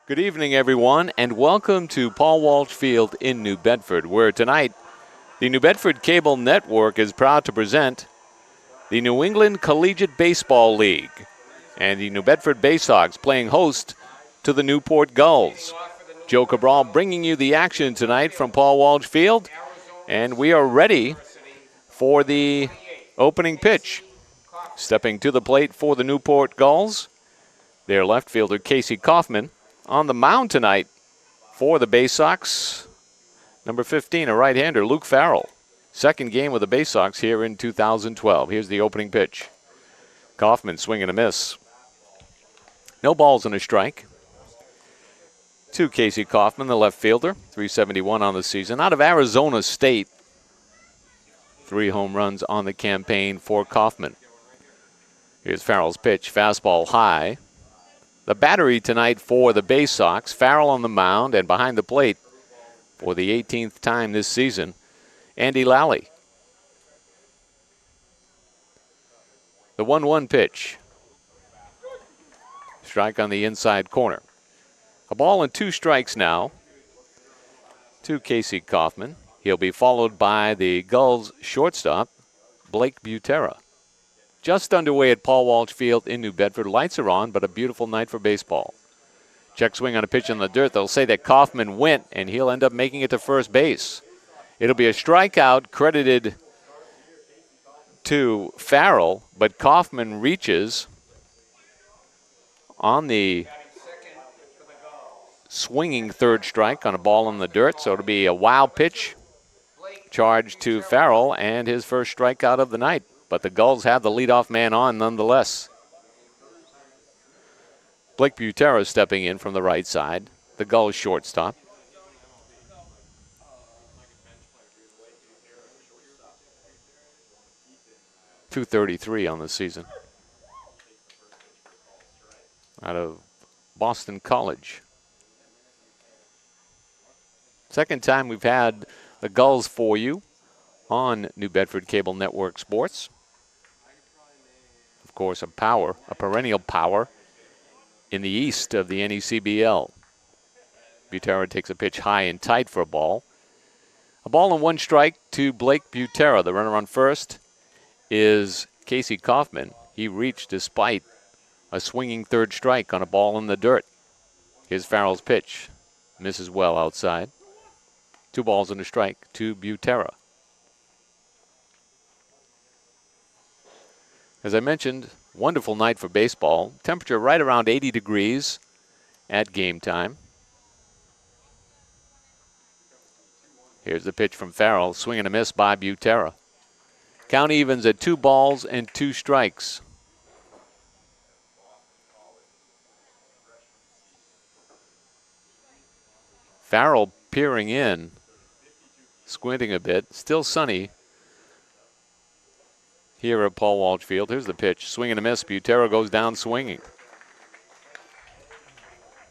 Good evening, everyone, and welcome to Paul Walsh Field in New Bedford, where tonight the New Bedford Cable Network is proud to present the New England Collegiate Baseball League and the New Bedford Baysox playing host to the Newport Gulls. Joe Cabral bringing you the action tonight from Paul Walsh Field, and we are ready for the opening pitch. Stepping to the plate for the Newport Gulls, their left fielder Casey Kaufman. On the mound tonight for the Baysox, number 15, a right-hander, Luke Farrell. Second game with the Baysox here in 2012. Here's the opening pitch. Kaufman swinging a miss. No balls and a strike. To Casey Kaufman, the left fielder, 371 on the season. Out of Arizona State, 3 home runs on the campaign for Kaufman. Here's Farrell's pitch, fastball high. The battery tonight for the Baysox, Farrell on the mound, and behind the plate for the 18th time this season, Andy Lally. The 1-1 pitch. Strike on the inside corner. A ball and 2 strikes now to Casey Kaufman. He'll be followed by the Gulls shortstop, Blake Butera. Just underway at Paul Walsh Field in New Bedford. Lights are on, but a beautiful night for baseball. Check swing on a pitch in the dirt. They'll say that Kaufman went, and he'll end up making it to first base. It'll be a strikeout credited to Farrell, but Kaufman reaches on the swinging third strike on a ball in the dirt, so it'll be a wild pitch charged to Farrell and his first strikeout of the night. But the Gulls have the leadoff man on nonetheless. Blake Butera stepping in from the right side, the Gulls shortstop. .233 on the season. Out of Boston College. Second time we've had the Gulls for you on New Bedford Cable Network Sports. Of course, a perennial power in the east of the NECBL. Butera takes a pitch high and tight for a ball. A ball and 1 strike to Blake Butera. The runner on first is Casey Kaufman. He reached despite a swinging third strike on a ball in the dirt. Here's Farrell's pitch. Misses well outside. 2 balls and a strike to Butera. As I mentioned, wonderful night for baseball. Temperature right around 80 degrees at game time. Here's the pitch from Farrell. Swing and a miss by Butera. Count evens at 2 balls and 2 strikes. Farrell peering in, squinting a bit. Still sunny here at Paul Walsh Field. Here's the pitch. Swing and a miss. Butera goes down swinging.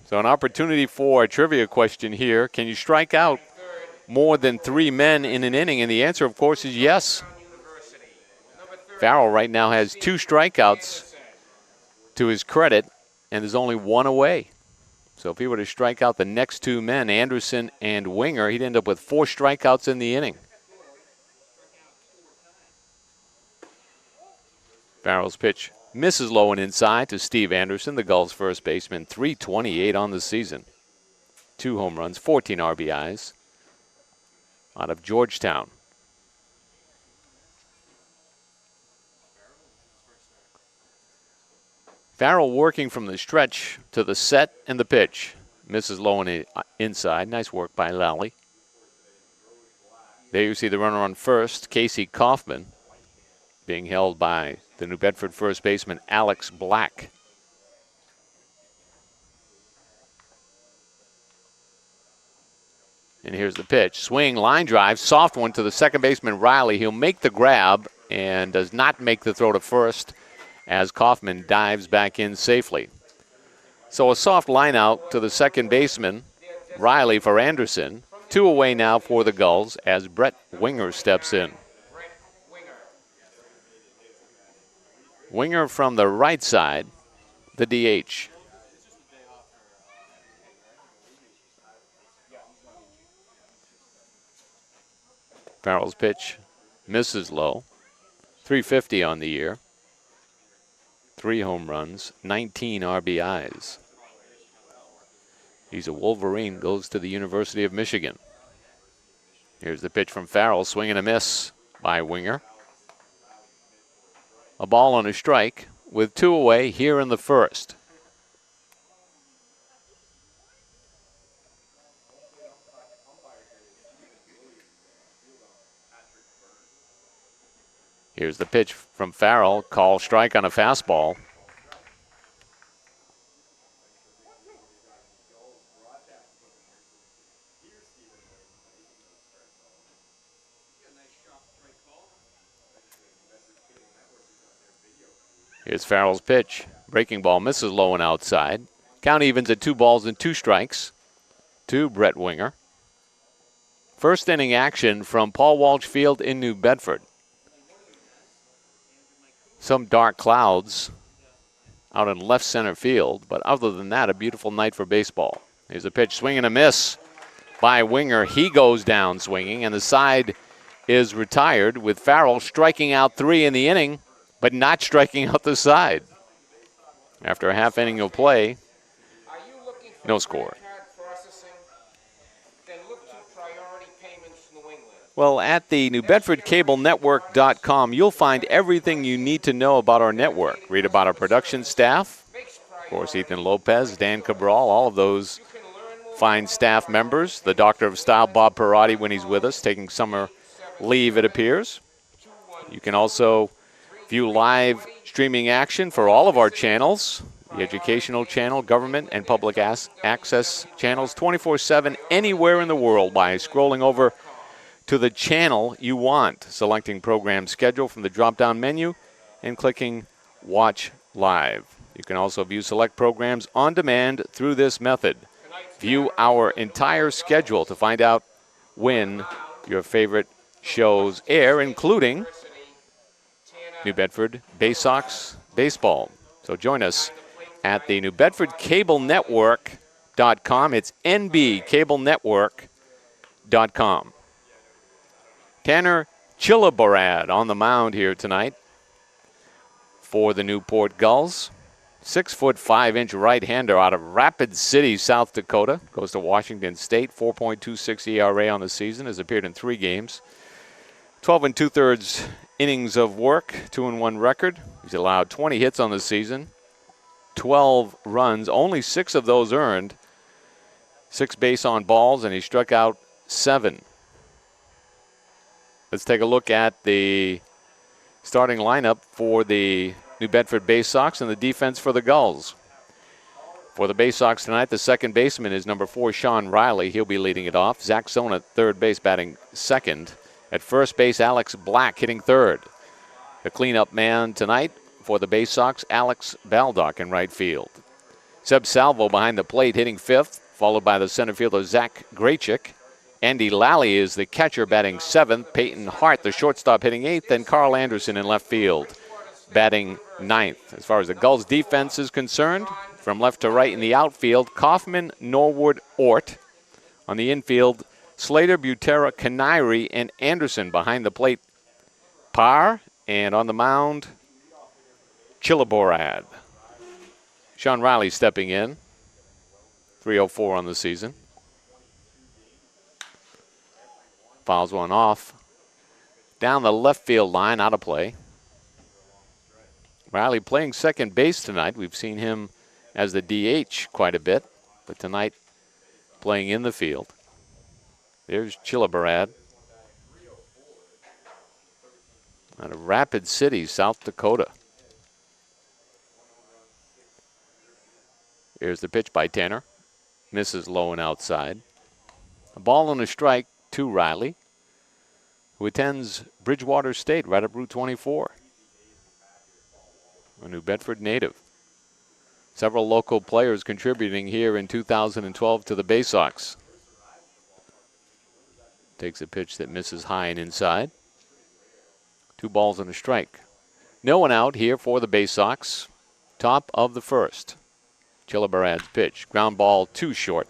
So an opportunity for a trivia question here. Can you strike out more than 3 men in an inning? And the answer, of course, is yes. Farrell right now has 2 strikeouts to his credit, and there's only 1 away. So if he were to strike out the next 2 men, Anderson and Winger, he'd end up with 4 strikeouts in the inning. Farrell's pitch misses low and inside to Steve Anderson, the Gulls first baseman. 328 on the season. 2 home runs, 14 RBIs out of Georgetown. Farrell working from the stretch to the set and the pitch. Misses low and inside. Nice work by Lally. There you see the runner on first, Casey Kaufman, being held by the New Bedford first baseman, Alex Black. And here's the pitch. Swing, line drive, soft one to the second baseman, Riley. He'll make the grab and does not make the throw to first as Kaufman dives back in safely. So a soft line out to the second baseman, Riley, for Anderson. 2 away now for the Gulls as Brett Winger steps in. Winger from the right side, the DH. Farrell's pitch misses low. 350 on the year. 3 home runs, 19 RBIs. He's a Wolverine, goes to the University of Michigan. Here's the pitch from Farrell, swing and a miss by Winger. A ball and a strike with 2 away here in the first. Here's the pitch from Farrell, call strike on a fastball. Here's Farrell's pitch. Breaking ball misses low and outside. Count evens at 2 balls and 2 strikes to Brett Winger. First inning action from Paul Walsh Field in New Bedford. Some dark clouds out in left center field, but other than that, a beautiful night for baseball. Here's a pitch, swing and a miss by Winger. He goes down swinging, and the side is retired with Farrell striking out 3 in the inning, but not striking out the side. After a half inning of play, no score. Well, at the NewBedfordCableNetwork.com, you'll find everything you need to know about our network. Read about our production staff. Of course, Ethan Lopez, Dan Cabral, all of those fine staff members. The Doctor of Style, Bob Perotti, when he's with us, taking summer leave, it appears. You can also view live streaming action for all of our channels, the educational channel, government, and public access channels, 24/7, anywhere in the world by scrolling over to the channel you want, selecting program schedule from the drop-down menu and clicking Watch Live. You can also view select programs on demand through this method. View our entire schedule to find out when your favorite shows air, including New Bedford Bay Sox baseball. So join us at the NewBedfordCableNetwork.com. It's NBCableNetwork.com. Tanner Chilaborad on the mound here tonight for the Newport Gulls. 6'5" right-hander out of Rapid City, South Dakota. Goes to Washington State. 4.26 ERA on the season. Has appeared in 3 games. 12 2/3 innings of work. 2-1 record. He's allowed 20 hits on the season. 12 runs. Only 6 of those earned. 6 base on balls, and he struck out 7. Let's take a look at the starting lineup for the New Bedford Bay Sox and the defense for the Gulls. For the Bay Sox tonight, the second baseman is number 4, Sean Riley. He'll be leading it off. Zach Sohn at third base, batting second. At first base, Alex Black hitting third. The cleanup man tonight for the Bay Sox, Alex Baldock in right field. Seb Salvo behind the plate hitting fifth, followed by the center fielder Zach Graychick. Andy Lally is the catcher batting 7th. Peyton Hart, the shortstop, hitting 8th. And Carl Anderson in left field batting 9th. As far as the Gulls defense is concerned, from left to right in the outfield, Kaufman, Norwood, Ort. On the infield, Slater, Butera, Canary, and Anderson. Behind the plate, Parr. And on the mound, Chilaborad. Sean Riley stepping in. 304 on the season. Fouls one off. Down the left field line, out of play. Riley playing second base tonight. We've seen him as the DH quite a bit, but tonight playing in the field. There's Chilaborad out of Rapid City, South Dakota. Here's the pitch by Tanner. Misses low and outside. A ball and a strike to Riley, who attends Bridgewater State right up Route 24. A New Bedford native. Several local players contributing here in 2012 to the Bay Sox. Takes a pitch that misses high and inside. 2 balls and a strike. No one out here for the Bay Sox. Top of the first. Chilaborad's pitch. Ground ball too short.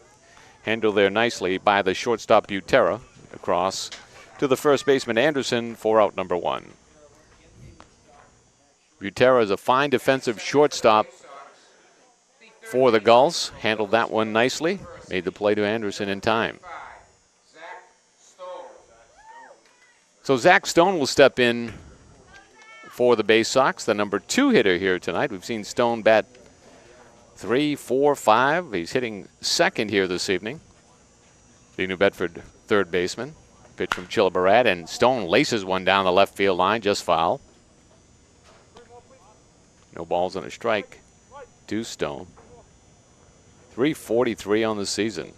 Handled there nicely by the shortstop Butera across to the first baseman Anderson for out number 1. Butera is a fine defensive shortstop for the Gulls. Handled that one nicely. Made the play to Anderson in time. So Zach Stone will step in for the Bay Sox, the number 2 hitter here tonight. We've seen Stone bat 3, 4, 5. He's hitting second here this evening. The New Bedford third baseman. Pitch from Chilabarat, and Stone laces one down the left field line, just foul. No balls and a strike to Stone. 343 on the season.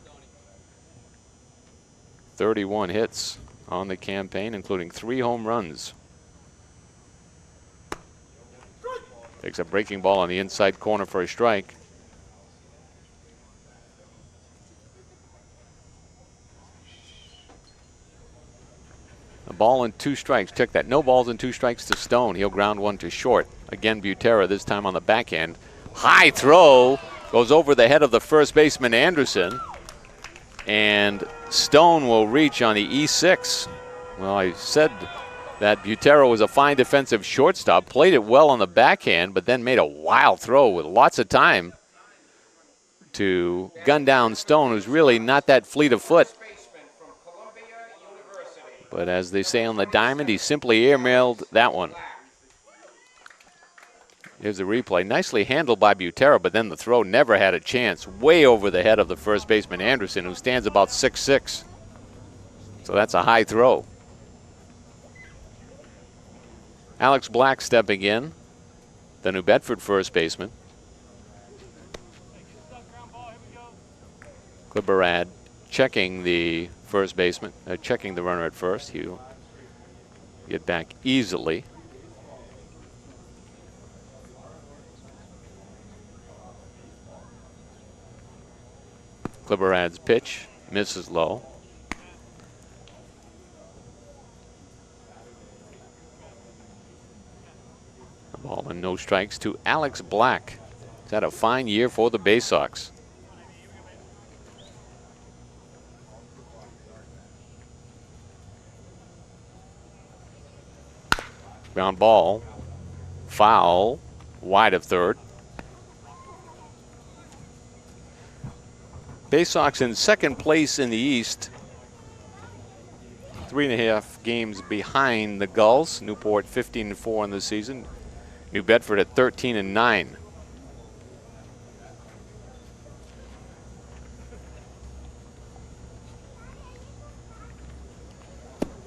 31 hits on the campaign, including 3 home runs. Takes a breaking ball on the inside corner for a strike. A ball and 2 strikes. Check that. No balls and 2 strikes to Stone. He'll ground one to short. Again, Butera, this time on the backhand. High throw. Goes over the head of the first baseman, Anderson. And Stone will reach on the E6. Well, I said that Butera was a fine defensive shortstop. Played it well on the backhand, but then made a wild throw with lots of time to gun down Stone, who's really not that fleet of foot. But as they say on the diamond, he simply airmailed that one. Here's the replay. Nicely handled by Butera, but then the throw never had a chance. Way over the head of the first baseman, Anderson, who stands about 6'6". So that's a high throw. Alex Black stepping in, the New Bedford first baseman. Clipperad checking the first baseman, checking the runner at first. He'll get back easily. Clipperad's pitch misses low. A ball and no strikes to Alex Black. He's had a fine year for the Bay Sox. Ground ball, foul, wide of third. Bay Sox in second place in the East. 3.5 games behind the Gulls. Newport 15-4 in the season. New Bedford at 13-9.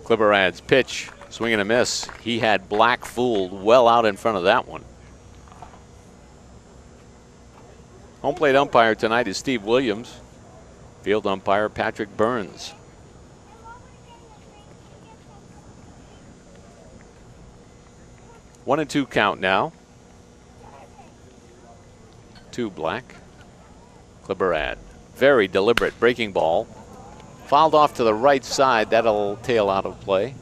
Clipperad's pitch, swing and a miss. He had Black fooled well out in front of that one. Home plate umpire tonight is Steve Williams. Field umpire Patrick Burns. One and two count now. 2 Black. Clipperad. Very deliberate breaking ball. Fouled off to the right side. That'll tail out of play.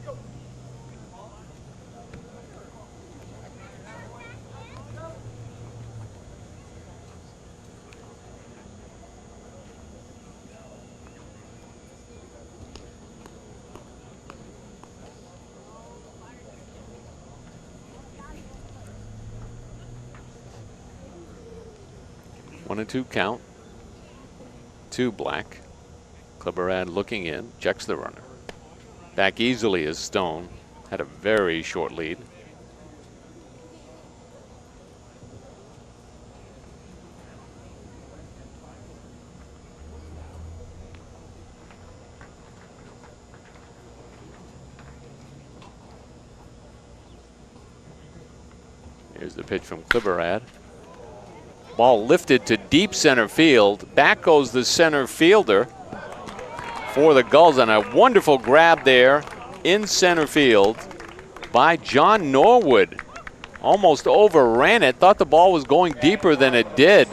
One and two count. 2 Black. Clipperad looking in, checks the runner. Back easily is Stone. Had a very short lead. Here's the pitch from Clipperad. Ball lifted to deep center field. Back goes the center fielder for the Gulls, and a wonderful grab there in center field by John Norwood. Almost overran it. Thought the ball was going deeper than it did.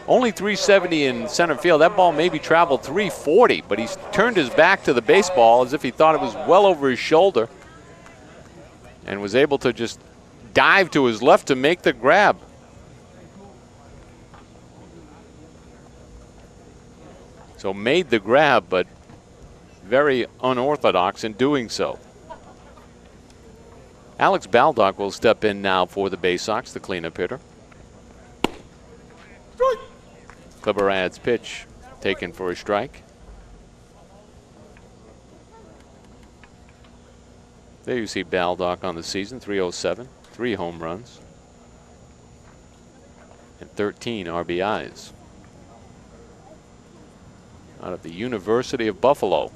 Only 370 in center field. That ball maybe traveled 340, but he's turned his back to the baseball as if he thought it was well over his shoulder and was able to just dive to his left to make the grab. So made the grab, but very unorthodox in doing so. Alex Baldock will step in now for the Bay Sox, the cleanup hitter. Clipperad's pitch taken for a strike. There you see Baldock on the season, 307, 3 home runs, and 13 RBIs. Out of the University of Buffalo.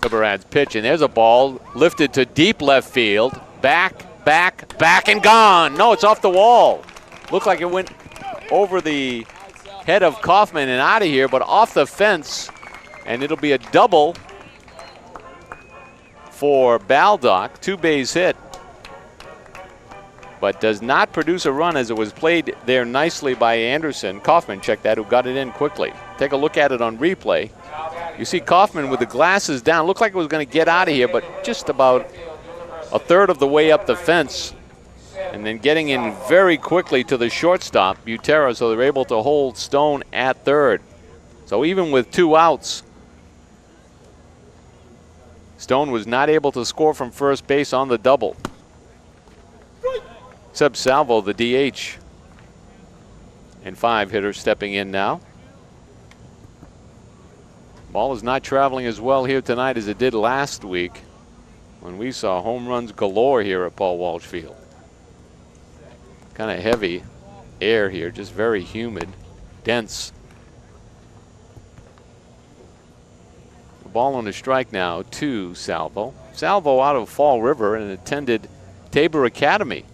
Clipperad's pitch, and there's a ball lifted to deep left field. Back, and gone. No, it's off the wall. Looked like it went over the head of Kaufman and out of here, but off the fence, and it'll be a double for Baldock. 2-base hit, but does not produce a run as it was played there nicely by Anderson. Kaufman checked that, who got it in quickly. Take a look at it on replay. You see Kaufman with the glasses down. Looked like it was going to get out of here, but just about a third of the way up the fence, and then getting in very quickly to the shortstop, Butera, so they're able to hold Stone at third. So even with 2 outs, Stone was not able to score from first base on the double. Seb Salvo, the DH. And 5 hitters stepping in now. Ball is not traveling as well here tonight as it did last week when we saw home runs galore here at Paul Walsh Field. Kind of heavy air here, just very humid, dense. The ball on a strike now to Salvo. Salvo out of Fall River and attended Tabor Academy.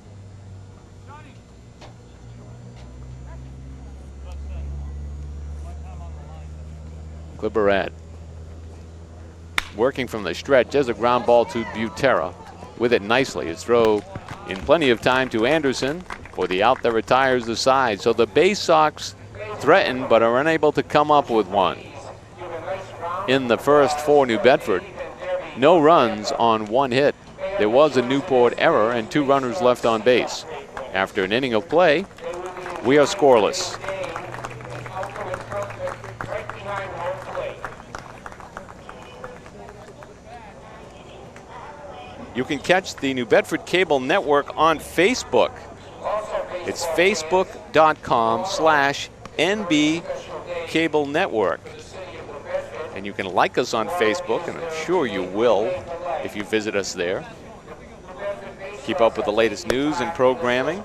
Clipperad working from the stretch. There's a ground ball to Butera with it nicely. His throw in plenty of time to Anderson for the out that retires the side. So the Bay Sox threaten but are unable to come up with one. In the first for New Bedford, no runs on 1 hit. There was a Newport error and 2 runners left on base. After an inning of play, we are scoreless. You can catch the New Bedford Cable Network on Facebook. It's facebook.com/NB Cable Network. And you can like us on Facebook, and I'm sure you will if you visit us there. Keep up with the latest news and programming.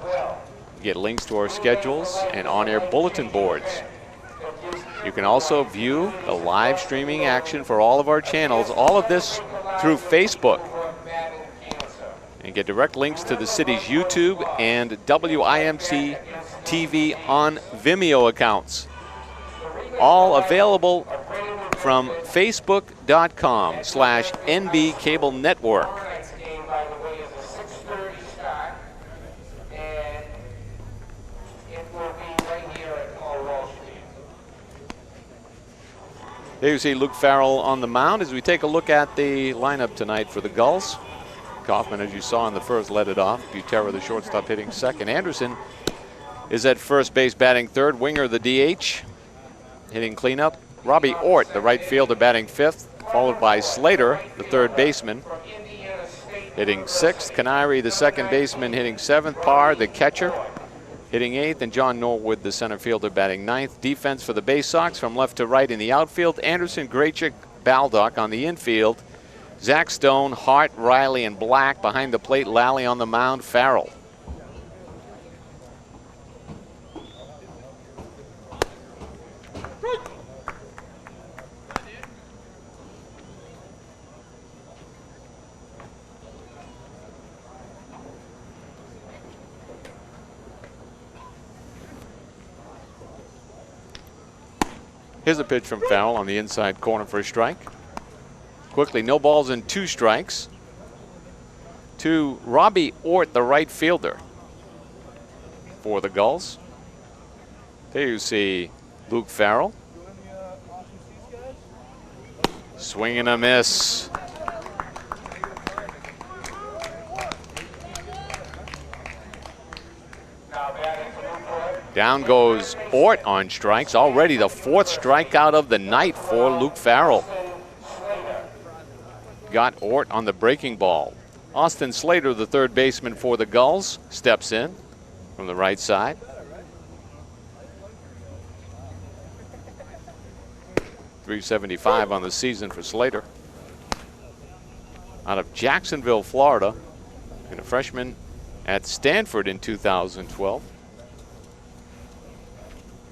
Get links to our schedules and on-air bulletin boards. You can also view the live streaming action for all of our channels, all of this through Facebook. And get direct links to the city's YouTube and WIMC TV on Vimeo accounts. All available from facebook.com/NB Cable Network. There you see Luke Farrell on the mound as we take a look at the lineup tonight for the Gulls. Kaufman, as you saw in the first, led it off. Butera, the shortstop, hitting second. Anderson is at first base batting third. Winger, the DH, hitting cleanup. Robbie Ort, the right fielder, batting fifth, followed by Slater, the third baseman, hitting sixth. Canary, the second baseman, hitting seventh. Parr, the catcher, hitting eighth. And John Norwood, the center fielder, batting ninth. Defense for the Bay Sox from left to right in the outfield. Anderson, Grachik, Baldock on the infield. Zach Stone, Hart, Riley, and Black behind the plate. Lally on the mound, Farrell. Here's a pitch from Farrell on the inside corner for a strike. Quickly, no balls and 2 strikes to Robbie Ort, the right fielder for the Gulls. There you see Luke Farrell. Swing and a miss. Down goes Ort on strikes. Already the 4th strikeout of the night for Luke Farrell. Got Ort on the breaking ball. Austin Slater, the 3rd baseman for the Gulls, steps in from the right side. .375 on the season for Slater. Out of Jacksonville, Florida, and a freshman at Stanford in 2012.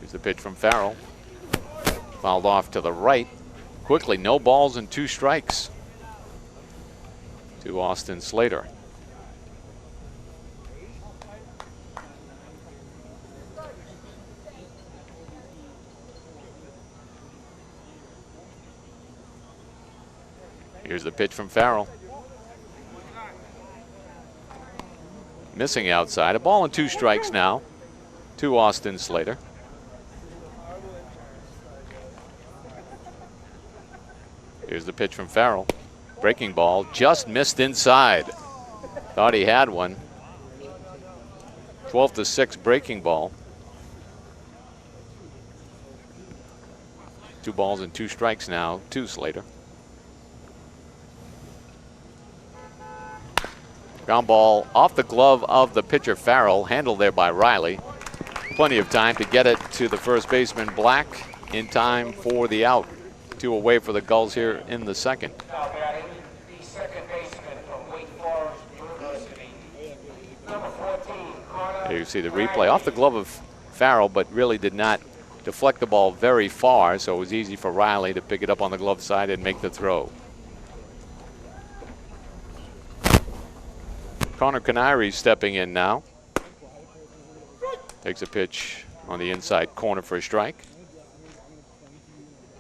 Here's the pitch from Farrell. Fouled off to the right. Quickly, no balls and 2 strikes to Austin Slater. Here's the pitch from Farrell. Missing outside. A ball and 2 strikes now to Austin Slater. Here's the pitch from Farrell. Breaking ball, just missed inside. Thought he had one. 12-6 breaking ball. 2 balls and 2 strikes now to Slater. Ground ball off the glove of the pitcher Farrell, handled there by Riley. Plenty of time to get it to the first baseman Black in time for the out. 2 away for the Gulls here in the 2nd. There you see the replay off the glove of Farrell, but really did not deflect the ball very far, so it was easy for Riley to pick it up on the glove side and make the throw. Connor Canary stepping in now. Takes a pitch on the inside corner for a strike.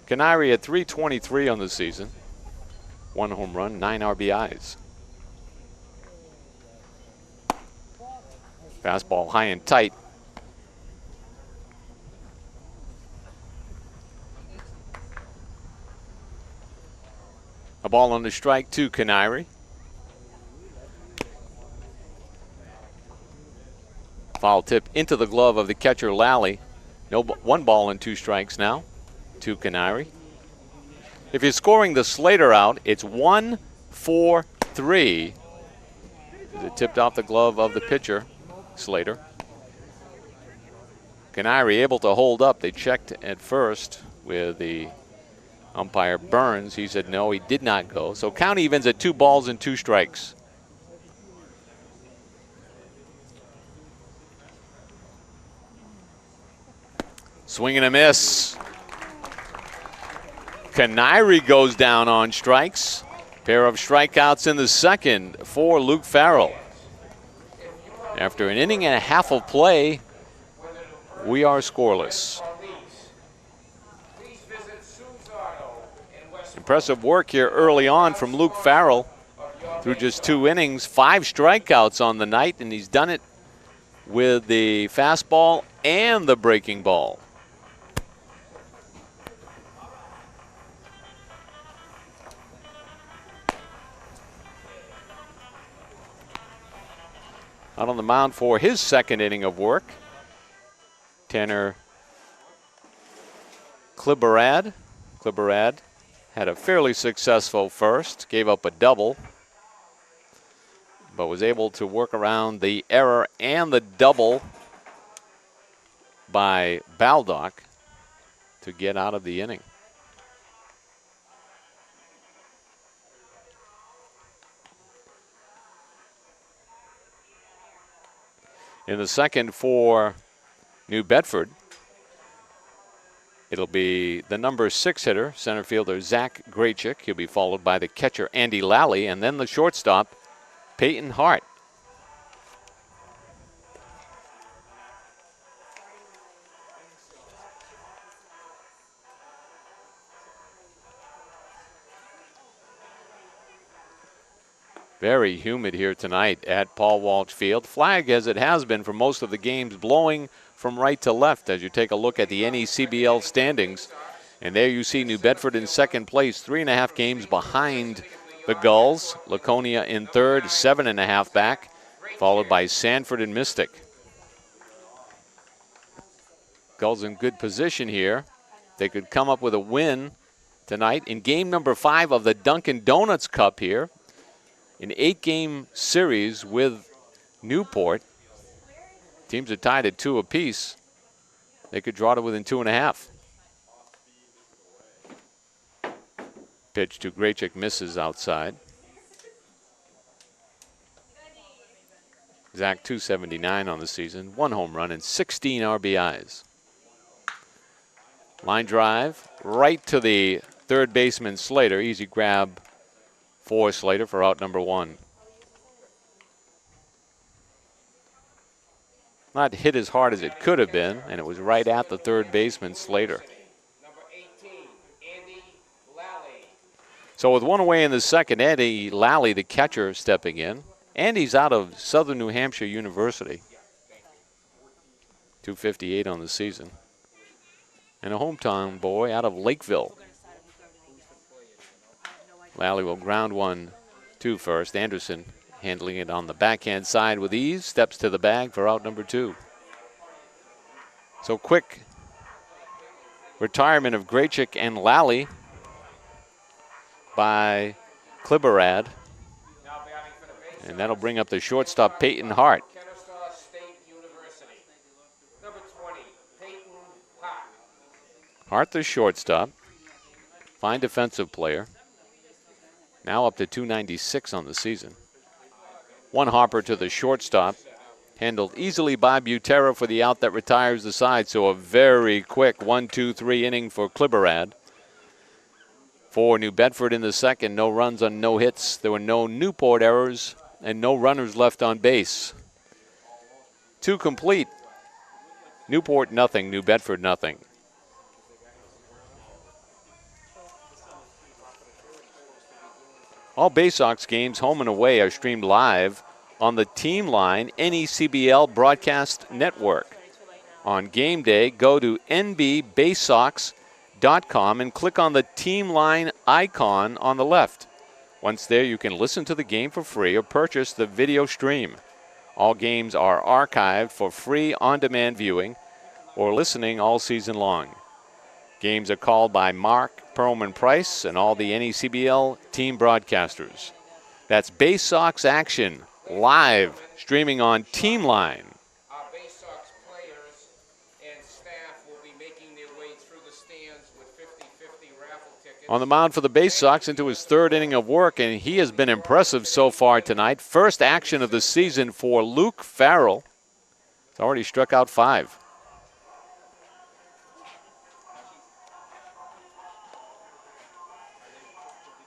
Canary at .323 on the season. 1 home run, 9 RBIs. Fastball high and tight. A ball on the strike to Canary. Foul tip into the glove of the catcher Lally. 1 ball and 2 strikes now to Canary. If you're scoring the Slater out, it's 1-4-3. It tipped off the glove of the pitcher Slater. Canary able to hold up. They checked at first with the umpire Burns. He said no, he did not go. So count evens at 2 balls and 2 strikes. Swing and a miss. Canary goes down on strikes. Pair of strikeouts in the 2nd for Luke Farrell. After an inning and a half of play, we are scoreless. Impressive work here early on from Luke Farrell. Through just 2 innings, 5 strikeouts on the night, and he's done it with the fastball and the breaking ball. Out on the mound for his 2nd inning of work, Tanner Kliberad. Kliberad had a fairly successful first, gave up a double, but was able to work around the error and the double by Baldock to get out of the inning. In the 2nd for New Bedford, it'll be the number 6 hitter, center fielder Zach Graychick. He'll be followed by the catcher Andy Lally, and then the shortstop Peyton Hart. Very humid here tonight at Paul Walsh Field. Flag, as it has been for most of the games, blowing from right to left as you take a look at the NECBL standings. And there you see New Bedford in 2nd place, 3.5 games behind the Gulls. Laconia in 3rd, 7.5 back, followed by Sanford and Mystic. Gulls in good position here. They could come up with a win tonight in game number 5 of the Dunkin' Donuts Cup here. An 8-game series with Newport. Teams are tied at 2 apiece. They could draw to within 2.5. Pitch to Grachik, misses outside. Zach, 279 on the season, 1 home run and 16 RBIs. Line drive right to the third baseman Slater. Easy grab for Slater for out number 1. Not hit as hard as it could have been, and it was right at the third baseman Slater. So with 1 away in the second, Andy Lally, the catcher, stepping in. Andy's out of Southern New Hampshire University. 258 on the season. And a hometown boy out of Lakeville. Lally will ground 1 to first. Anderson handling it on the backhand side with ease. Steps to the bag for out number 2. So quick retirement of Grachik and Lally by Kliberad. And that'll bring up the shortstop, Peyton Hart. Hart, the shortstop. Fine defensive player. Now up to 296 on the season. 1 hopper to the shortstop. Handled easily by Butera for the out that retires the side. So a very quick 1-2-3 inning for Kliberad. For New Bedford in the second, no runs on no hits. There were no Newport errors and no runners left on base. 2 complete. Newport nothing, New Bedford nothing. All Bay Sox games, home and away, are streamed live on the Team Line NECBL Broadcast Network. On game day, go to nbbaysox.com and click on the Team Line icon on the left. Once there, you can listen to the game for free or purchase the video stream. All games are archived for free on-demand viewing or listening all season long. Games are called by Mark Perlman Price and all the NECBL team broadcasters. That's Bay Sox action live streaming on Team Line. Our Bay Sox players and staff will be making their way through the stands with 50-50 raffle tickets. On the mound for the Bay Sox into his 3rd inning of work, and he has been impressive so far tonight. First action of the season for Luke Farrell. He's already struck out 5.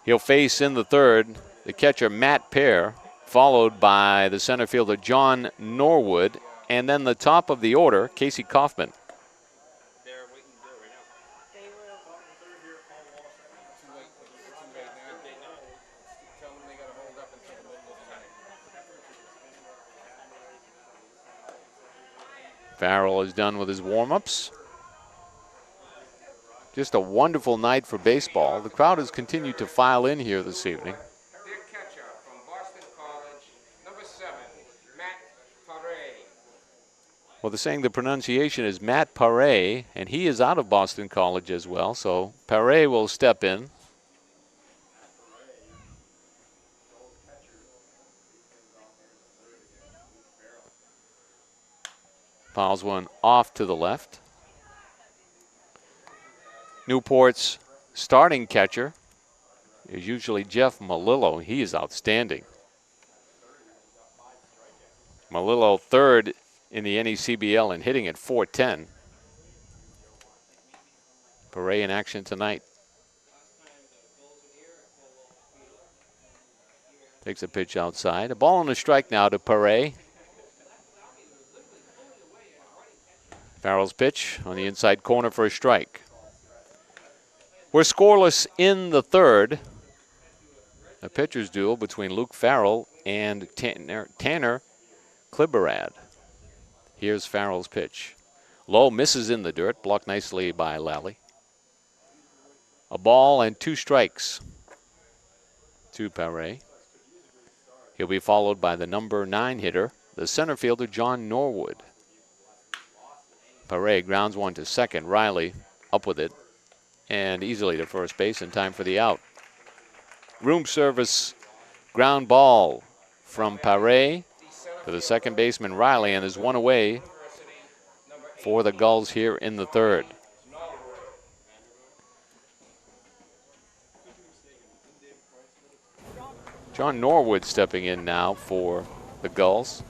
He'll face in the 3rd the catcher Matt Pear, followed by the center fielder John Norwood, and then the top of the order, Casey Kaufman. Farrell is done with his warm-ups. Just a wonderful night for baseball. The crowd has continued to file in here this evening. Their catcher from Boston College, number 7, Matt Paré. Well, they're saying the pronunciation is Matt Paré, and he is out of Boston College as well, so Paré will step in. Fouls one off to the left. Newport's starting catcher is usually Jeff Malillo. He is outstanding. Malillo 3rd in the NECBL and hitting at .410. Paré in action tonight. Takes a pitch outside. A ball and a strike now to Paré. Farrell's pitch on the inside corner for a strike. We're scoreless in the 3rd. A pitcher's duel between Luke Farrell and Tanner Kliberad. Here's Farrell's pitch. Low, misses in the dirt, blocked nicely by Lally. A ball and 2 strikes to Paré. He'll be followed by the number 9 hitter, the center fielder John Norwood. Paré grounds one to second. Riley up with it and easily to first base in time for the out. Room service ground ball from Paré to the second baseman Riley, and there's one away for the Gulls here in the third. John Norwood stepping in now for the Gulls.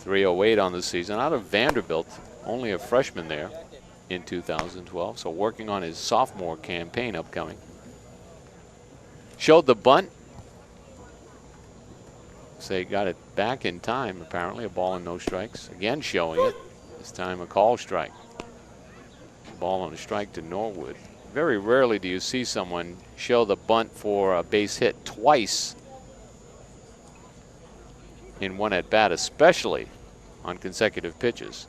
308 on the season out of Vanderbilt, only a freshman there in 2012, so working on his sophomore campaign upcoming. Showed the bunt. Say got it back in time, apparently. A ball and no strikes. Again showing it. This time a call strike. Ball on a strike to Norwood. Very rarely do you see someone show the bunt for a base hit twice in one at bat, especially on consecutive pitches.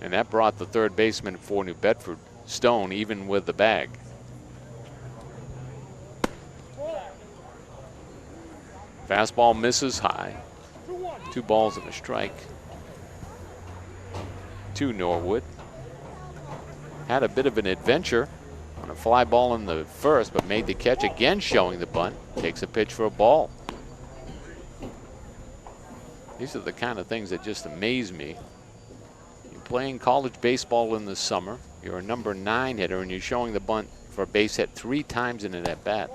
And that brought the third baseman for New Bedford, Stone, even with the bag. Fastball misses high. 2 balls and a strike to Norwood. Had a bit of an adventure on a fly ball in the first, but made the catch, again showing the bunt. Takes a pitch for a ball. These are the kind of things that just amaze me. You're playing college baseball in the summer. You're a number 9 hitter, and you're showing the bunt for a base hit 3 times in an at-bat.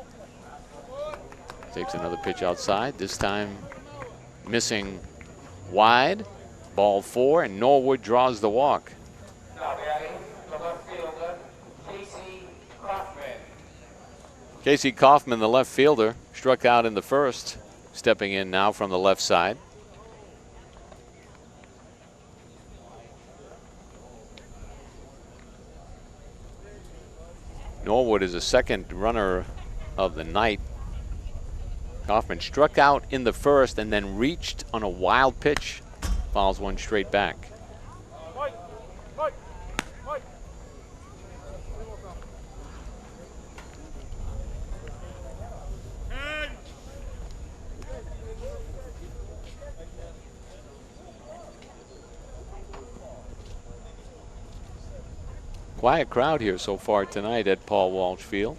Takes another pitch outside, this time missing wide. Ball 4, and Norwood draws the walk. Casey Kaufman, the left fielder, struck out in the first, stepping in now from the left side. Norwood is a second runner of the night. Kaufman struck out in the first and then reached on a wild pitch. Fouls one straight back. Quiet crowd here so far tonight at Paul Walsh Field.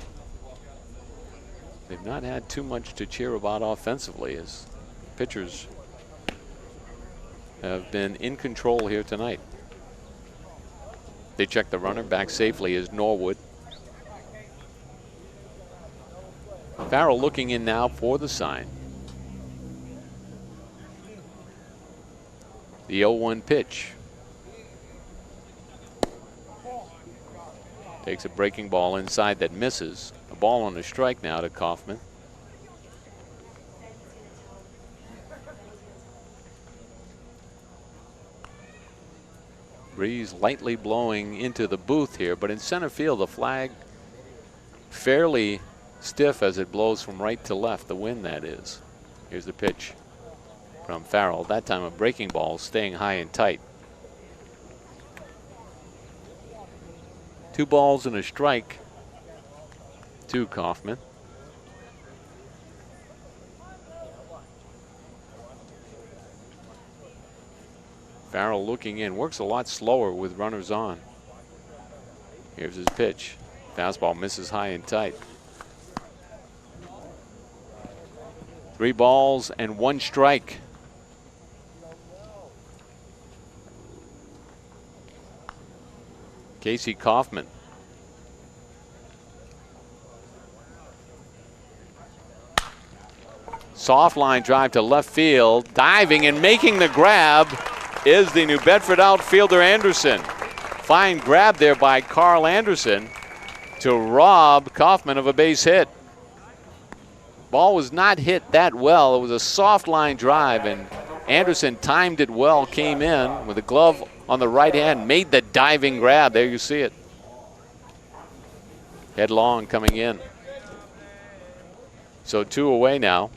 They've not had too much to cheer about offensively as pitchers have been in control here tonight. They check the runner. Back safely is Norwood. Farrell looking in now for the sign. The 0-1 pitch. Takes a breaking ball inside that misses. A ball on a strike now to Kaufman. Breeze lightly blowing into the booth here, but in center field the flag fairly stiff as it blows from right to left, the wind that is. Here's the pitch from Farrell. That time a breaking ball, staying high and tight. 2 balls and a strike to Kaufman. Farrell looking in, works a lot slower with runners on. Here's his pitch. Fastball misses high and tight. 3 balls and 1 strike. Casey Kaufman. Soft line drive to left field. Diving and making the grab is the New Bedford outfielder Anderson. Fine grab there by Carl Anderson to rob Kaufman of a base hit. Ball was not hit that well. It was a soft line drive, and Anderson timed it well, came in with a glove on the right hand, made the diving grab. There you see it. Headlong coming in. So 2 away now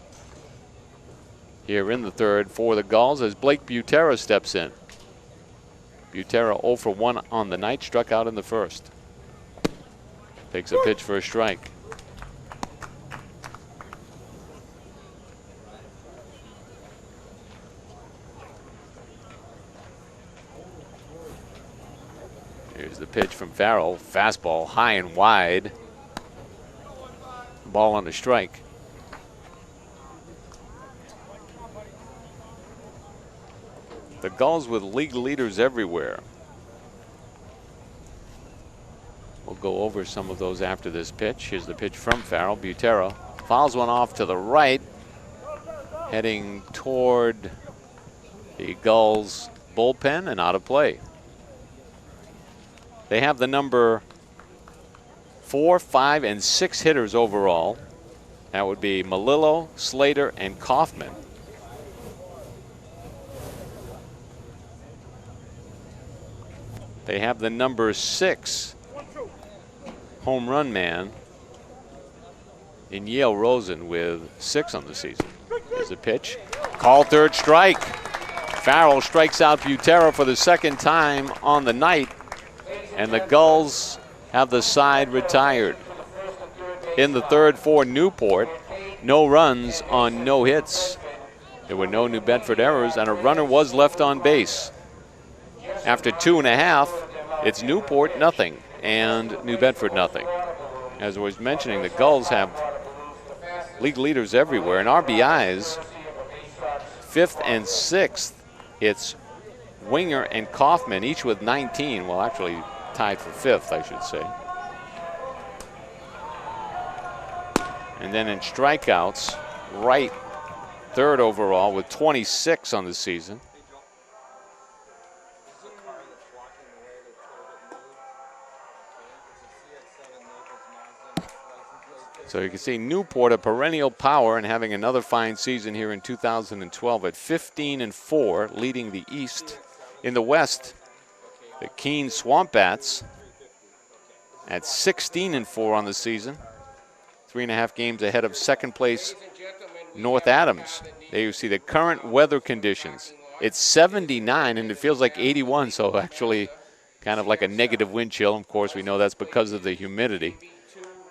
here in the third for the Gulls as Blake Butera steps in. Butera 0 for 1 on the night, struck out in the first. Takes a pitch for a strike. Here's the pitch from Farrell. Fastball high and wide. Ball on a strike. The Gulls with league leaders everywhere. We'll go over some of those after this pitch. Here's the pitch from Farrell. Butera fouls one off to the right, heading toward the Gulls bullpen and out of play. They have the number 4, 5, and 6 hitters overall. That would be Melillo, Slater, and Kaufman. They have the number 6 home run man in Yale Rosen with 6 on the season. Here's a pitch. Call third strike. Farrell strikes out Butera for the second time on the night, and the Gulls have the side retired. In the third for Newport, no runs on no hits. There were no New Bedford errors, and a runner was left on base. After 2.5, it's Newport nothing and New Bedford nothing. As I was mentioning, the Gulls have league leaders everywhere. In RBIs, 5th and 6th, it's Winger and Kaufman, each with 19. Well, actually tied for 5th, I should say. And then in strikeouts, Wright, 3rd overall with 26 on the season. So you can see Newport, a perennial power, and having another fine season here in 2012 at 15-4, leading the East. In the West, the Keene Swamp Bats at 16-4 on the season, 3.5 games ahead of second place North Adams. There you see the current weather conditions. It's 79 and it feels like 81, so actually kind of like a negative wind chill. Of course, we know that's because of the humidity.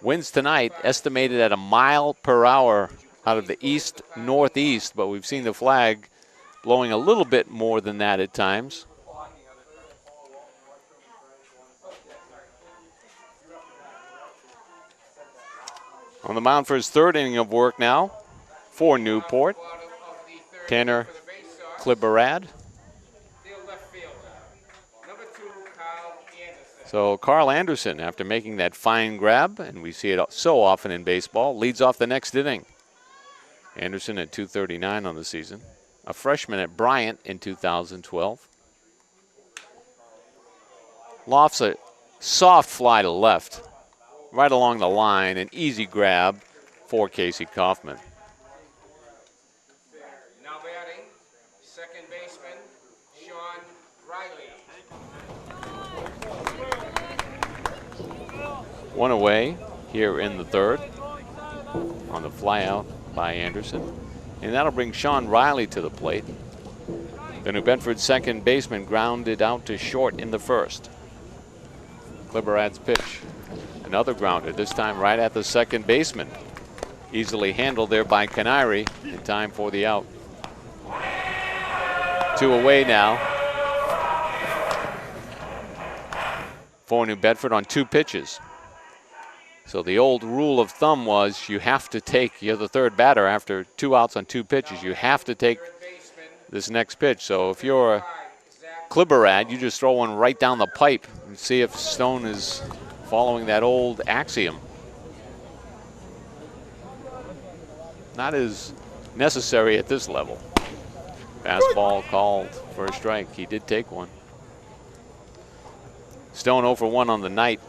Winds tonight estimated at 1 mile per hour out of the east-northeast, but we've seen the flag blowing a little bit more than that at times. On the mound for his 3rd inning of work now for Newport, Tanner Kliberad. So Carl Anderson, after making that fine grab, and we see it so often in baseball, leads off the next inning. Anderson at 239 on the season. A freshman at Bryant in 2012. Lofts a soft fly to left, right along the line, an easy grab for Casey Kaufman. Now batting, second baseman, Sean Riley. One away here in the 3rd on the flyout by Anderson. And that'll bring Sean Riley to the plate. The New Bedford second baseman grounded out to short in the 1st. Kliberad's pitch. Another grounder, this time right at the second baseman. Easily handled there by Canary in time for the out. 2 away now for New Bedford on 2 pitches. So the old rule of thumb was you're the 3rd batter after 2 outs on 2 pitches. You have to take this next pitch. So if you're Kliberad, you just throw one right down the pipe and see if Stone is following that old axiom. Not as necessary at this level. Fastball called for a strike. He did take one. Stone 0 for 1 on the night.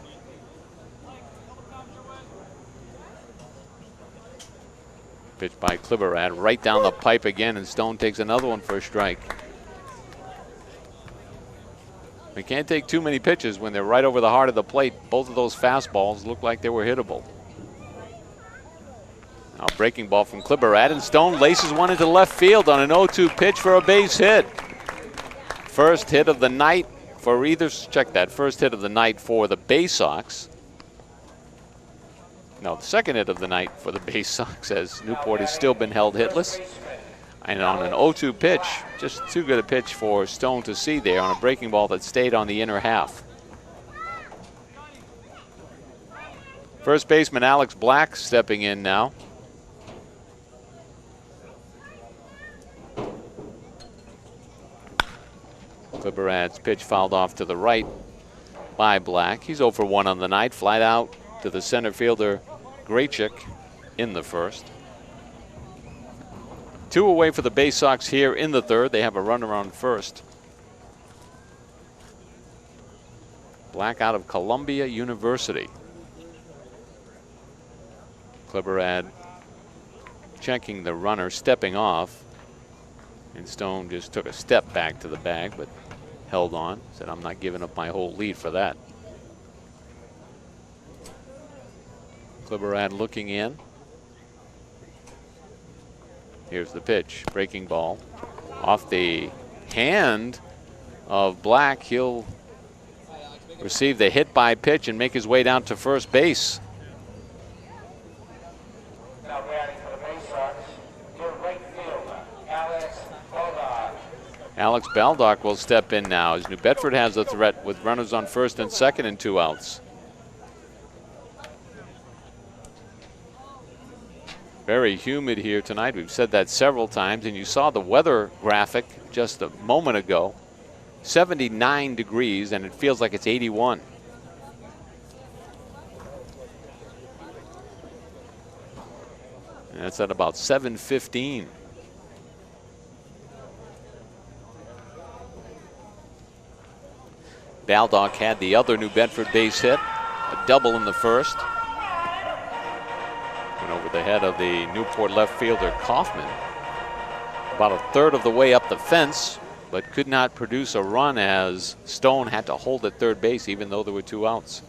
Pitch by Kliberad right down the pipe again, and Stone takes another one for a strike. We can't take too many pitches when they're right over the heart of the plate. Both of those fastballs look like they were hittable. Now breaking ball from Kliberad, and Stone laces one into left field on an 0-2 pitch for a base hit. First hit of the night for first hit of the night for the Bay Sox. No, the second hit of the night for the Bay Sox, as Newport has still been held hitless. And on an 0-2 pitch, just too good a pitch for Stone to see there on a breaking ball that stayed on the inner half. First baseman Alex Black stepping in now. Clipperad's pitch fouled off to the right by Black. He's 0 for 1 on the night. Flied out to the center fielder Grachik in the first. 2 away for the Bay Sox here in the third. They have a runner on first. Black out of Columbia University. Clipperad checking the runner, stepping off. And Stone just took a step back to the bag, but held on. Said, I'm not giving up my whole lead for that. Clipperad looking in. Here's the pitch. Breaking ball. Off the hand of Black. He'll receive the hit by pitch and make his way down to first base. Now batting for the Bay Sox, your right fielder, Alex Baldock. Alex Baldock will step in now as New Bedford has a threat with runners on first and second and 2 outs. Very humid here tonight. We've said that several times, and you saw the weather graphic just a moment ago. 79 degrees, and it feels like it's 81. And that's at about 7:15. Baldock had the other New Bedford base hit, a double in the first. Went over the head of the Newport left fielder Kaufman. About a third of the way up the fence, but could not produce a run as Stone had to hold at third base even though there were 2 outs.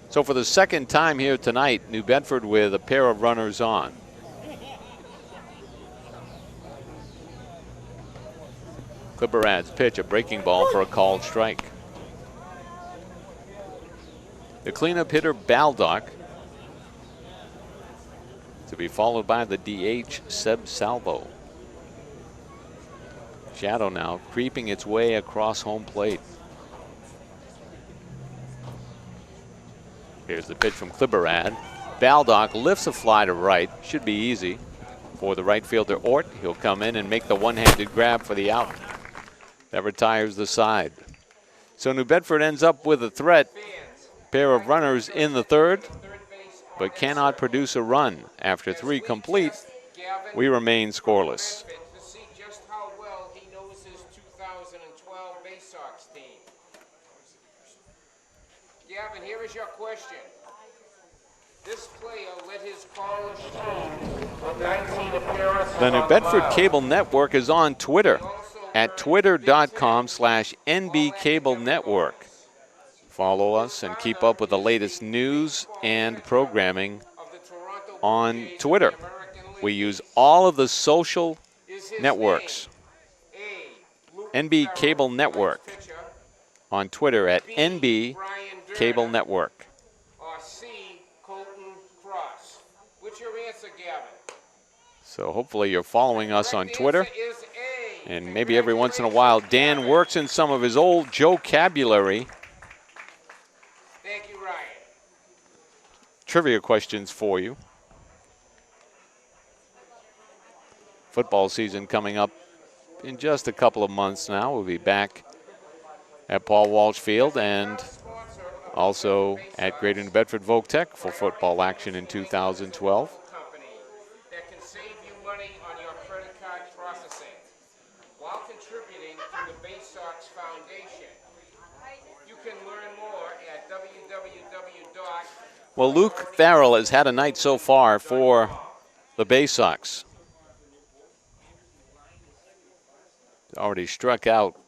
So for the second time here tonight, New Bedford with a pair of runners on. Clipperad's pitch, a breaking ball for a called strike. The cleanup hitter Baldock to be followed by the DH Seb Salvo. Shadow now creeping its way across home plate. Here's the pitch from Clipperad. Baldock lifts a fly to right. Should be easy for the right fielder Ort. He'll come in and make the one-handed grab for the out. That retires the side. So New Bedford ends up with a threat. Pair of runners in the third, but cannot produce a run. After 3 complete, we remain scoreless. To see just how well he knows his 2012 Bay Sox team. Gavin, here is your question. This player led his college team with 19 appearances. The New Bedford Cable Network is on Twitter at twitter.com/NB Cable Network. Follow us and keep up with the latest news and programming on Twitter. We use all of the social networks. NB Cable Network on Twitter at NB Cable Network. Or C, Colton Cross. What's your answer, Gavin? So hopefully you're following us on Correct Twitter. answer is A. And maybe every once in a while Dan works in some of his old vocabulary. Thank you, Ryan. Trivia questions for you. Football season coming up in just a couple of months now. We'll be back at Paul Walsh Field and also at Greater New Bedford Voc-Tech for football action in 2012. Company that can save you money on your credit card processing while contributing to the Bay Sox Foundation. You can learn more at www. Well, Luke Farrell has had a night so far for the Bay Sox. Already struck out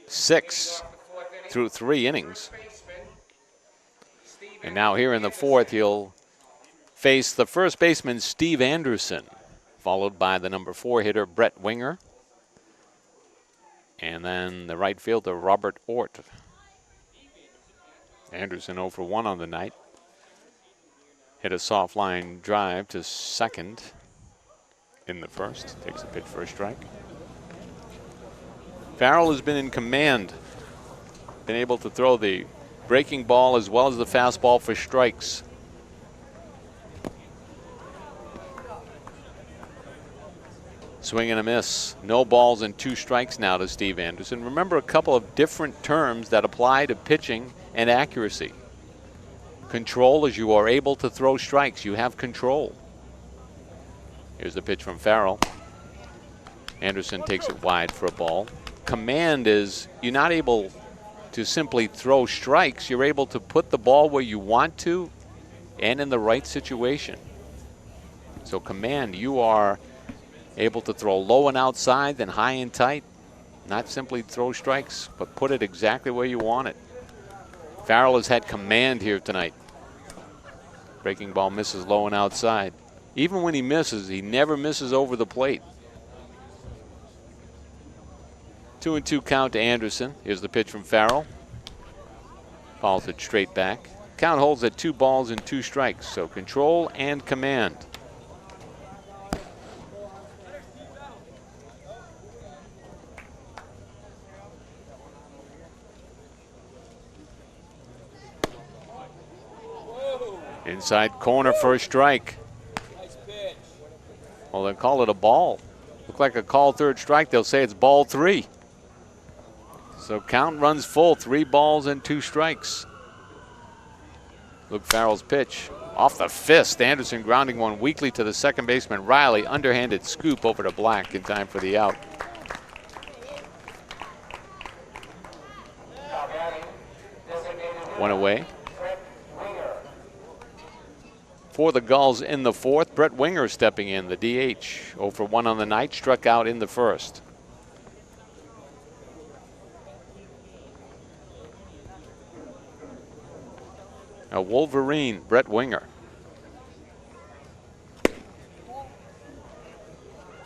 6 through 3 innings. And now here in the fourth, he'll face the first baseman, Steve Anderson, followed by the number 4 hitter, Brett Winger. And then the right fielder, Robert Ort. Anderson 0 for 1 on the night. Hit a soft line drive to second in the first. Takes a pitch for a strike. Farrell has been in command. Been able to throw the breaking ball as well as the fastball for strikes. Swing and a miss. No balls and 2 strikes now to Steve Anderson. Remember a couple of different terms that apply to pitching and accuracy. Control is you are able to throw strikes. You have control. Here's the pitch from Farrell. Anderson takes it wide for a ball. Command is you're not able to simply throw strikes. You're able to put the ball where you want to and in the right situation. So command, you are able to throw low and outside, then high and tight. Not simply throw strikes, but put it exactly where you want it. Farrell has had command here tonight. Breaking ball misses low and outside. Even when he misses, he never misses over the plate. 2-2 count to Anderson. Here's the pitch from Farrell. Fouls it straight back. Count holds at 2 balls and 2 strikes, so control and command. Inside corner for a strike. Well, they'll call it a ball. Look like a called 3rd strike. They'll say it's ball 3. So count runs full. 3 balls and 2 strikes. Luke Farrell's pitch off the fist. Anderson grounding one weakly to the second baseman Riley. Underhanded scoop over to Black in time for the out. One away. For the Gulls in the 4th, Brett Winger stepping in, the DH. 0 for 1 on the night, struck out in the 1st. A Wolverine, Brett Winger.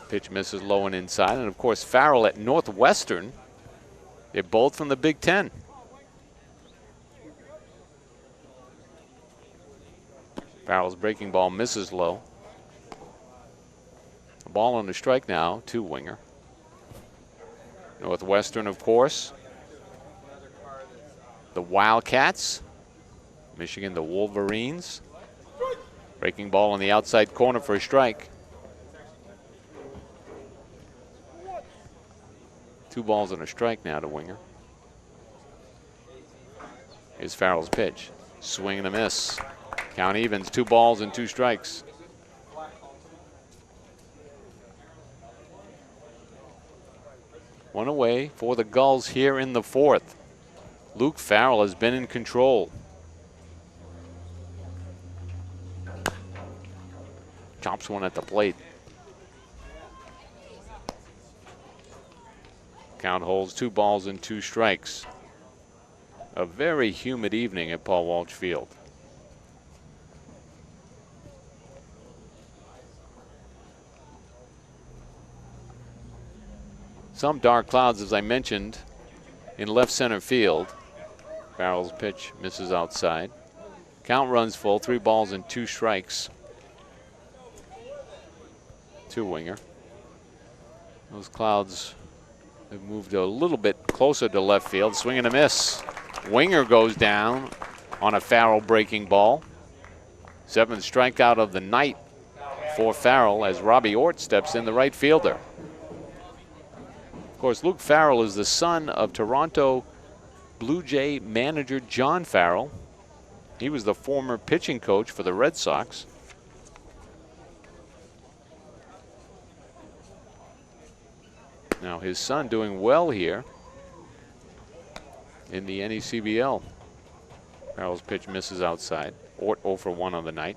Pitch misses low and inside, and of course Farrell at Northwestern. They're both from the Big Ten. Farrell's breaking ball misses low. A ball on the strike now to Winger. Northwestern, of course. The Wildcats. Michigan, the Wolverines. Breaking ball on the outside corner for a strike. 2 balls and a strike now to Winger. Here's Farrell's pitch. Swing and a miss. Count evens, 2 balls and 2 strikes. One away for the Gulls here in the 4th. Luke Farrell has been in control. Chops one at the plate. Count holds 2 balls and 2 strikes. A very humid evening at Paul Walsh Field. Some dark clouds, as I mentioned, in left center field. Farrell's pitch misses outside. Count runs full, 3 balls and 2 strikes to Winger. Those clouds have moved a little bit closer to left field. Swing and a miss. Winger goes down on a Farrell breaking ball. 7th strikeout of the night for Farrell as Robbie Ort steps in, the right fielder. Of course, Luke Farrell is the son of Toronto Blue Jay manager John Farrell. He was the former pitching coach for the Red Sox. Now his son doing well here in the NECBL. Farrell's pitch misses outside. Ort 0 for 1 on the night.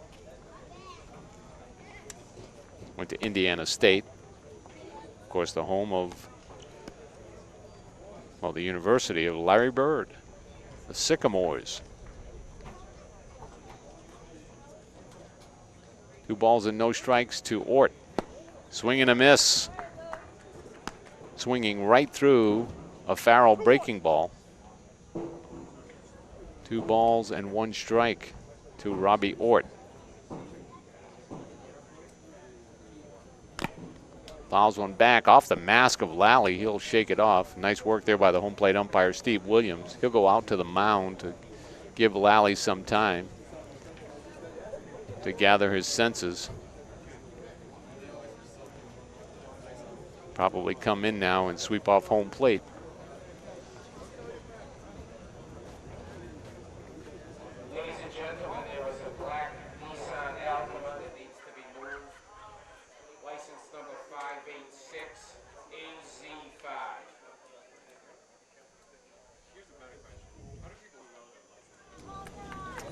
Went to Indiana State. Of course, the home of, well, the University of Larry Bird, the Sycamores. 2 balls and no strikes to Ort. Swing and a miss. Swinging right through a Farrell breaking ball. 2 balls and 1 strike to Robbie Ort. Fouls one back off the mask of Lally. He'll shake it off. Nice work there by the home plate umpire, Steve Williams. He'll go out to the mound to give Lally some time to gather his senses. Probably come in now and sweep off home plate. Ladies and gentlemen, there is a black Nissan Altima that needs to be moved. License number 586AZ5.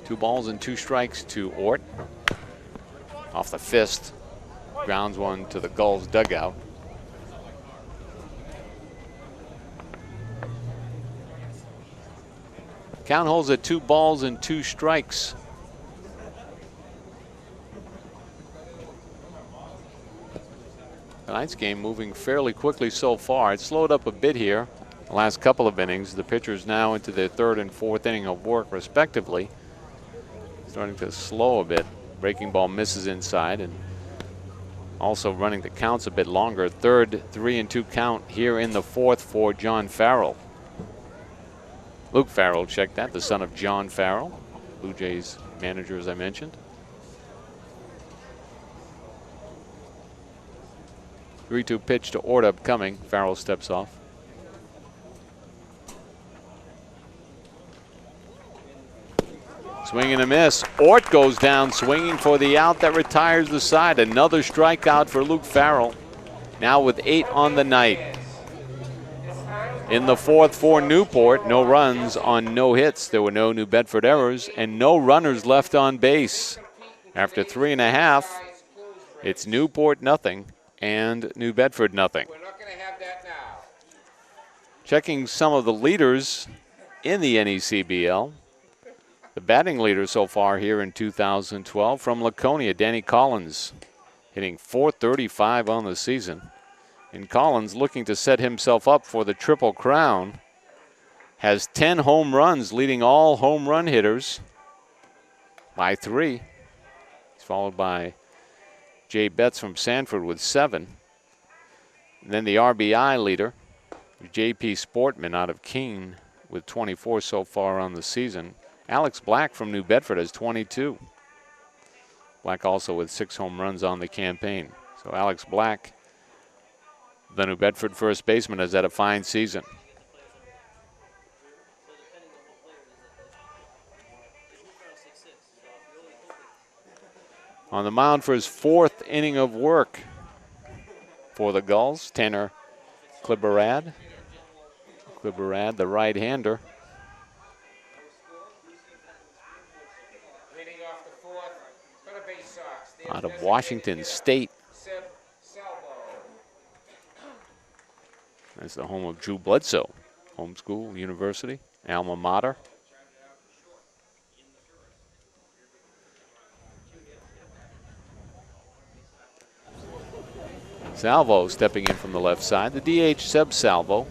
2 balls and 2 strikes to Ort. Off the fist. Grounds one to the Gulls dugout. Count holds at 2 balls and 2 strikes. Tonight's game moving fairly quickly so far. It slowed up a bit here the last couple of innings. The pitchers now into their 3rd and 4th inning of work respectively. Starting to slow a bit. Breaking ball misses inside and also running the counts a bit longer. 3rd 3-2 count here in the 4th for John Farrell. Luke Farrell, check that, the son of John Farrell, Blue Jays manager, as I mentioned. 3-2 pitch to Ort upcoming. Farrell steps off. Swing and a miss. Ort goes down swinging for the out that retires the side. Another strikeout for Luke Farrell. Now with 8 on the night. In the 4th for Newport, no runs on no hits. There were no New Bedford errors and no runners left on base. After 3.5, it's Newport nothing and New Bedford nothing. We're not going to have that now. Checking some of the leaders in the NECBL. The batting leader so far here in 2012 from Laconia, Danny Collins, hitting .435 on the season. And Collins, looking to set himself up for the Triple Crown, has 10 home runs, leading all home run hitters by 3. He's followed by Jay Betts from Sanford with 7. And then the RBI leader, J.P. Sportman out of Keene with 24 so far on the season. Alex Black from New Bedford has 22. Black also with 6 home runs on the campaign. So Alex Black, the New Bedford first baseman, has had a fine season. On the mound for his 4th inning of work for the Gulls, Tanner Kliberad. Kliberad, the right-hander. Out of Washington State. That's the home of Drew Bledsoe. Homeschool University, alma mater. Salvo stepping in from the left side. The DH, Seb Salvo.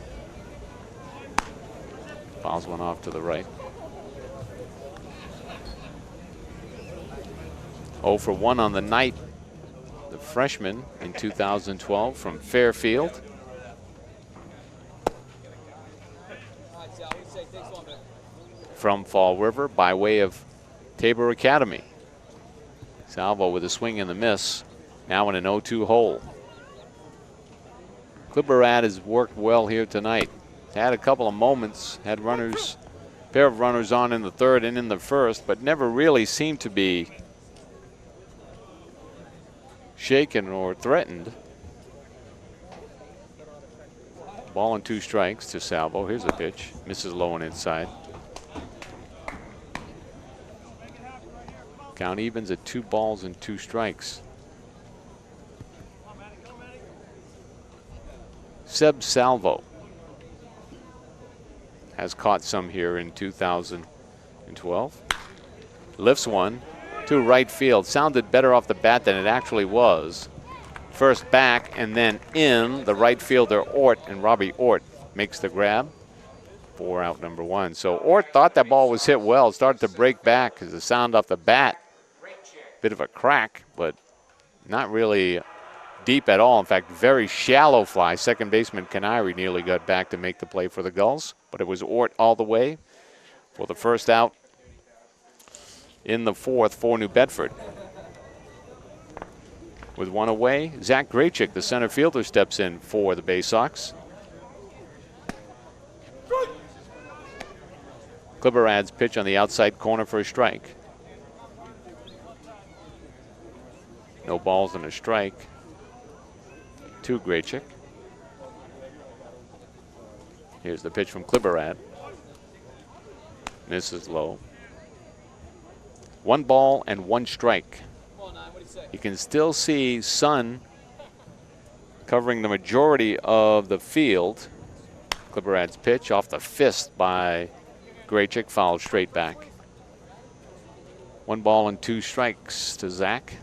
Fouls one off to the right. 0 for 1 on the night. The freshman in 2012 from Fairfield. From Fall River by way of Tabor Academy. Salvo with a swing and a miss. Now in an 0-2 hole. Kliberad has worked well here tonight. Had a couple of moments, had runners, pair of runners on in the 3rd and in the 1st, but never really seemed to be shaken or threatened. Ball and 2 strikes to Salvo. Here's a pitch. Misses low and inside. Count evens at 2 balls and 2 strikes. Seb Salvo has caught some here in 2012. Lifts one to right field. Sounded better off the bat than it actually was. First back and then in. The right fielder Ort, and Robbie Ort makes the grab for out number 1. So Ort thought that ball was hit well. Started to break back as the sound off the bat. Bit of a crack, but not really deep at all. In fact, very shallow fly. Second baseman Canary nearly got back to make the play for the Gulls, but it was Ort all the way for the first out in the fourth for New Bedford. With one away, Zach Grachik, the center fielder, steps in for the Bay Sox. Kliberad's pitch on the outside corner for a strike. No balls and a strike to Grachik. Here's the pitch from Kliberad. Misses low. 1 ball and 1 strike. You can still see sun covering the majority of the field. Kliberad's pitch off the fist by Grachik, fouled straight back. 1 ball and 2 strikes to Zach.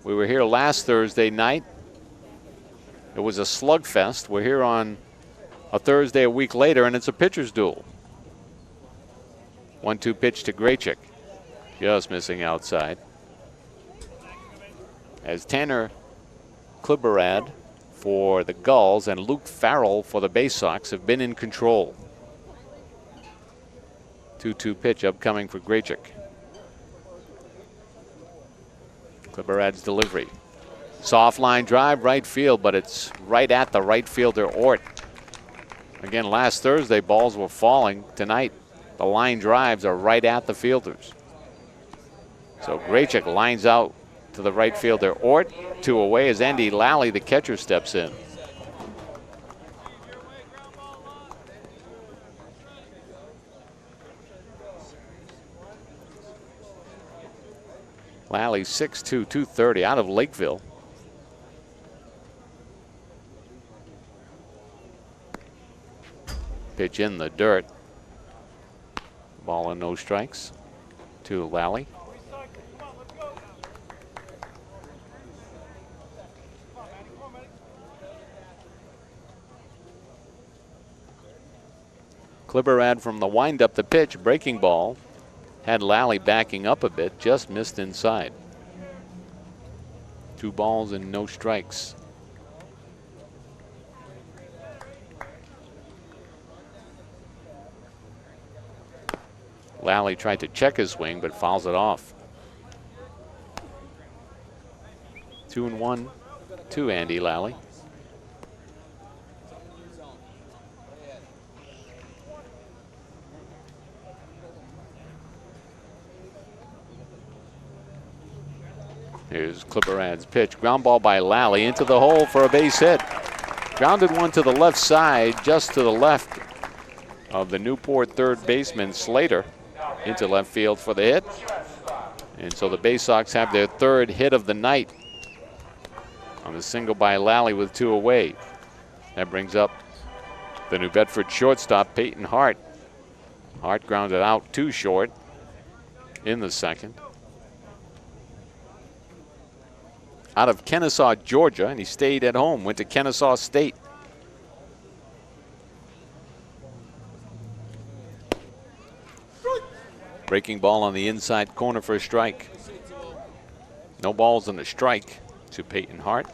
We were here last Thursday night. It was a slugfest. We're here on a Thursday a week later, and it's a pitcher's duel. 1-2 pitch to Grachik. Just missing outside. As Tanner Kliberad for the Gulls and Luke Farrell for the Bay Sox have been in control. 2-2 pitch upcoming for Grachik. Kliberad's delivery. Soft line drive, right field, but it's right at the right fielder, Ort. Again, last Thursday, balls were falling. Tonight, the line drives are right at the fielders. So Grachik lines out to the right fielder, Ort. 2 away as Andy Lally, the catcher, steps in. Lally 6'2", 230 out of Lakeville. Pitch in the dirt. Ball and no strikes to Lally. Kliberad from the windup, the pitch, breaking ball. Had Lally backing up a bit, just missed inside. 2 balls and no strikes. Lally tried to check his swing, but fouls it off. 2-1 to Andy Lally. Here's Kliberad's pitch. Ground ball by Lally into the hole for a base hit. Grounded one to the left side, just to the left of the Newport third baseman, Slater, into left field for the hit. And so the Bay Sox have their 3rd hit of the night on the single by Lally with 2 away. That brings up the New Bedford shortstop, Peyton Hart. Hart grounded out too short in the 2nd. Out of Kennesaw, Georgia, and he stayed at home, went to Kennesaw State. Breaking ball on the inside corner for a strike. No balls and a strike to Peyton Hart.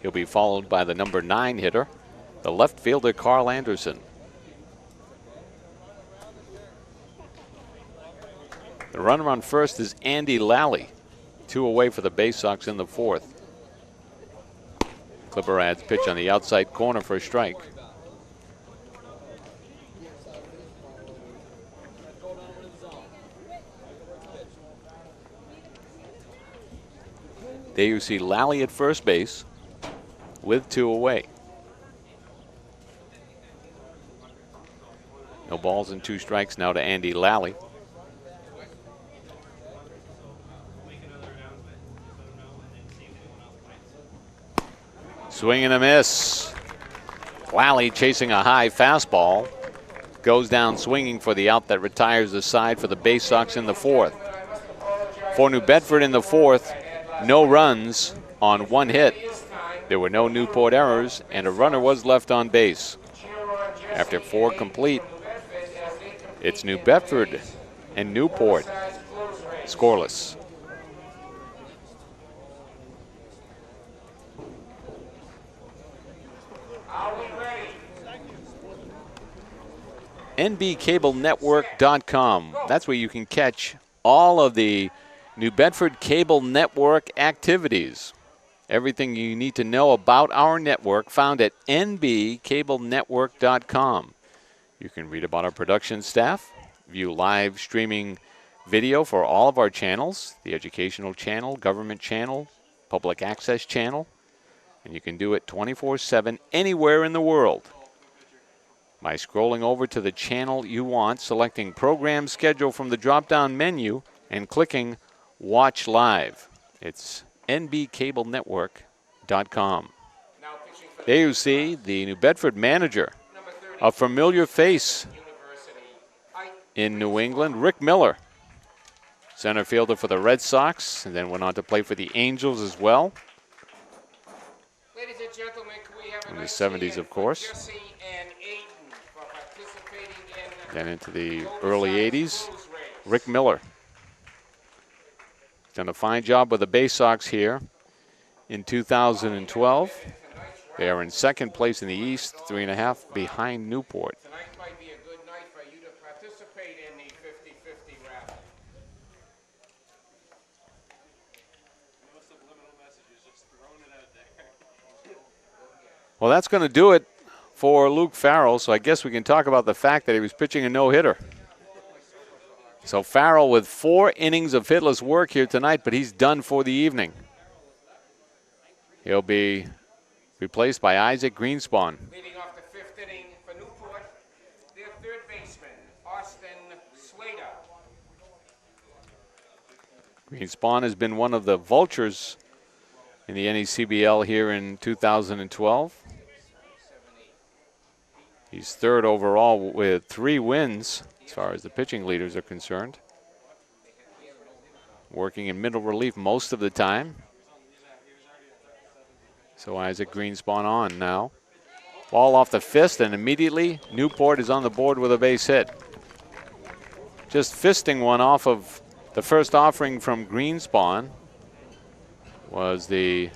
He'll be followed by the number 9 hitter, the left fielder, Carl Anderson. The runner on first is Andy Lally. 2 away for the Bay Sox in the 4th. Kliberad's pitch on the outside corner for a strike. There you see Lally at first base with 2 away. No balls and 2 strikes now to Andy Lally. Swing and a miss. Lally chasing a high fastball. Goes down swinging for the out that retires the side for the Bay Sox in the 4th. For New Bedford in the 4th, no runs on 1 hit. There were no Newport errors, and a runner was left on base. After 4 complete, it's New Bedford and Newport scoreless. nbcablenetwork.com. That's where you can catch all of the New Bedford Cable Network activities. Everything you need to know about our network found at nbcablenetwork.com. You can read about our production staff, view live streaming video for all of our channels, the educational channel, government channel, public access channel, and you can do it 24/7 anywhere in the world by scrolling over to the channel you want, selecting Program Schedule from the drop-down menu, and clicking Watch Live. It's nbcablenetwork.com. There you see the New Bedford manager, a familiar face in New England, Rick Miller, center fielder for the Red Sox, and then went on to play for the Angels as well. Ladies and gentlemen, can we have a In the nice 70s, of course. Jesse and Aiden for participating in Then into the early 80s, Blues race. Rick Miller. He's done a fine job with the Bay Sox here in 2012. They are in second place in the East, 3.5 behind Newport. Tonight might be a good night for you to participate in the 50-50 raffle. No subliminal messages, just throwing it out there. Well, that's going to do it for Luke Farrell, so I guess we can talk about the fact that he was pitching a no-hitter. So Farrell with 4 innings of hitless work here tonight, but he's done for the evening. He'll be replaced by Isaac Greenspan. Leading off the 5th inning for Newport, their third baseman, Austin Slater. Greenspan has been one of the vultures in the NECBL here in 2012. He's third overall with 3 wins as far as the pitching leaders are concerned. Working in middle relief most of the time. So Isaac Greenspan on now. Ball off the fist, and immediately Newport is on the board with a base hit. Just fisting one off of the first offering from Greenspan was the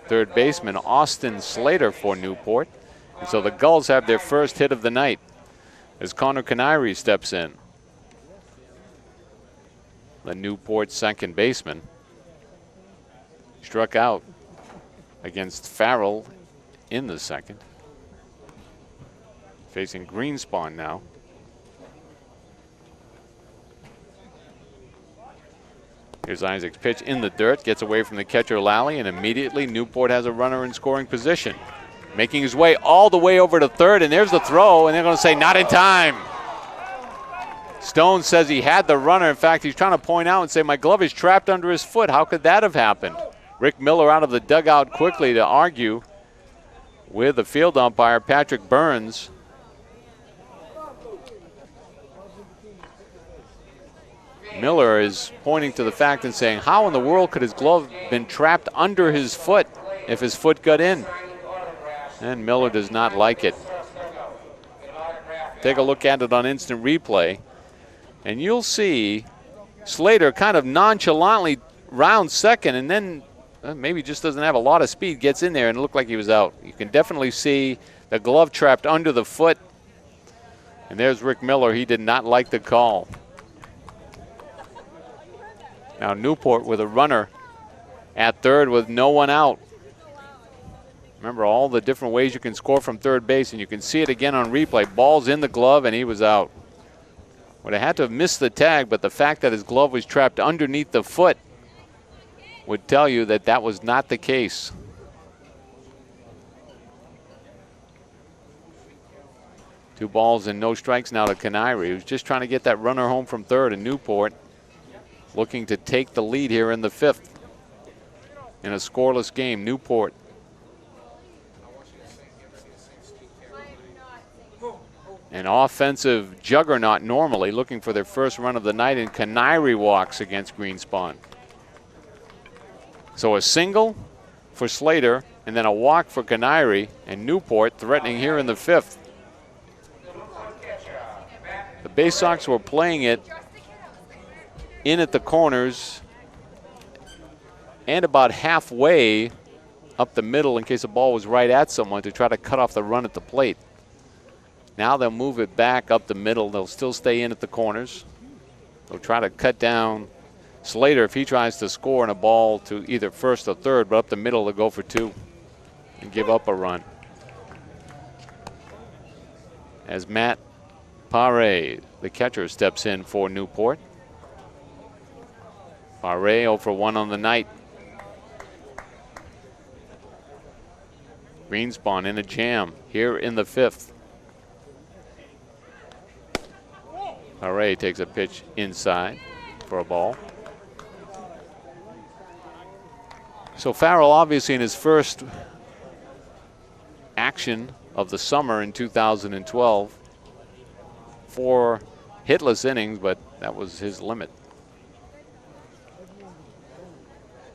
third baseman, Austin Slater, for Newport. And so the Gulls have their first hit of the night as Connor Canary steps in. The Newport second baseman struck out against Farrell in the second. Facing Greenspan now. Here's Isaac's pitch in the dirt, gets away from the catcher Lally, and immediately Newport has a runner in scoring position. Making his way all the way over to third, and there's the throw, and they're going to say not in time. Stone says he had the runner. In fact, he's trying to point out and say, my glove is trapped under his foot. How could that have happened? Rick Miller out of the dugout quickly to argue with the field umpire, Patrick Burns. Miller is pointing to the fact and saying, how in the world could his glove been trapped under his foot if his foot got in? And Miller does not like it. Take a look at it on instant replay, and you'll see Slater kind of nonchalantly round second, and then maybe just doesn't have a lot of speed, gets in there, and it looked like he was out. You can definitely see the glove trapped under the foot. And there's Rick Miller. He did not like the call. Now Newport with a runner at third with no one out. Remember all the different ways you can score from third base, and you can see it again on replay. Ball's in the glove, and he was out. Would have had to have missed the tag, but the fact that his glove was trapped underneath the foot would tell you that that was not the case. Two balls and no strikes now to Canary, who's just trying to get that runner home from third, and Newport looking to take the lead here in the 5th in a scoreless game. Newport an offensive juggernaut normally, looking for their first run of the night, and Canary walks against Greenspan. So a single for Slater and then a walk for Canary, and Newport threatening here in the 5th. The Bay Sox were playing it in at the corners and about halfway up the middle in case the ball was right at someone to try to cut off the run at the plate. Now they'll move it back up the middle. They'll still stay in at the corners. They'll try to cut down Slater if he tries to score in a ball to either first or third, but up the middle they'll go for 2 and give up a run. As Matt Pare, the catcher, steps in for Newport. Pare 0 for 1 on the night. Greenspan in a jam here in the 5th. Pare takes a pitch inside for a ball. So Farrell, obviously in his first action of the summer in 2012, 4 hitless innings, but that was his limit.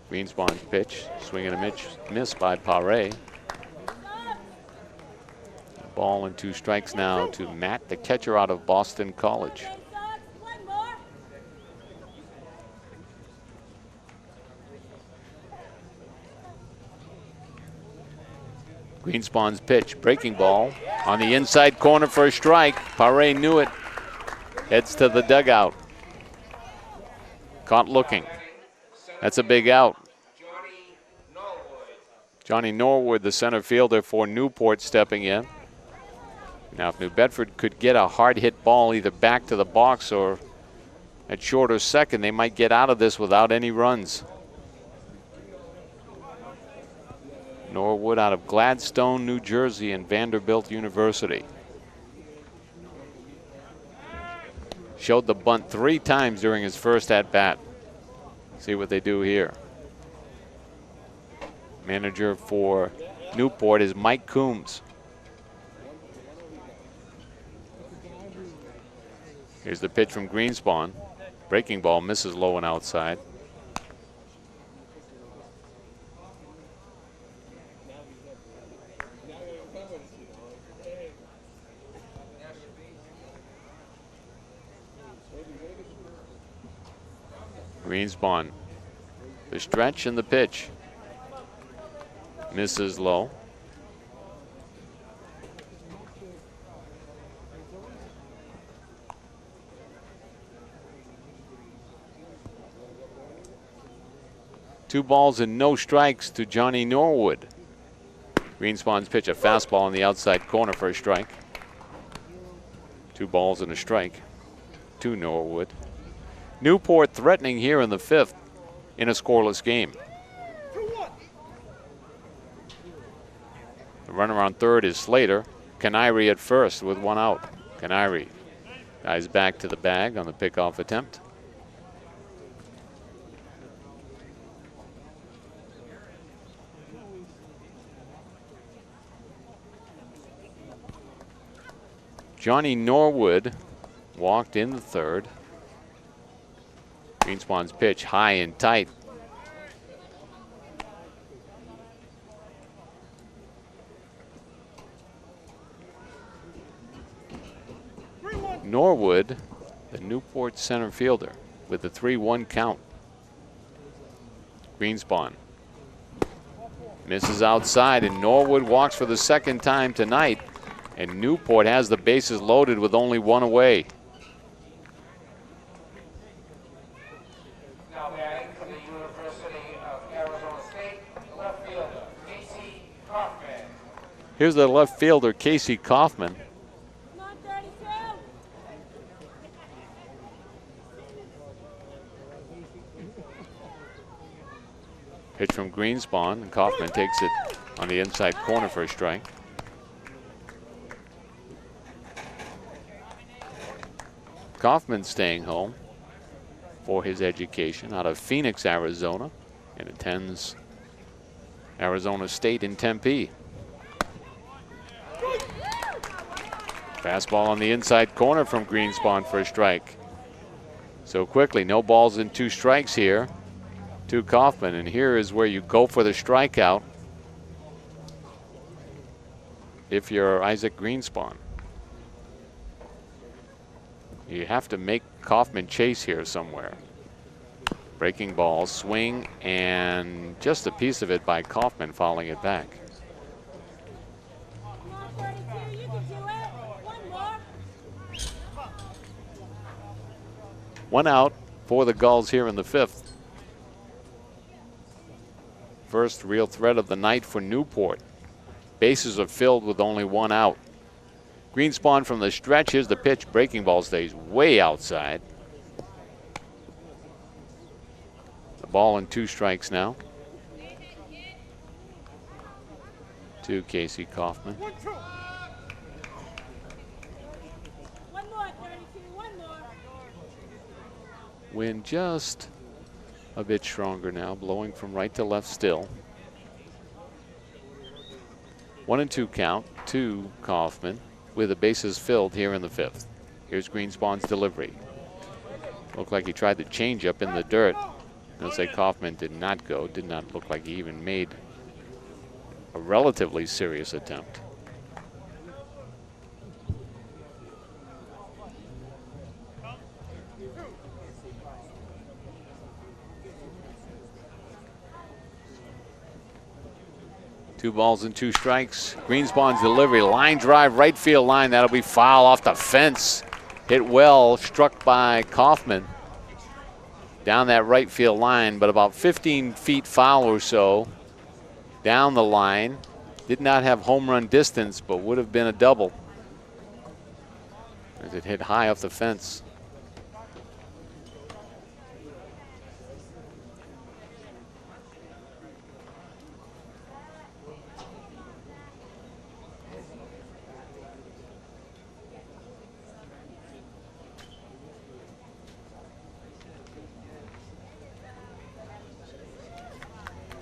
Greenspan's pitch, swing and a miss by Pare. Ball and 2 strikes now to Matt, the catcher out of Boston College. Greenspan's pitch, breaking ball on the inside corner for a strike. Pare knew it. Heads to the dugout. Caught looking. That's a big out. Johnny Norwood, the center fielder for Newport, stepping in. Now, if New Bedford could get a hard hit ball either back to the box or at short or second, they might get out of this without any runs. Norwood out of Gladstone, New Jersey, and Vanderbilt University. Showed the bunt 3 times during his first at-bat. See what they do here. Manager for Newport is Mike Coombs. Here's the pitch from Greenspan. Breaking ball misses low and outside. Greenspan, the stretch and the pitch. Misses low. Two balls and no strikes to Johnny Norwood. Greenspan's pitch, a fastball on the outside corner for a strike. 2 balls and a strike to Norwood. Newport threatening here in the 5th in a scoreless game. The runner on third is Slater. Canary at first with 1 out. Canary dives back to the bag on the pickoff attempt. Johnny Norwood walked in the 3rd. Greenspan's pitch high and tight. Norwood, the Newport center fielder, with the 3-1 count. Greenspan misses outside, and Norwood walks for the 2nd time tonight. And Newport has the bases loaded with only 1 away. Now batting for the University of Arizona State, left fielder Casey Kaufman. Here's the left fielder, Casey Kaufman. Pitch from Greenspan, and Kaufman takes it on the inside corner for a strike. Kaufman staying home for his education out of Phoenix, Arizona, and attends Arizona State in Tempe. Fastball on the inside corner from Greenspan for a strike. So quickly, no balls and 2 strikes here to Kaufman, and here is where you go for the strikeout if you're Isaac Greenspan. You have to make Kaufman chase here somewhere. Breaking ball, swing, and just a piece of it by Kaufman, fouling it back. One out for the Gulls here in the 5th. First real threat of the night for Newport. Bases are filled with only one out. Greenspan from the stretch. Here's the pitch. Breaking ball stays way outside. The ball and 2 strikes now to Casey Kaufman. One more, 32, one more. Wind just a bit stronger now, blowing from right to left still. 1-2 count to Kaufman with the bases filled here in the 5th. Here's Greenspan's delivery. Looked like he tried to change up in the dirt. I'll say Kaufman did not go. Did not look like he even made a relatively serious attempt. Two balls and 2 strikes. Greenspan's delivery, line drive, right field line. That'll be foul off the fence. Hit well, struck by Kaufman down that right field line, but about 15 feet foul or so down the line. Did not have home run distance, but would have been a double as it hit high off the fence.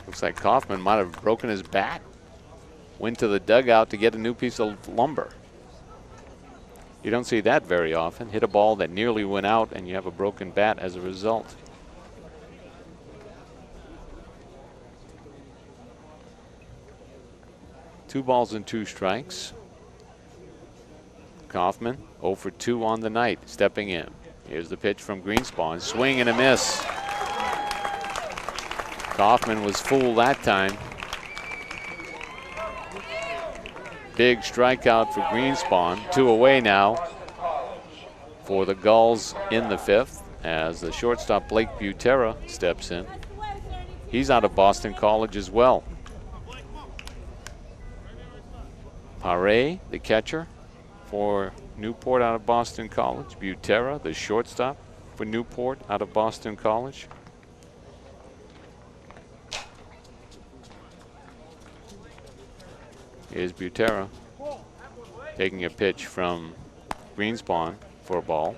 Looks like Kaufman might have broken his bat. Went to the dugout to get a new piece of lumber. You don't see that very often. Hit a ball that nearly went out and you have a broken bat as a result. Two balls and 2 strikes. Kaufman 0 for 2 on the night, stepping in. Here's the pitch from Greenspan. Swing and a miss. Kaufman was fooled that time. Big strikeout for Greenspan. 2 away now for the Gulls in the 5th as the shortstop Blake Butera steps in. He's out of Boston College as well. Pare, the catcher for Newport, out of Boston College. Butera, the shortstop for Newport, out of Boston College. Here's Butera taking a pitch from Greenspan for a ball.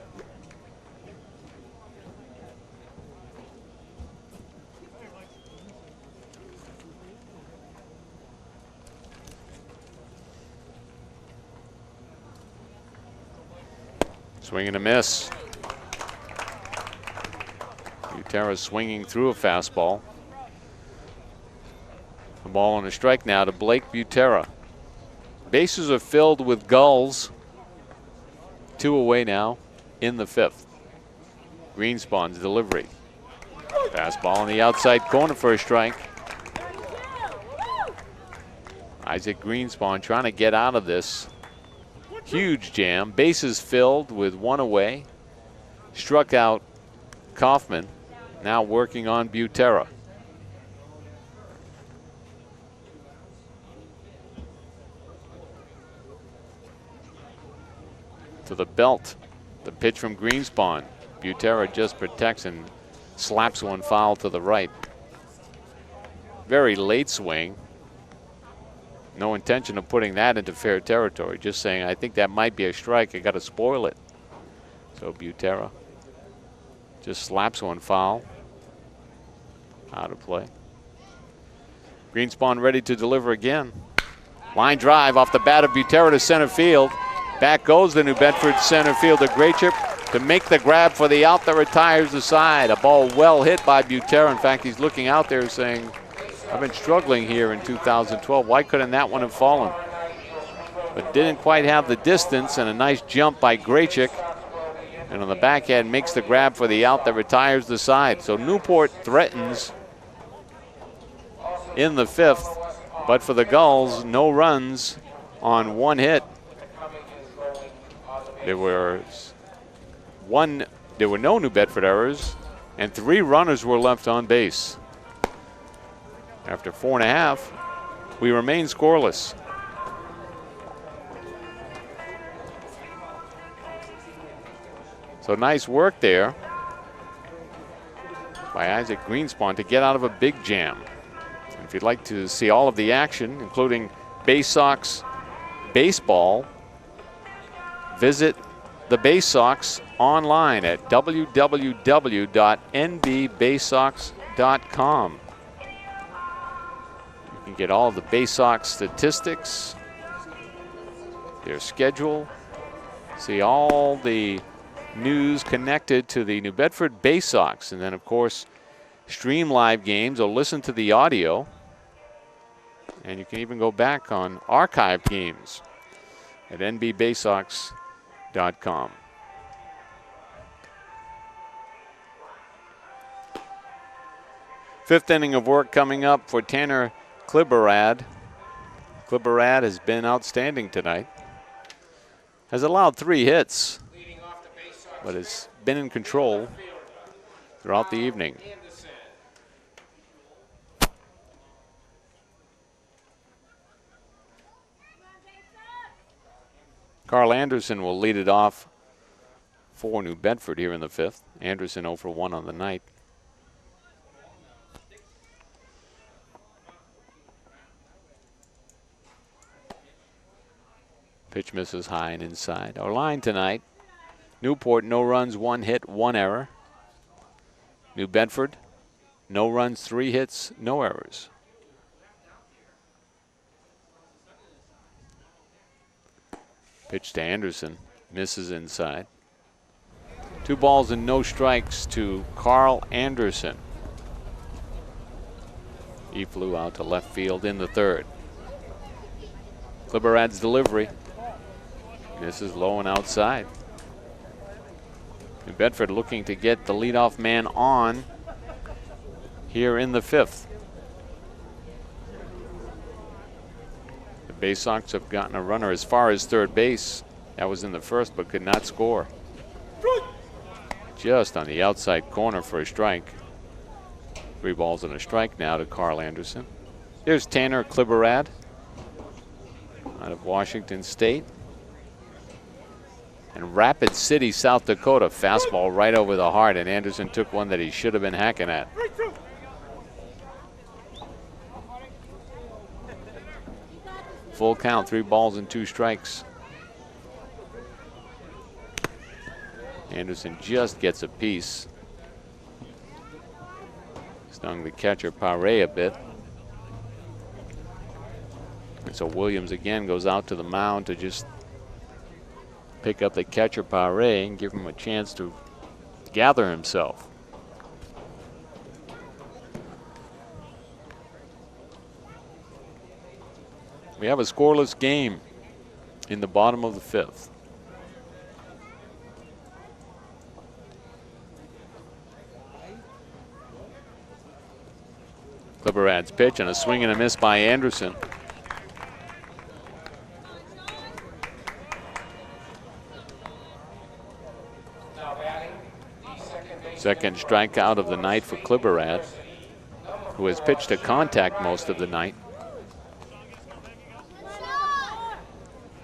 Swing and a miss. Butera swinging through a fastball. A ball and a strike now to Blake Butera. Bases are filled with Gulls. 2 away now in the 5th. Greenspan's delivery. Fastball on the outside corner for a strike. Isaac Greenspan trying to get out of this huge jam. Bases filled with 1 away. Struck out Kaufman. Now working on Butera. To the belt. The pitch from Greenspan. Butera just protects and slaps one foul to the right. Very late swing. No intention of putting that into fair territory. Just saying, I think that might be a strike. I got to spoil it. So Butera just slaps one foul. Out of play. Greenspan ready to deliver again. Line drive off the bat of Butera to center field. Back goes the New Bedford center fielder Grachip to make the grab for the out that retires the side. A ball well hit by Butera. In fact, he's looking out there saying, I've been struggling here in 2012. Why couldn't that one have fallen? But didn't quite have the distance, and a nice jump by Grachik. And on the backhand makes the grab for the out that retires the side. So Newport threatens in the 5th, but for the Gulls, no runs on 1 hit. There was 1 There were no New Bedford errors, and 3 runners were left on base. After 4.5, we remain scoreless. So nice work there by Isaac Greenspan to get out of a big jam. And if you'd like to see all of the action, including Bay Sox baseball, visit the Bay Sox online at www.nbbaysox.com. You can get all of the Bay Sox statistics, their schedule, see all the news connected to the New Bedford Bay Sox, and then of course stream live games or listen to the audio, and you can even go back on archived games at nbbaysox.com. Fifth inning of work coming up for Tanner Kliberad. Kliberad has been outstanding tonight. Has allowed 3 hits, but has been in control throughout the evening. Carl Anderson will lead it off for New Bedford here in the 5th. Anderson 0 for 1 on the night. Pitch misses high and inside. Our line tonight: Newport, no runs, 1 hit, 1 error. New Bedford, no runs, 3 hits, no errors. Pitch to Anderson, misses inside. 2 balls and no strikes to Carl Anderson. He flew out to left field in the 3rd. Kliberad's delivery. Misses low and outside. New Bedford looking to get the leadoff man on here in the 5th. The Bay Sox have gotten a runner as far as 3rd base. That was in the 1st, but could not score. Just on the outside corner for a strike. 3 balls and a strike now to Carl Anderson. Here's Tanner Kliberad out of Washington State. And Rapid City, South Dakota, fastball right over the heart, and Anderson took one that he should have been hacking at. Full count, 3 balls and 2 strikes. Anderson just gets a piece. Stung the catcher Pare a bit. And so Williams again goes out to the mound to just pick up the catcher Pare and give him a chance to gather himself. We have a scoreless game in the bottom of the 5th. Kliberad's pitch and a swing and a miss by Anderson. Second strikeout of the night for Kliberad, who has pitched to contact most of the night.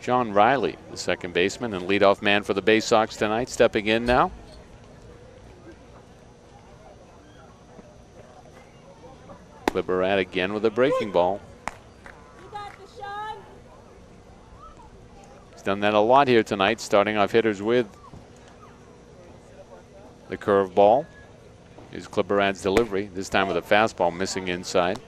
John Riley, the second baseman and leadoff man for the Bay Sox tonight, stepping in now. Kliberad again with a breaking ball. He's done that a lot here tonight, starting off hitters with the curveball. Is Kliberad's delivery, this time with a fastball missing inside.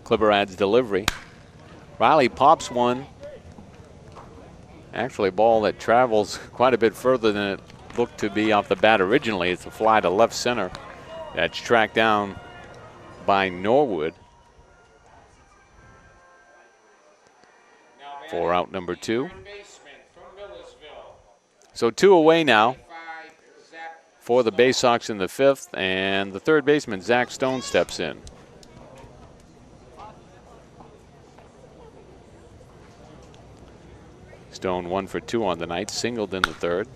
Kliberad's delivery. Riley pops one. Actually a ball that travels quite a bit further than it looked to be off the bat originally. It's a fly to left center. That's tracked down by Norwood for out number 2. So 2 away now for the Bay Sox in the 5th, and the third baseman, Zach Stone, steps in. Stone 1 for 2 on the night, singled in the 3rd.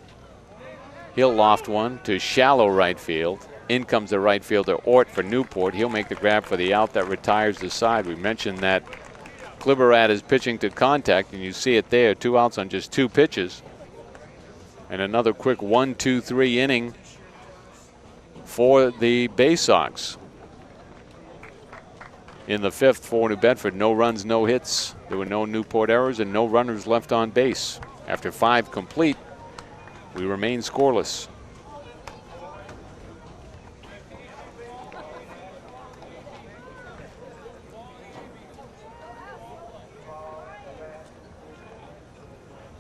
He'll loft one to shallow right field. In comes the right fielder, Ort, for Newport. He'll make the grab for the out that retires the side. We mentioned that Kliberat is pitching to contact, and you see it there. 2 outs on just 2 pitches. And another quick 1-2-3 inning for the Bay Sox. In the 5th for New Bedford, no runs, no hits. There were no Newport errors and no runners left on base. After 5 complete, we remain scoreless.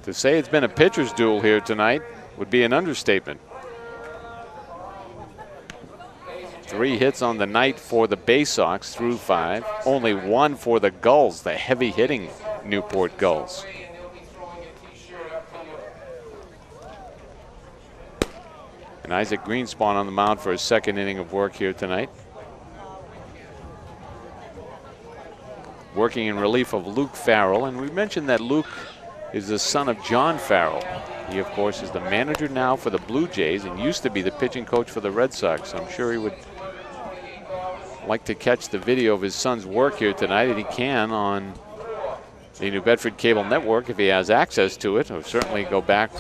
To say it's been a pitcher's duel here tonight would be an understatement. 3 hits on the night for the Bay Sox through 5. Only 1 for the Gulls, the heavy-hitting Newport Gulls. And Isaac Greenspan on the mound for his 2nd inning of work here tonight. Working in relief of Luke Farrell, and we mentioned that Luke is the son of John Farrell. He, of course, is the manager now for the Blue Jays and used to be the pitching coach for the Red Sox. I'm sure he would like to catch the video of his son's work here tonight, and he can on the New Bedford Cable Network if he has access to it, or certainly go back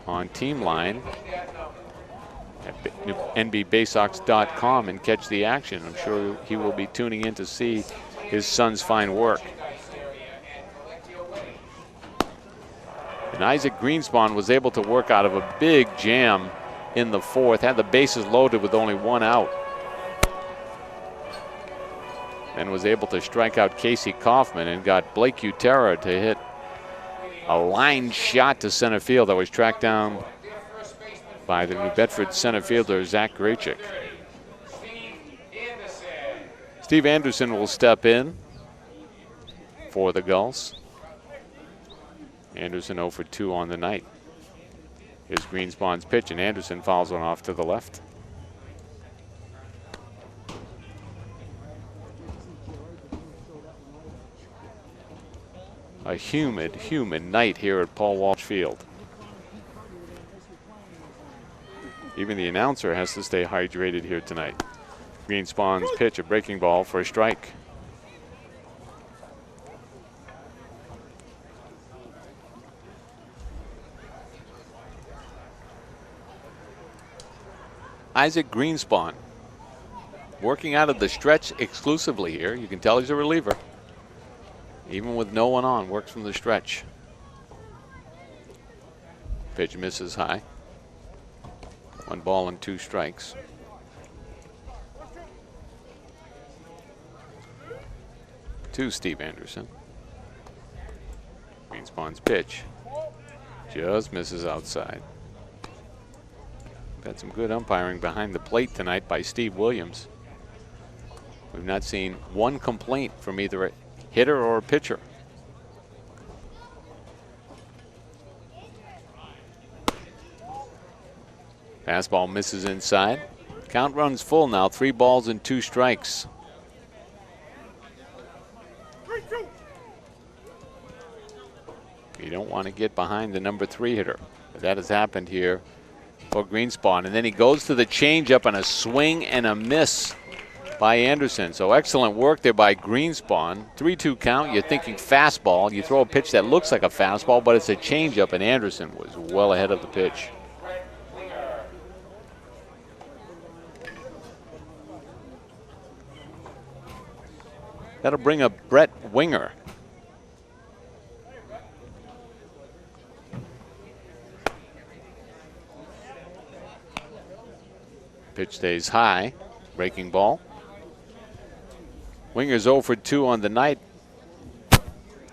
on Team Line at nbbaysox.com and catch the action. I'm sure he will be tuning in to see his son's fine work. And Isaac Greenspan was able to work out of a big jam in the 4th, had the bases loaded with only 1 out. And was able to strike out Casey Kaufman and got Blake Utera to hit a line shot to center field that was tracked down by the New Bedford center fielder, Zach Grachik. Steve Anderson will step in for the Gulls. Anderson 0 for 2 on the night. Here's Greenspan's pitch, and Anderson fouls one off to the left. A humid night here at Paul Walsh Field. Even the announcer has to stay hydrated here tonight. Greenspan's pitch, a breaking ball for a strike. Isaac Greenspan working out of the stretch exclusively here. You can tell he's a reliever. Even with no one on, works from the stretch. Pitch misses high. 1 ball and 2 strikes. To Steve Anderson. Greenspan's pitch just misses outside. We've had some good umpiring behind the plate tonight by Steve Williams. We've not seen one complaint from either a hitter or a pitcher. Fastball misses inside. Count runs full now, 3 balls and 2 strikes. You don't want to get behind the number 3 hitter. But that has happened here for Greenspan. And then he goes to the changeup and a swing and a miss by Anderson. So excellent work there by Greenspan. 3-2 count. You're thinking fastball. You throw a pitch that looks like a fastball, but it's a changeup, and Anderson was well ahead of the pitch. That'll bring up Brett Winger. Pitch stays high. Breaking ball. Winger's 0 for 2 on the night.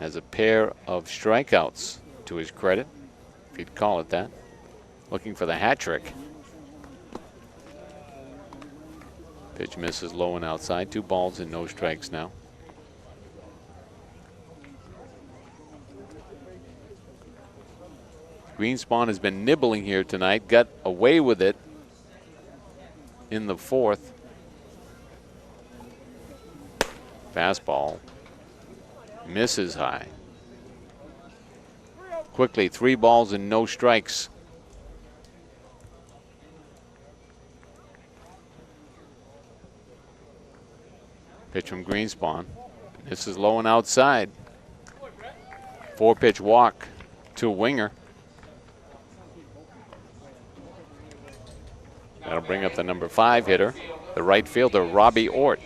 Has a pair of strikeouts to his credit, if you'd call it that. Looking for the hat trick. Pitch misses low and outside. 2 balls and no strikes now. Greenspan has been nibbling here tonight. Got away with it in the fourth. Fastball misses high. Quickly, 3 balls and no strikes. Pitch from Greenspan. This is low and outside. 4-pitch walk to Winger. That'll bring up the number 5 hitter, the right fielder, Robbie Ort.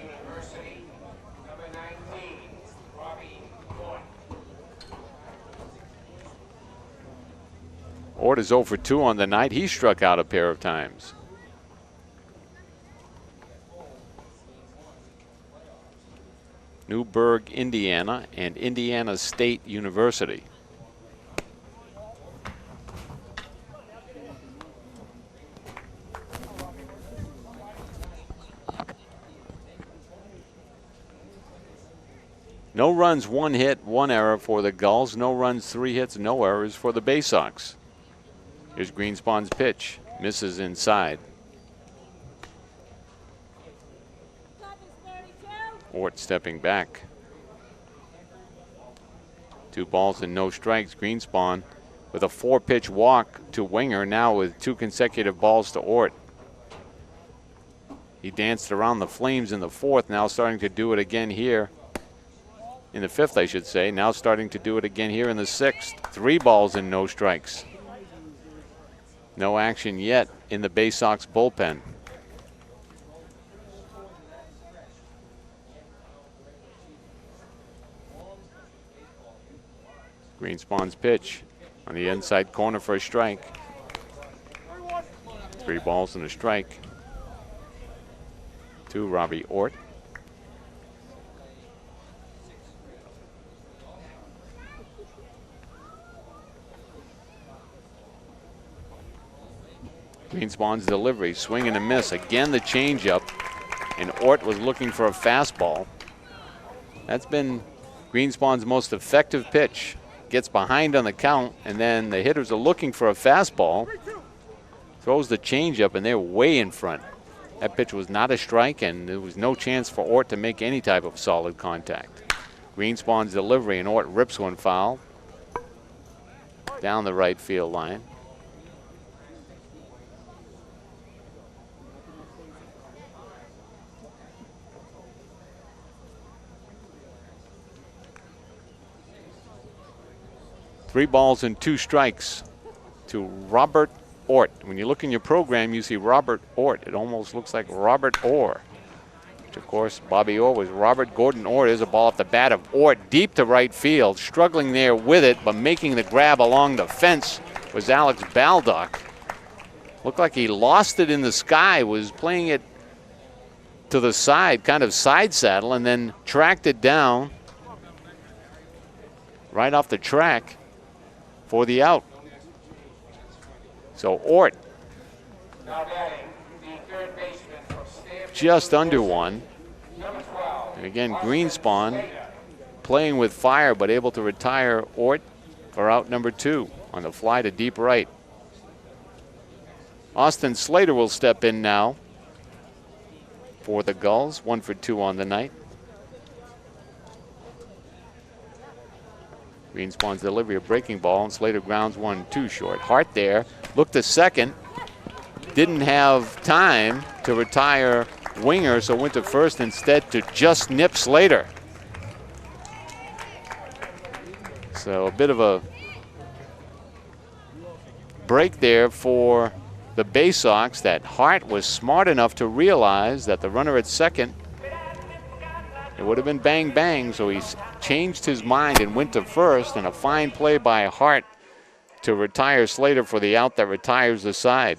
Ort is 0 for 2 on the night. He struck out a pair of times. Newburgh, Indiana, and Indiana State University. No runs, 1 hit, 1 error for the Gulls. No runs, 3 hits, no errors for the Bay Sox. Here's Greenspan's pitch. Misses inside. Ort stepping back. 2 balls and no strikes. Greenspan with a 4-pitch walk to Winger, now with 2 consecutive balls to Ort. He danced around the Flames in the 4th, now starting to do it again here. In the 5th, I should say. Now starting to do it again here in the 6th. 3 balls and no strikes. No action yet in the Bay Sox bullpen. Greenspan's pitch on the inside corner for a strike. 3 balls and a strike to Robbie Ort. Greenspan's delivery, swing and a miss. Again, the changeup, and Ort was looking for a fastball. That's been Greenspan's most effective pitch. Gets behind on the count, and then the hitters are looking for a fastball. Throws the changeup, and they're way in front. That pitch was not a strike, and there was no chance for Ort to make any type of solid contact. Greenspan's delivery, and Ort rips one foul down the right field line. Three balls and 2 strikes to Robert Ort. When you look in your program, you see Robert Ort. It almost looks like Robert Orr, which of course Bobby Orr was Robert Gordon Orr. There's a ball off the bat of Ort deep to right field, struggling there with it, but making the grab along the fence was Alex Baldock. Looked like he lost it in the sky, was playing it to the side, kind of side saddle, and then tracked it down right off the track for the out. So Ort just under 1. And again, Greenspan playing with fire, but able to retire Ort for out number 2 on the fly to deep right. Austin Slater will step in now for the Gulls, 1 for 2 on the night. Greenspan's delivery, a breaking ball, and Slater grounds 1-2 short. Hart there, looked to second, didn't have time to retire Winger, so went to first instead to just nip Slater. So a bit of a break there for the Bay Sox that Hart was smart enough to realize that the runner at second, it would have been bang bang, so he changed his mind and went to first, and a fine play by Hart to retire Slater for the out that retires the side.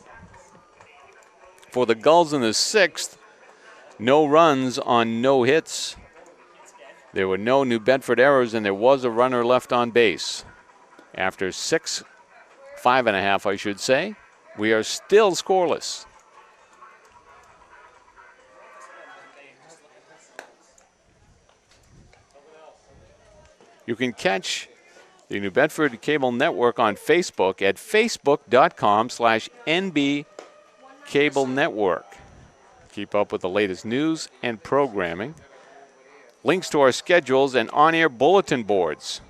For the Gulls in the 6th, no runs on no hits. There were no New Bedford errors, and there was a runner left on base. After 5.5, I should say, we are still scoreless. You can catch the New Bedford Cable Network on Facebook at facebook.com/NB Cable Network. Keep up with the latest news and programming. Links to our schedules and on-air bulletin boards.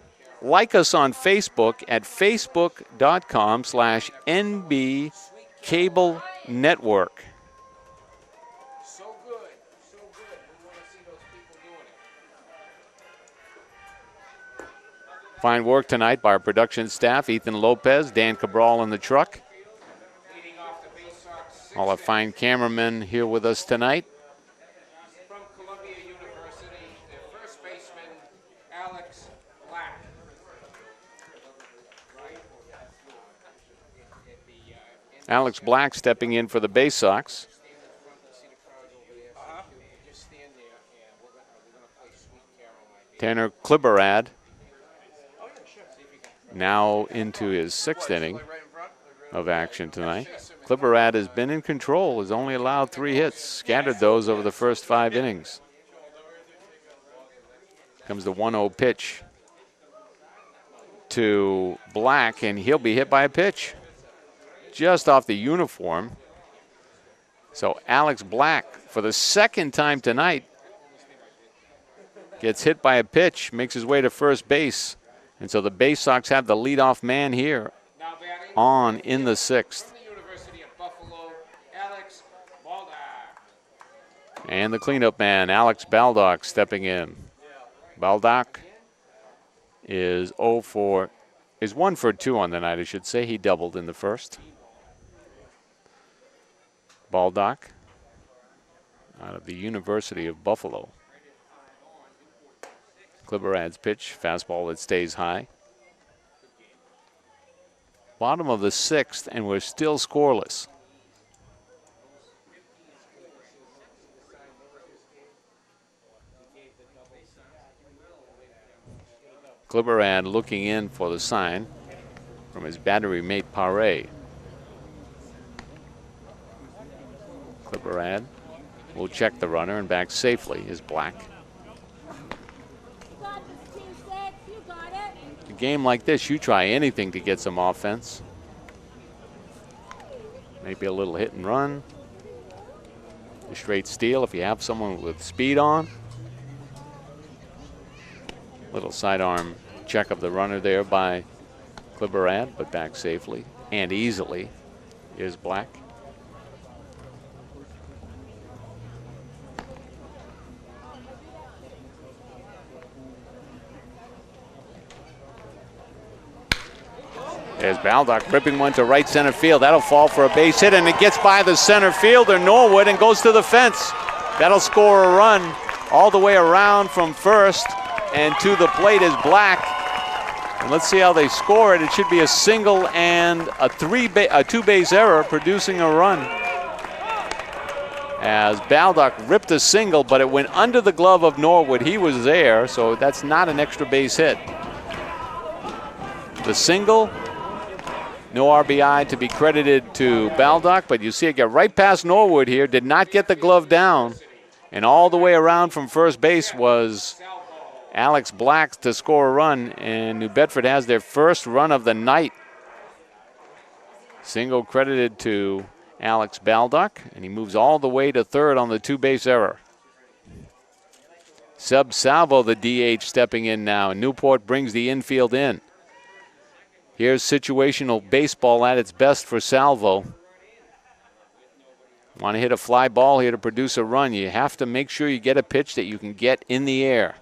Like us on Facebook at facebook.com/NB Cable Network. So good, so good. We want to see those people doing it. Fine work tonight by our production staff, Ethan Lopez, Dan Cabral in the truck. Leading off the Bay Sox. All our fine cameramen here with us tonight. From Columbia University, their first baseman, Alex Black. Alex Black stepping in for the Bay Sox. Just stand there, and we're going to play Sweet Caroline. Tanner Kliberad now into his 6th inning of action tonight. Kliberad has been in control, has only allowed 3 hits, scattered those over the first 5 innings. Comes the 1-0 pitch to Black, and he'll be hit by a pitch just off the uniform. So Alex Black, for the 2nd time tonight, gets hit by a pitch, makes his way to first base. And so the Bay Sox have the leadoff man here Now batting on in the 6th. from the University of Buffalo, Alex Balda. And the cleanup man, Alex Baldock, stepping in. Baldock is 1 for 2 on the night, I should say. He doubled in the first. Baldock out of the University of Buffalo. Kliberad's pitch, fastball that stays high. Bottom of the 6th, and we're still scoreless. Kliberad looking in for the sign from his battery mate Paré. Kliberad will check the runner and back safely is Black. You got this, Team 6. You got it. A game like this, you try anything to get some offense. Maybe a little hit and run. A straight steal if you have someone with speed on. Little sidearm check of the runner there by Kliberad, but back safely and easily is Black. There's Baldock ripping one to right center field. That'll fall for a base hit, and it gets by the center fielder, Norwood, and goes to the fence. That'll score a run all the way around from first, and to the plate is Black. And let's see how they score it. It should be a single and a 2-base error, producing a run. As Baldock ripped a single, but it went under the glove of Norwood. He was there, so that's not an extra base hit. The single, no RBI to be credited to Baldock, but you see it get right past Norwood here, did not get the glove down, and all the way around from first base was Alex Black to score a run, and New Bedford has their first run of the night. Single credited to Alex Baldock, and he moves all the way to third on the 2-base error. Sub Salvo, the DH, stepping in now, and Newport brings the infield in. Here's situational baseball at its best for Salvo. Want to hit a fly ball here to produce a run. You have to make sure you get a pitch that you can get in the air.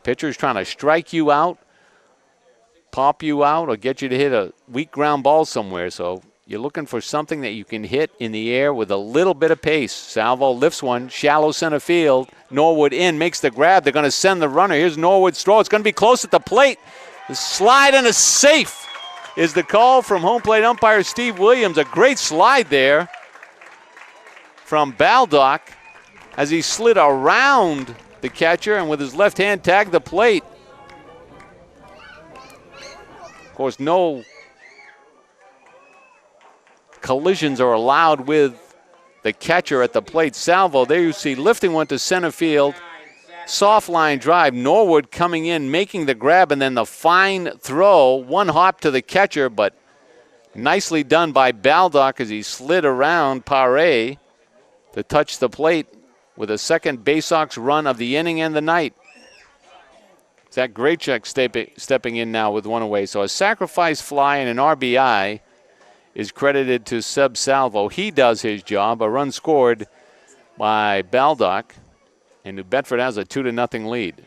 Pitcher's trying to strike you out, pop you out, or get you to hit a weak ground ball somewhere. So you're looking for something that you can hit in the air with a little bit of pace. Salvo lifts one, shallow center field. Norwood in, makes the grab. They're going to send the runner. Here's Norwood's throw. It's going to be close at the plate. The slide and a safe is the call from home plate umpire Steve Williams. A great slide there from Baldock as he slid around the catcher and with his left hand tagged the plate. Of course, no collisions are allowed with the catcher at the plate. Salvo, there you see, lifting one to center field. Soft line drive. Norwood coming in, making the grab, and then the fine throw. One hop to the catcher, but Nicely done by Baldock as he slid around Paré to touch the plate with a second Bay Sox run of the inning and the night. Zach Graychuk stepping in now with one away. So a sacrifice fly and an RBI is credited to Seb Salvo. He does his job. A run scored by Baldock, and New Bedford has a 2-0 lead.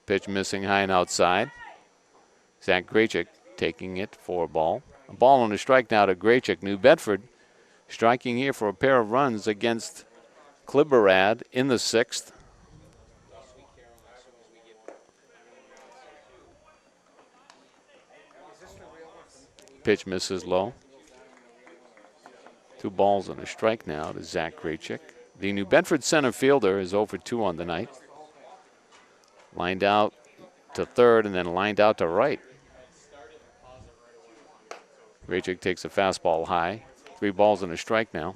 Pitch missing high and outside. Zach Graychuk taking it for a ball. A ball and a strike now to Graychuk. New Bedford striking here for a pair of runs against Kliberad in the 6th. Pitch misses low. 2 balls and a strike now to Zach Graychuk. The New Bedford center fielder is 0 for 2 on the night. Lined out to third and then lined out to right. Graychuk takes a fastball high. 3 balls and a strike now.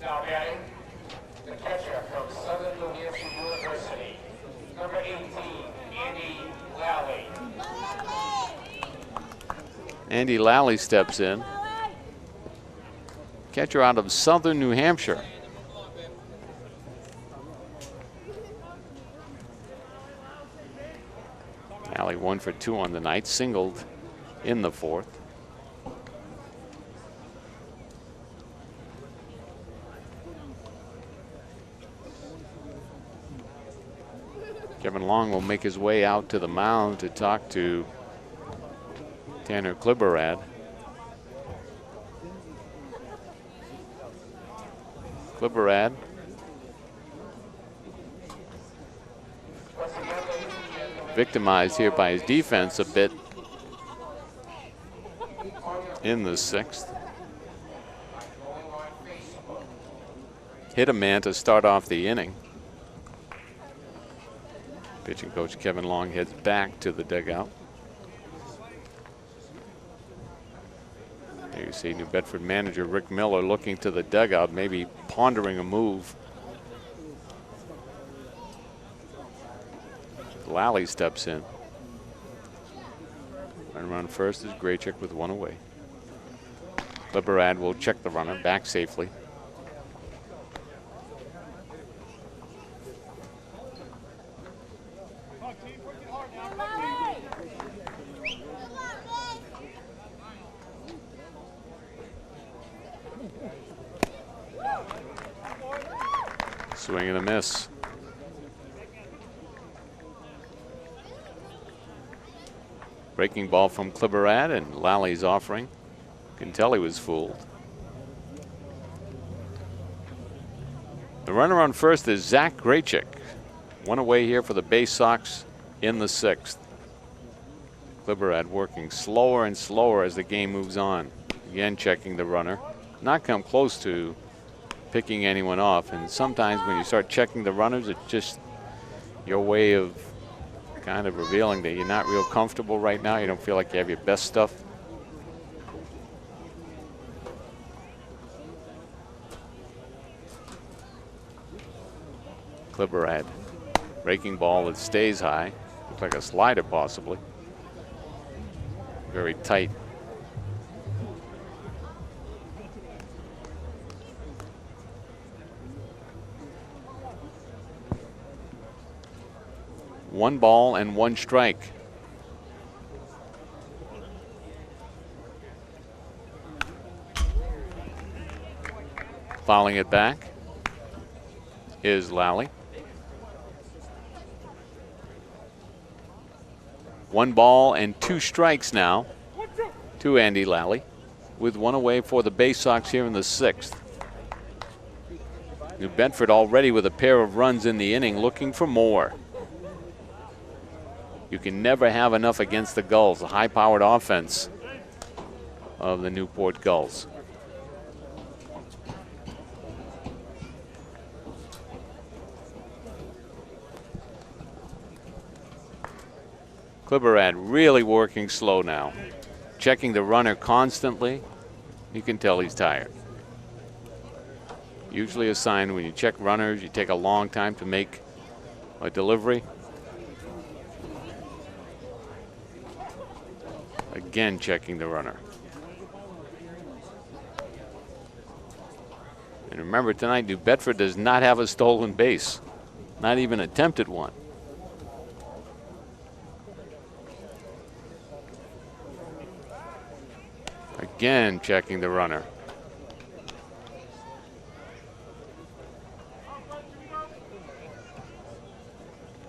Now batting, the catcher from Southern New Hampshire University, number 18, Andy Lally. Andy Lally steps in. Catcher out of Southern New Hampshire. Lally 1 for 2 on the night, singled in the 4th. Kevin Long will make his way out to the mound to talk to Tanner Kliberad. Kliberad victimized here by his defense a bit in the 6th. Hit a man to start off the inning. Pitching coach Kevin Long heads back to the dugout. There you see New Bedford manager Rick Miller looking to the dugout, maybe pondering a move. Lally steps in. Runner on first is Graychuk with 1 away. Kliberad will check the runner back safely. Swing and a miss. Breaking ball from Kliberad, and Lally's offering. Can tell he was fooled. The runner on first is Zach Graychuk. 1 away here for the Bay Sox in the 6th. Kliberad working slower and slower as the game moves on. Again checking the runner. Not come close to picking anyone off, and sometimes when you start checking the runners, it's just your way of kind of revealing that you're not real comfortable right now. You don't feel like you have your best stuff. Kliberad, breaking ball that stays high. Looks like a slider possibly. Very tight. One ball and 1 strike. Fouling it back is Lally. 1 ball and 2 strikes now to Andy Lally, with 1 away for the Bay Sox here in the 6th. New Bedford already with a pair of runs in the inning, looking for more. You can never have enough against the Gulls, a high-powered offense of the Newport Gulls. Kliberad really working slow now, checking the runner constantly. You can tell he's tired. Usually a sign when you check runners, you take a long time to make a delivery. Again, checking the runner. And remember tonight, New Bedford does not have a stolen base, not even attempted one. Again, checking the runner.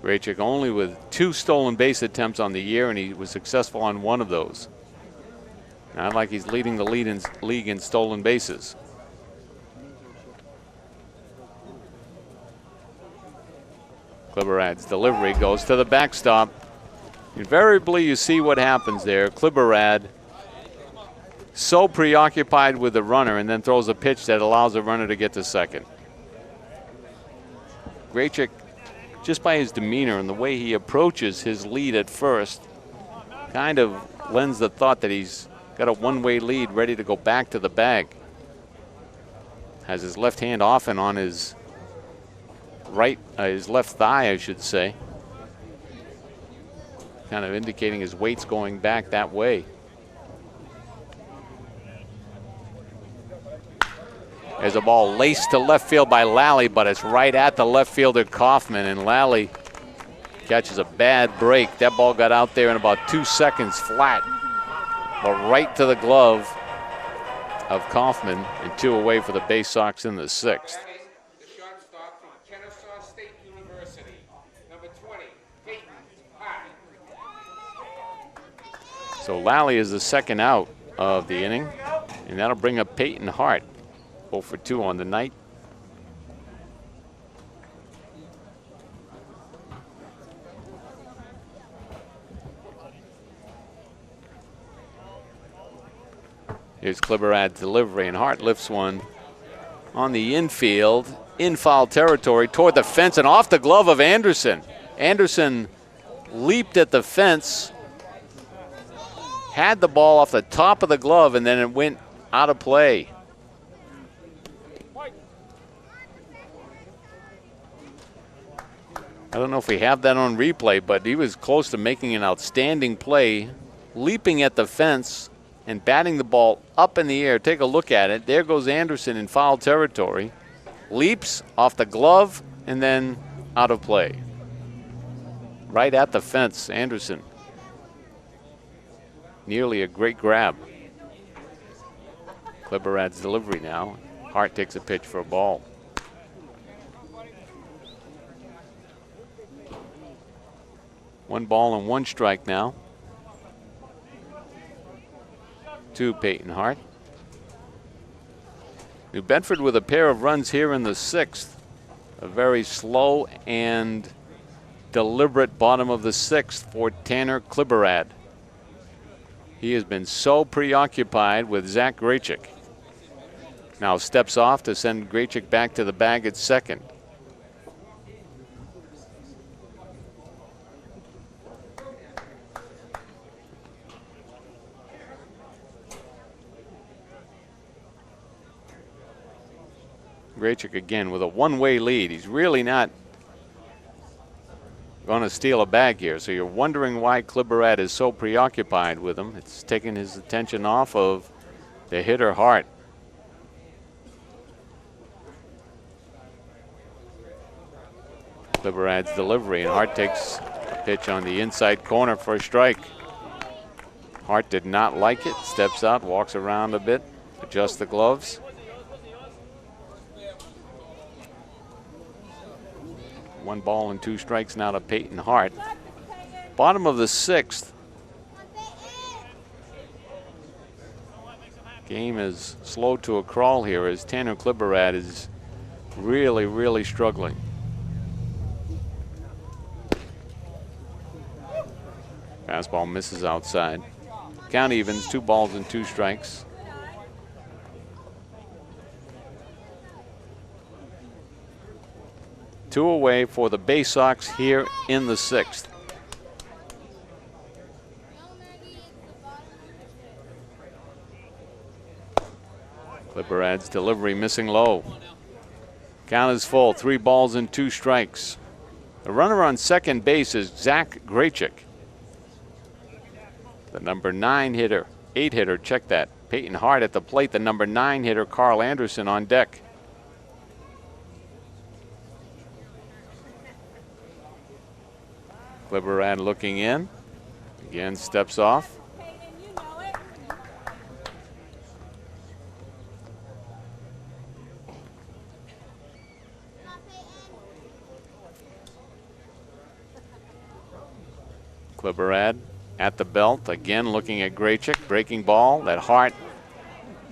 Graychick only with 2 stolen base attempts on the year, and he was successful on 1 of those. Not like he's leading the league in stolen bases. Kliberad's delivery goes to the backstop. Invariably, you see what happens there. Kliberad so preoccupied with the runner and then throws a pitch that allows the runner to get to second. Graychick, just by his demeanor and the way he approaches his lead at first, kind of lends the thought that he's got a one-way lead ready to go back to the bag. Has his left hand often on his his left thigh, I should say. Kind of indicating his weight's going back that way. There's a ball laced to left field by Lally, but it's right at the left fielder Kaufman, and Lally catches a bad break. That ball got out there in about 2 seconds flat, but right to the glove of Kaufman, and 2 away for the Bay Sox in the 6th. The shortstop from Kennesaw State University, number 20, Peyton Hart. So Lally is the second out of the inning, and that'll bring up Peyton Hart. 0 for 2 on the night. Here's Kliberad's delivery, and Hart lifts one on the infield, in foul territory, toward the fence and off the glove of Anderson. Anderson leaped at the fence, had the ball off the top of the glove, and then it went out of play. I don't know if we have that on replay, but he was close to making an outstanding play, leaping at the fence and batting the ball up in the air. Take a look at it. There goes Anderson in foul territory. Leaps off the glove and then out of play. Right at the fence, Anderson. Nearly a great grab. Kliberad's delivery now. Hart takes a pitch for a ball. One ball and 1 strike now to Peyton Hart. New Bedford with a pair of runs here in the 6th. A very slow and deliberate bottom of the 6th for Tanner Kliberad. He has been so preoccupied with Zach Graychick. Now steps off to send Graychick back to the bag at second. Graychick again with a one-way lead. He's really not going to steal a bag here. So you're wondering why Kliberad is so preoccupied with him. It's taken his attention off of the hitter Hart. Kliberad's delivery, and Hart takes a pitch on the inside corner for a strike. Hart did not like it. Steps out, walks around a bit, adjusts the gloves. One ball and 2 strikes now to Peyton Hart. Bottom of the 6th. Game is slow to a crawl here as Tanner Kliberad is really, really struggling. Fastball misses outside. Count evens, 2 balls and 2 strikes. Two away for the Bay Sox here in the 6th. Clipper adds delivery, missing low. Count is full, 3 balls and 2 strikes. The runner on second base is Zach Graychick. The number 9 hitter, 8 hitter, check that. Peyton Hart at the plate, the number 9 hitter, Carl Anderson on deck. Clipperad looking in. Again, steps off. Clipperad at the belt, again looking at Graychick, breaking ball. That Hart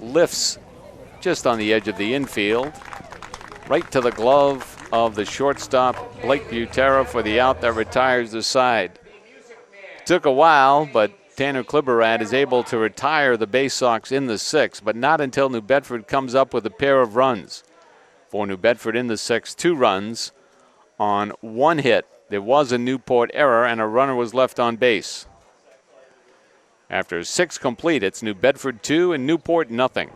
lifts just on the edge of the infield, right to the glove of the shortstop, Blake Butera, for the out that retires the side. Took a while, but Tanner Clipperad is able to retire the Bay Sox in the 6th, but not until New Bedford comes up with a pair of runs. For New Bedford in the 6th, 2 runs on 1 hit. There was a Newport error and a runner was left on base. After 6 complete, it's New Bedford 2 and Newport nothing.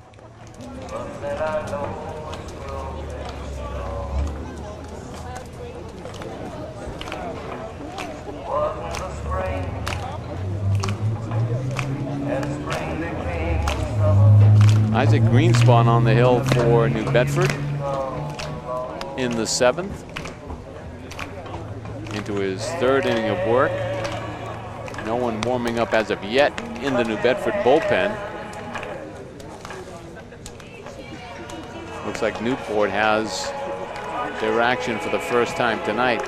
Isaac Greenspan on the hill for New Bedford in the 7th. Into his 3rd inning of work. No one warming up as of yet in the New Bedford bullpen. Looks like Newport has their action for the first time tonight.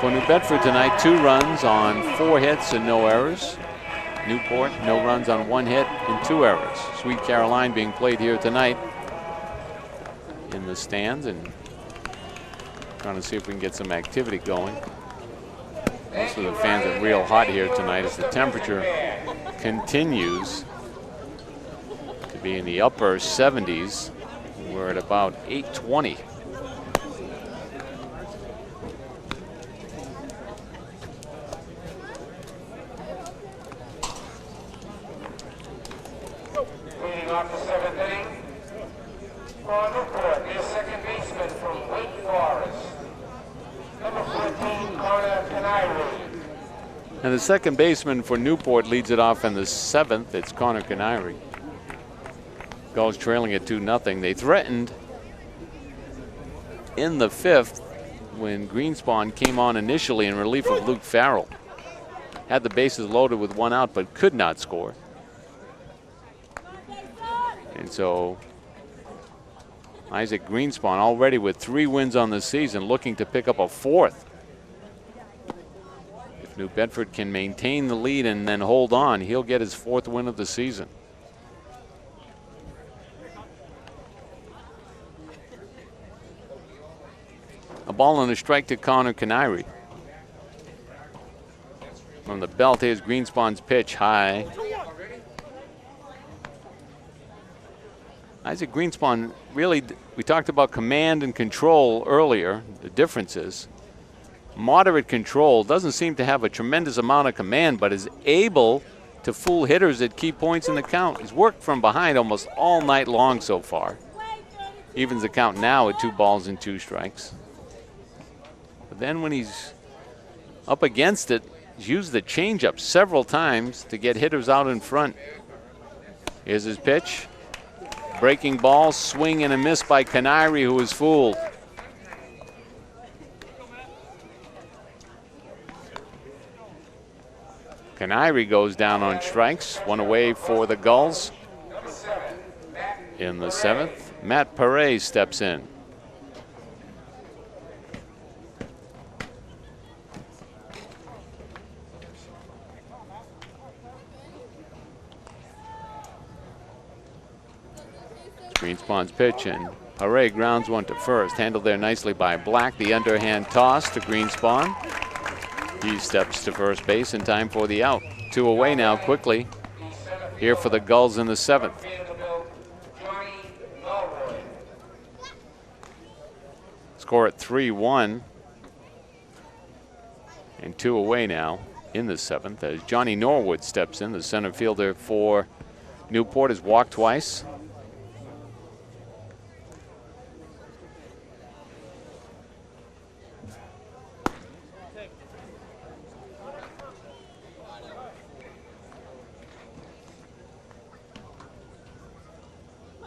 For New Bedford tonight, 2 runs on 4 hits and no errors. Newport, no runs on 1 hit and 2 errors. Sweet Caroline being played here tonight in the stands, and trying to see if we can get some activity going. Most of the fans are real hot here tonight as the temperature continues to be in the upper 70s. We're at about 820. Off the 7th inning. For Newport, their second baseman from Wake Forest, number 14, Connor Canary. And the second baseman for Newport leads it off in the 7th. It's Connor Canary. Gulls trailing at 2-0. They threatened in the 5th when Greenspan came on initially in relief of Luke Farrell. Had the bases loaded with 1 out, but could not score. And so Isaac Greenspan already with 3 wins on the season, looking to pick up a 4th. If New Bedford can maintain the lead and then hold on, he'll get his 4th win of the season. A ball and a strike to Connor Canary. From the belt, here's Greenspan's pitch high. Isaac Greenspan really, we talked about command and control earlier, the differences. Moderate control, doesn't seem to have a tremendous amount of command, but is able to fool hitters at key points in the count. He's worked from behind almost all night long so far. Evens the count now at 2 balls and 2 strikes. But then when he's up against it, he's used the changeup several times to get hitters out in front. Here's his pitch. Breaking ball, swing and a miss by Canary, who was fooled. Canary goes down on strikes. 1 away for the Gulls. In the 7th, Matt Perez steps in. Greenspan's pitch, and Hooray grounds one to first. Handled there nicely by Black. The underhand toss to Greenspan. He steps to first base in time for the out. 2 away now quickly here for the Gulls in the 7th. Score at 3-1. And 2 away now in the 7th as Johnny Norwood steps in. The center fielder for Newport has walked twice.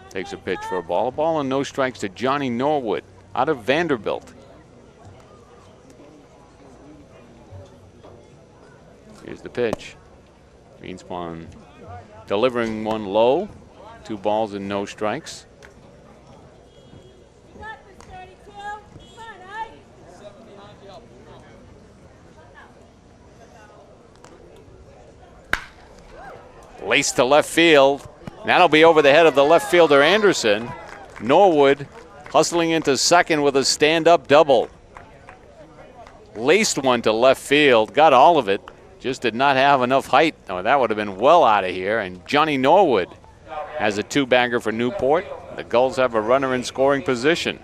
Takes a pitch for a ball. A ball and no strikes to Johnny Norwood out of Vanderbilt. Here's the pitch. Greenspan delivering one low. 2 balls and no strikes. Laced to left field. That'll be over the head of the left fielder Anderson. Norwood hustling into second with a stand-up double. Laced one to left field, got all of it. Just did not have enough height. Oh, that would have been well out of here. And Johnny Norwood has a 2-bagger for Newport. The Gulls have a runner in scoring position.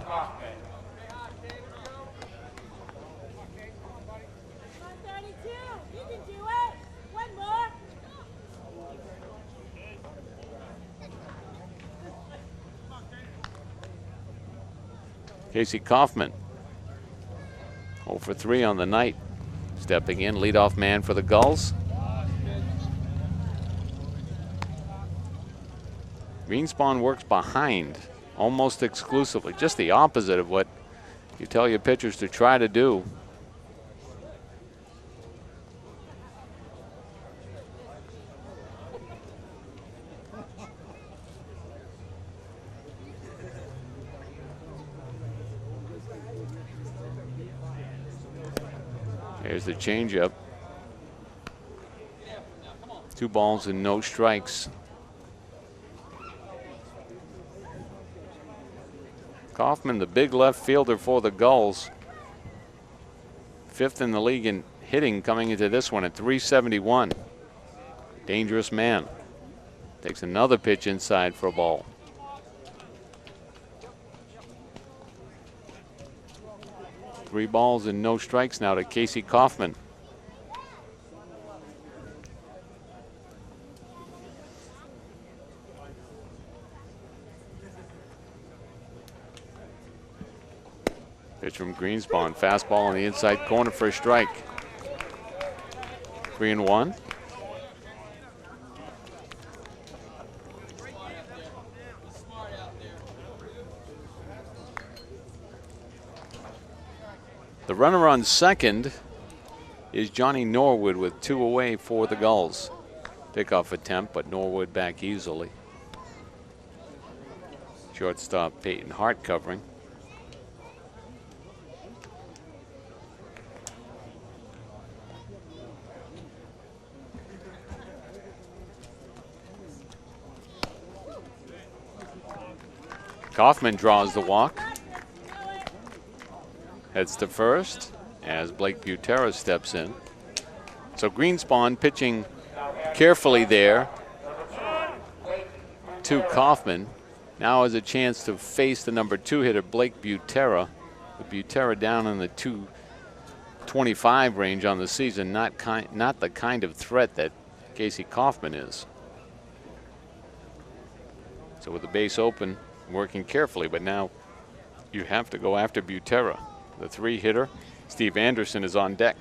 Casey Kaufman, 0 for 3 on the night. Stepping in, leadoff man for the Gulls. Greenspan works behind almost exclusively, just the opposite of what you tell your pitchers to try to do. Here's the changeup. 2 balls and no strikes. Kaufman, the big left fielder for the Gulls. 5th in the league in hitting coming into this one at .371. Dangerous man. Takes another pitch inside for a ball. Three balls and no strikes now to Casey Kaufman. Pitch from Greenspan, fastball on the inside corner for a strike. 3-1. The runner on second is Johnny Norwood with 2 away for the Gulls. Pickoff attempt, but Norwood back easily. Shortstop Peyton Hart covering. Kaufman draws the walk. Heads to first as Blake Butera steps in. So Greenspan pitching carefully there to Kaufman. Now has a chance to face the number 2 hitter, Blake Butera. With Butera down in the 225 range on the season, not the kind of threat that Casey Kaufman is. So with the base open, working carefully, but now you have to go after Butera. The 3 hitter, Steve Anderson, is on deck.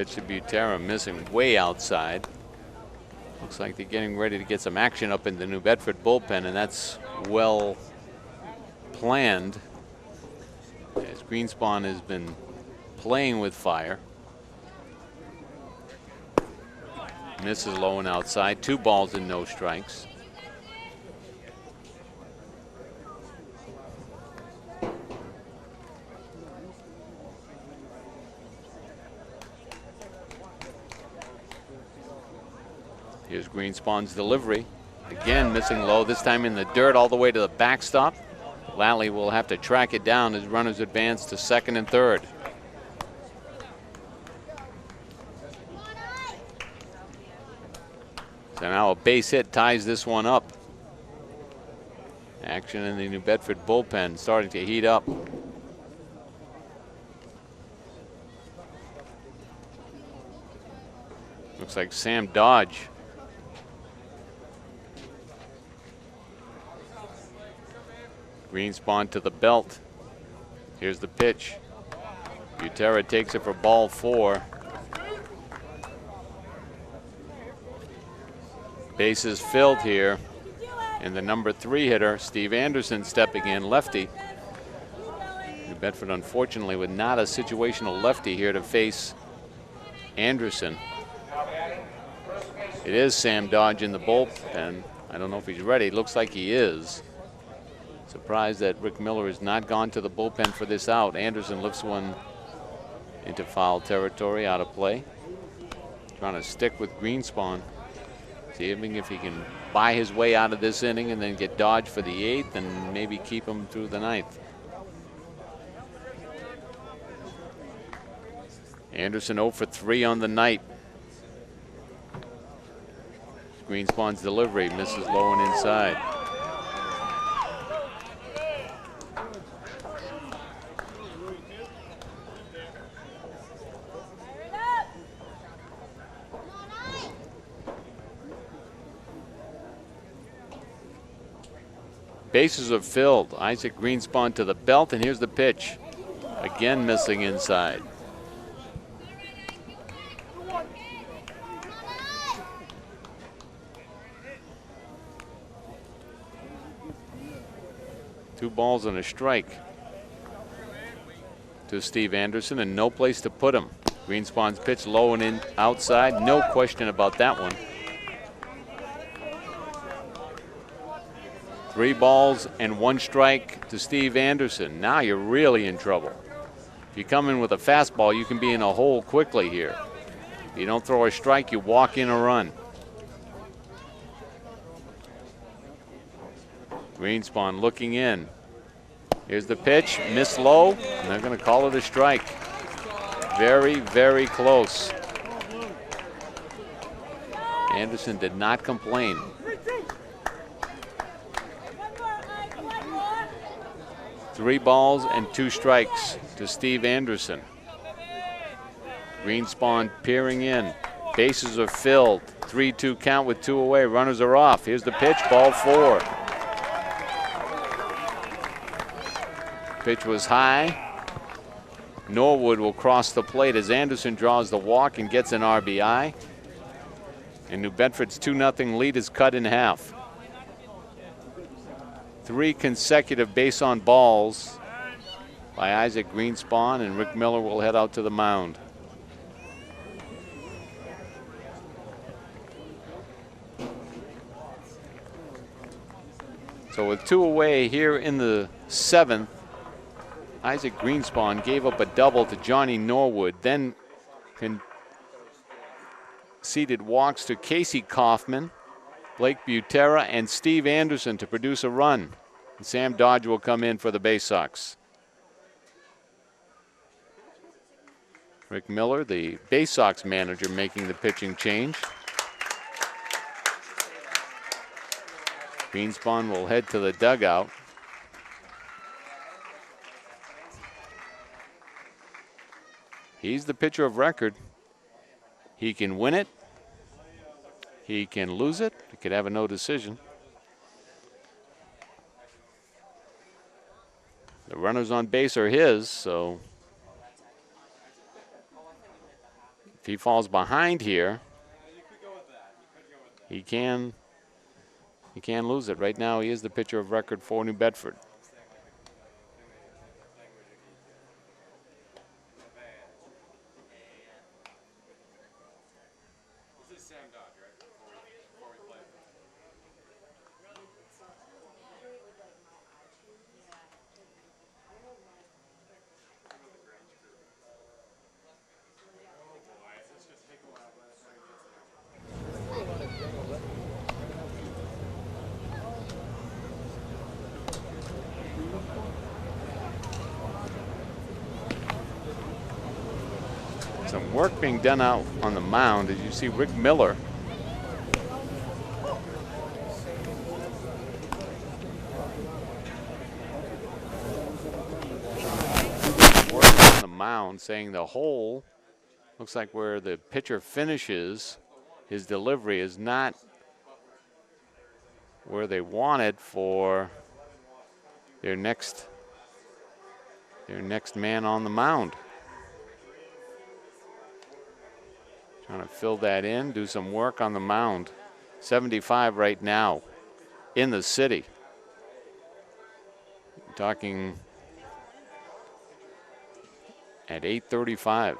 Pitch to Butera, missing way outside. Looks like they're getting ready to get some action up in the New Bedford bullpen, and that's well planned, as Greenspan has been playing with fire. Misses low and outside. 2 balls and no strikes. Here's Greenspan's delivery. Again, missing low, this time in the dirt all the way to the backstop. Lally will have to track it down as runners advance to second and third. So now a base hit ties this one up. Action in the New Bedford bullpen starting to heat up. Looks like Sam Dodge. Greenspan to the belt. Here's the pitch. Butera takes it for ball 4. Bases filled here. And the number 3 hitter, Steve Anderson, stepping in, lefty. New Bedford, unfortunately, with not a situational lefty here to face Anderson. It is Sam Dodge in the bullpen. I don't know if he's ready. Looks like he is. Surprised that Rick Miller has not gone to the bullpen for this out. Anderson lifts one into foul territory, out of play. Trying to stick with Greenspan. Seeing if he can buy his way out of this inning and then get Dodge for the 8th and maybe keep him through the 9th. Anderson 0 for 3 on the night. Greenspan's delivery misses low and inside. Bases are filled. Isaac Greenspan to the belt, and here's the pitch. Again missing inside. Two balls and a strike to Steve Anderson, and no place to put him. Greenspan's pitch low and in outside. No question about that one. 3 balls and 1 strike to Steve Anderson. Now you're really in trouble. If you come in with a fastball, you can be in a hole quickly here. If you don't throw a strike, you walk in a run. Greenspan looking in. Here's the pitch, missed low, and they're going to call it a strike. Very, very close. Anderson did not complain. 3 balls and 2 strikes to Steve Anderson. Greenspan peering in. Bases are filled. 3-2 count with 2 away. Runners are off. Here's the pitch, ball 4. Pitch was high. Norwood will cross the plate as Anderson draws the walk and gets an RBI. And New Bedford's 2-0 lead is cut in half. 3 consecutive base on balls by Isaac Greenspan, and Rick Miller will head out to the mound. So with 2 away here in the 7th, Isaac Greenspan gave up a double to Johnny Norwood, then conceded walks to Casey Kaufman, Blake Butera, and Steve Anderson to produce a run. And Sam Dodge will come in for the Bay Sox. Rick Miller, the Bay Sox manager, making the pitching change. Greenspan will head to the dugout. He's the pitcher of record. He can win it. He can lose it. He could have a no decision. The runners on base are his, so if he falls behind here, he can lose it. Right now, he is the pitcher of record for New Bedford. Some work being done out on the mound. As you see, Rick Miller working on the mound, saying the hole looks like where the pitcher finishes his delivery is not where they wanted for their next man on the mound. Trying to fill that in, do some work on the mound. 75 right now in the city. Talking at 8:35.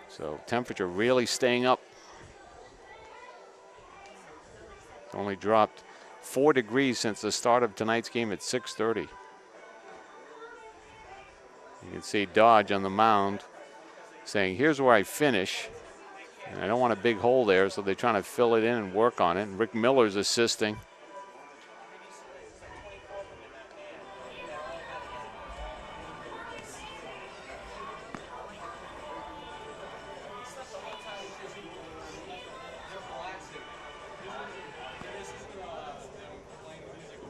So temperature really staying up. It's only dropped 4 degrees since the start of tonight's game at 6:30. You can see Dodge on the mound saying, here's where I finish. And I don't want a big hole there, so they're trying to fill it in and work on it. And Rick Miller's assisting.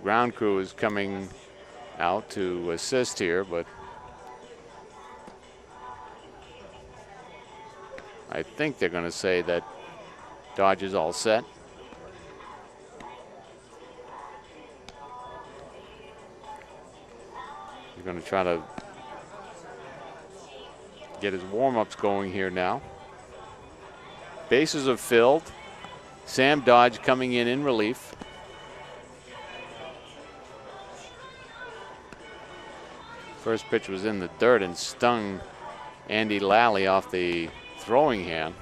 Ground crew is coming out to assist here, but I think they're going to say that Dodge is all set. They're going to try to get his warm-ups going here now. Bases are filled. Sam Dodge coming in relief. First pitch was in the dirt and stung Andy Lally off the throwing hand.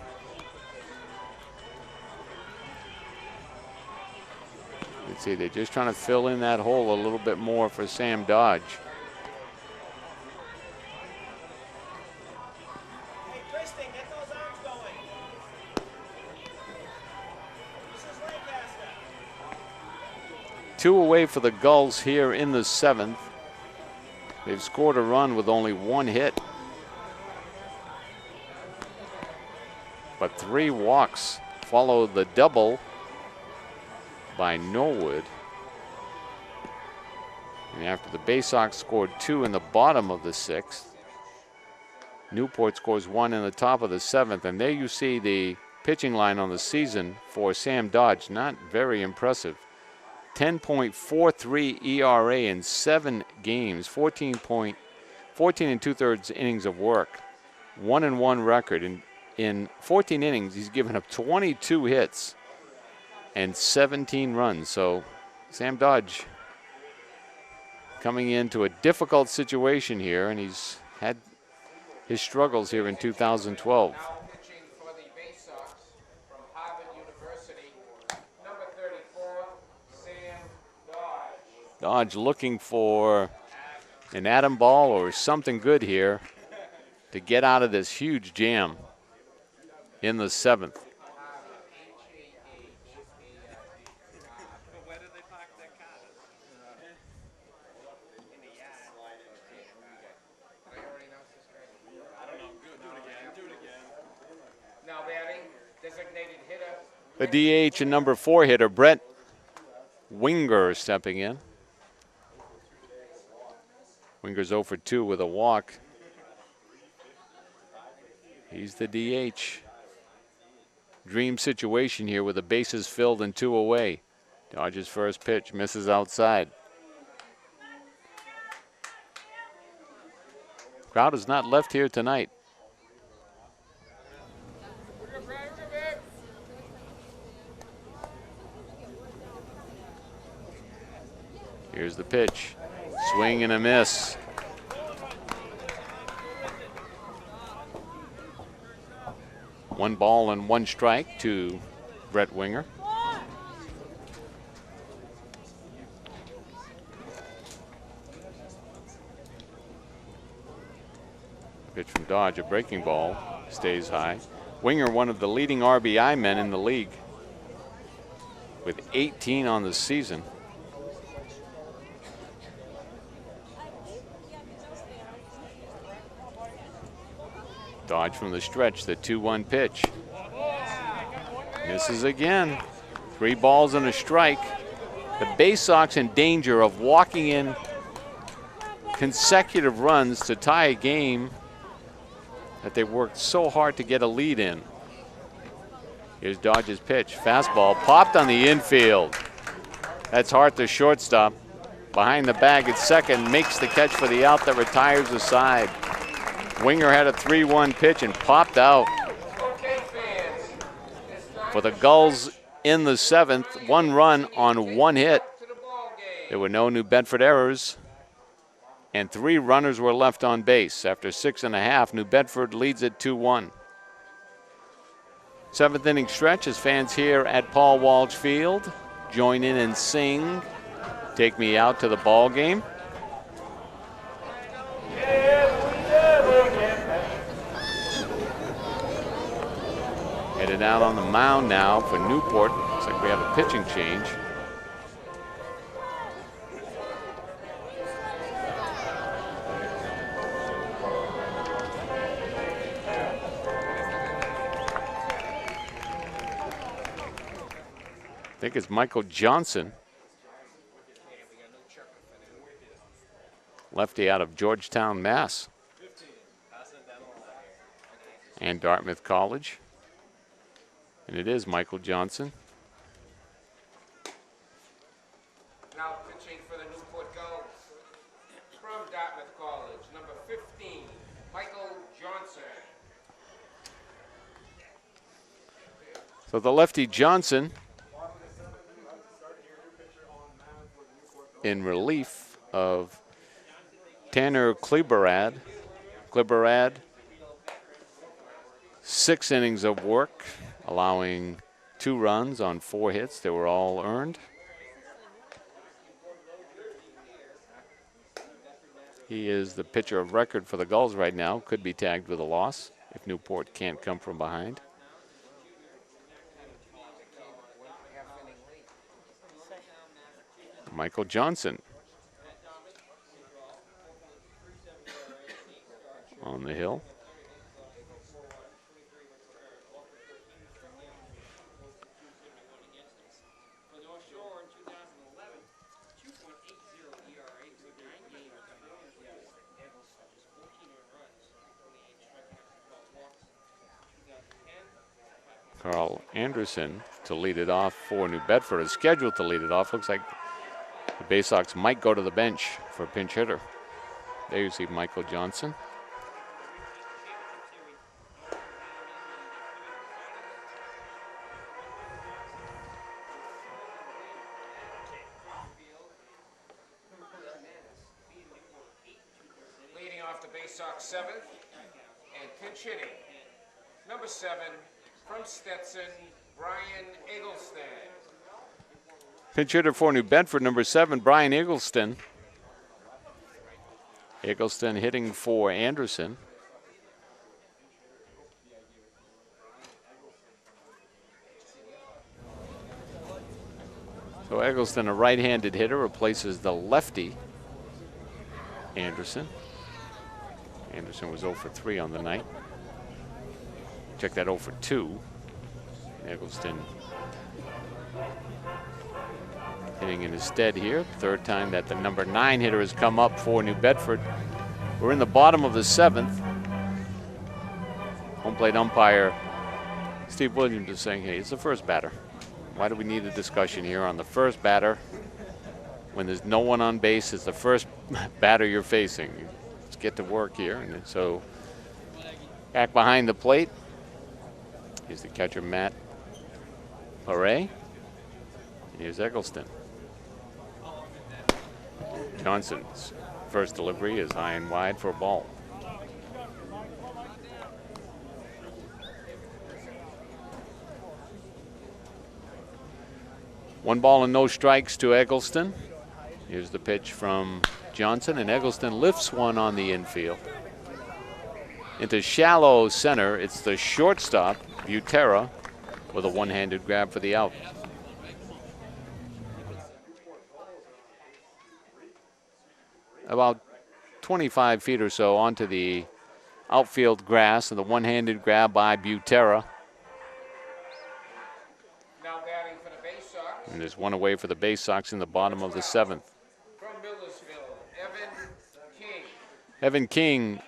You can see they're just trying to fill in that hole a little bit more for Sam Dodge. Hey, Kristen, get those arms going. This is Lancaster. 2 away for the Gulls here in the 7th. They've scored a run with only 1 hit. But 3 walks follow the double by Norwood. And after the Bay Sox scored 2 in the bottom of the 6th, Newport scores 1 in the top of the 7th. And there you see the pitching line on the season for Sam Dodge. Not very impressive. 10.43 ERA in 7 games, 14 and 2/3 innings of work, 1-1 record. In 14 innings, he's given up 22 hits and 17 runs. So Sam Dodge coming into a difficult situation here, and he's had his struggles here in 2012. Now pitching for the Bay Sox from Harvard University, number 34, Sam Dodge. Dodge looking for an atom ball or something good here to get out of this huge jam in the 7th. Where did they park their car? In the yard. Did I already announce this guy? I don't know. Do it again. Do it again. Now batting, designated hitter. The DH and number 4 hitter, Brett Winger, stepping in. Winger's 0 for 2 with a walk. He's the DH. Dream situation here with the bases filled and 2 away. Dodge's first pitch misses outside. Crowd has not left here tonight. Here's the pitch. Swing and a miss. One ball and one strike to Brett Winger. Pitch from Dodge, a breaking ball, stays high. Winger, one of the leading RBI men in the league, with 18 on the season. Dodge from the stretch, the 2-1 pitch. Misses again. 3 balls and a strike. The Bay Sox in danger of walking in consecutive runs to tie a game that they worked so hard to get a lead in. Here's Dodge's pitch. Fastball popped on the infield. That's Hart, the shortstop. Behind the bag at second, makes the catch for the out that retires the side. Winger had a 3-1 pitch and popped out. For the Gulls in the 7th, 1 run on 1 hit. There were no New Bedford errors, and 3 runners were left on base. After 6 1/2, New Bedford leads it 2-1. 7th inning stretch as fans here at Paul Walsh Field join in and sing "Take Me Out to the Ball Game." Headed out on the mound now for Newport. Looks like we have a pitching change. I think it's Michael Johnson, lefty out of Georgetown, Mass, and Dartmouth College. And it is Michael Johnson. Now pitching for the Newport Gulls from Dartmouth College, number 15, Michael Johnson. So the lefty Johnson in relief of Tanner Kleberad. Kleberad, 6 innings of work, allowing 2 runs on 4 hits. They were all earned. He is the pitcher of record for the Gulls right now. Could be tagged with a loss if Newport can't come from behind. Michael Johnson on the hill. Carl Anderson to lead it off for New Bedford is scheduled to lead it off. Looks like the Bay Sox might go to the bench for a pinch hitter. There you see Michael Johnson. Leading off the Bay Sox 7th and pinch hitting, number 7 from Stetson, Brian Eggleston. Pinch hitter for New Bedford, number 7, Brian Eggleston. Eggleston hitting for Anderson. So Eggleston, a right-handed hitter, replaces the lefty Anderson. Anderson was 0 for 3 on the night. Check that 0 for 2. Eggleston hitting in his stead here. 3rd time that the number 9 hitter has come up for New Bedford. We're in the bottom of the 7th. Home plate umpire Steve Williams is saying, hey, it's the first batter. Why do we need a discussion here on the first batter when there's no one on base? It's the first batter you're facing. Let's get to work here. And so back behind the plate is the catcher, Matt Paray. Here's Eggleston. Johnson's first delivery is high and wide for a ball. One ball and no strikes to Eggleston. Here's the pitch from Johnson, and Eggleston lifts one on the infield. Into shallow center, it's the shortstop, Butera, with a one-handed grab for the out. About 25 feet or so onto the outfield grass, and the one-handed grab by Butera. Now batting for the Bay Sox. And there's one away for the Bay Sox in the bottom of the 7th. From Millersville, Evan King. Evan King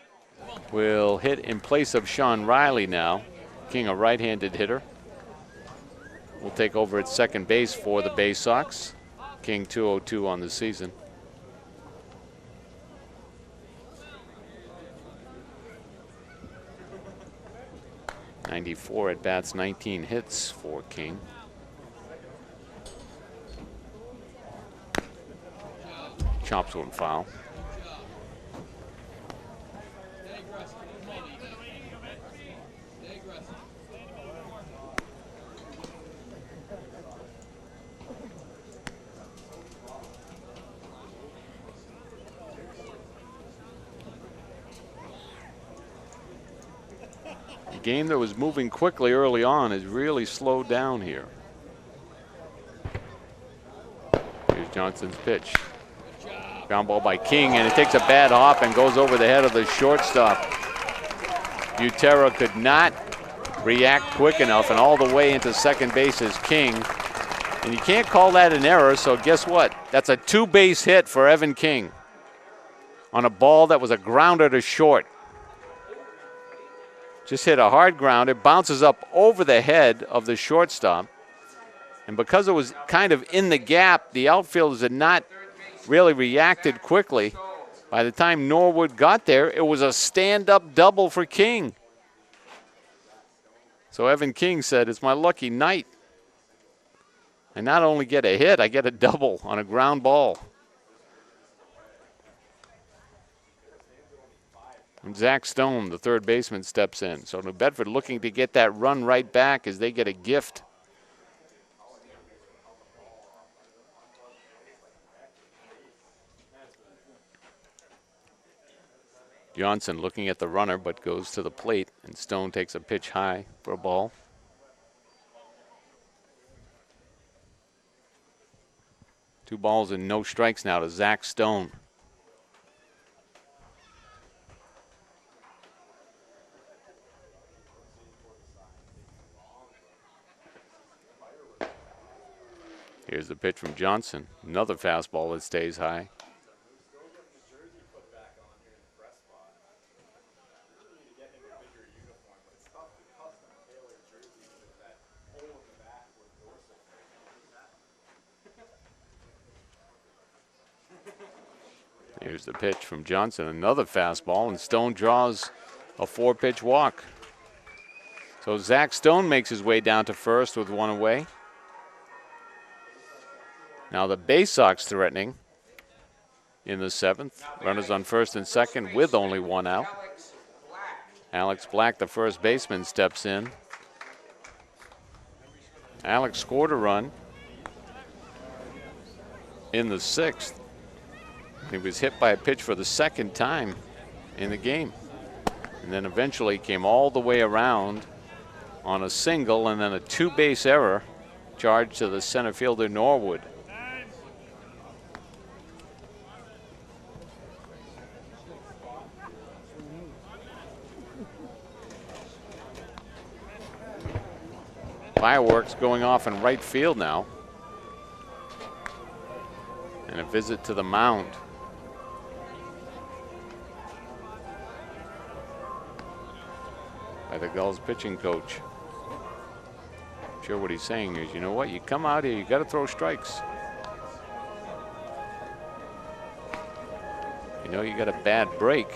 will hit in place of Sean Riley now. King, a right-handed hitter, will take over at second base for the Bay Sox. King 202 on the season. .94 at bats, 19 hits for King. Chops one foul. Game that was moving quickly early on has really slowed down here. Here's Johnson's pitch. Ground ball by King, and it takes a bad hop and goes over the head of the shortstop. Butera could not react quick enough, and all the way into second base is King. And you can't call that an error, so guess what? That's a two-base hit for Evan King on a ball that was a grounder to short. Just hit a hard ground. It bounces up over the head of the shortstop. And because it was kind of in the gap, the outfielders had not really reacted quickly. By the time Norwood got there, it was a stand-up double for King. So Evan King said, "It's my lucky night. I not only get a hit, I get a double on a ground ball." And Zach Stone, the third baseman, steps in. So New Bedford looking to get that run right back as they get a gift. Johnson looking at the runner, but goes to the plate, and Stone takes a pitch high for a ball. Two balls and no strikes now to Zach Stone. Here's the pitch from Johnson. Another fastball that stays high. Here's the pitch from Johnson. Another fastball, and Stone draws a 4-pitch walk. So Zach Stone makes his way down to first with one away. Now the Bay Sox threatening in the 7th. Runners on first and second with only one out. Alex Black, the first baseman, steps in. Alex scored a run in the 6th. He was hit by a pitch for the second time in the game. And then eventually came all the way around on a single and then a two-base error charged to the center fielder Norwood. Fireworks going off in right field now. And a visit to the mound. By the Gulls pitching coach. I'm sure what he's saying is, you know what, you come out here, you got to throw strikes. You know you got a bad break.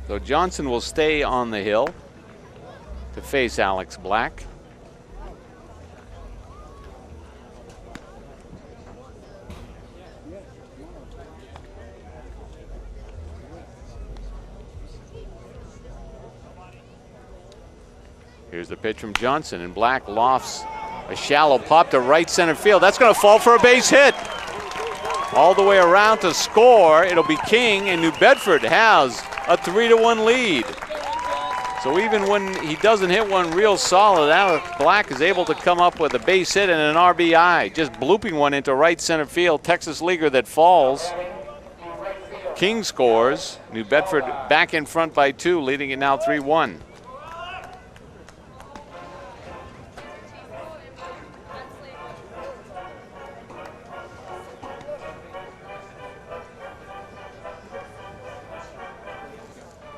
So Johnson will stay on the hill to face Alex Black. Here's the pitch from Johnson, and Black lofts a shallow pop to right center field. That's going to fall for a base hit. All the way around to score. It'll be King, and New Bedford has a 3-1 lead. So even when he doesn't hit one real solid, Alex Black is able to come up with a base hit and an RBI, just blooping one into right center field. Texas leaguer that falls. King scores. New Bedford back in front by 2, leading it now 3-1.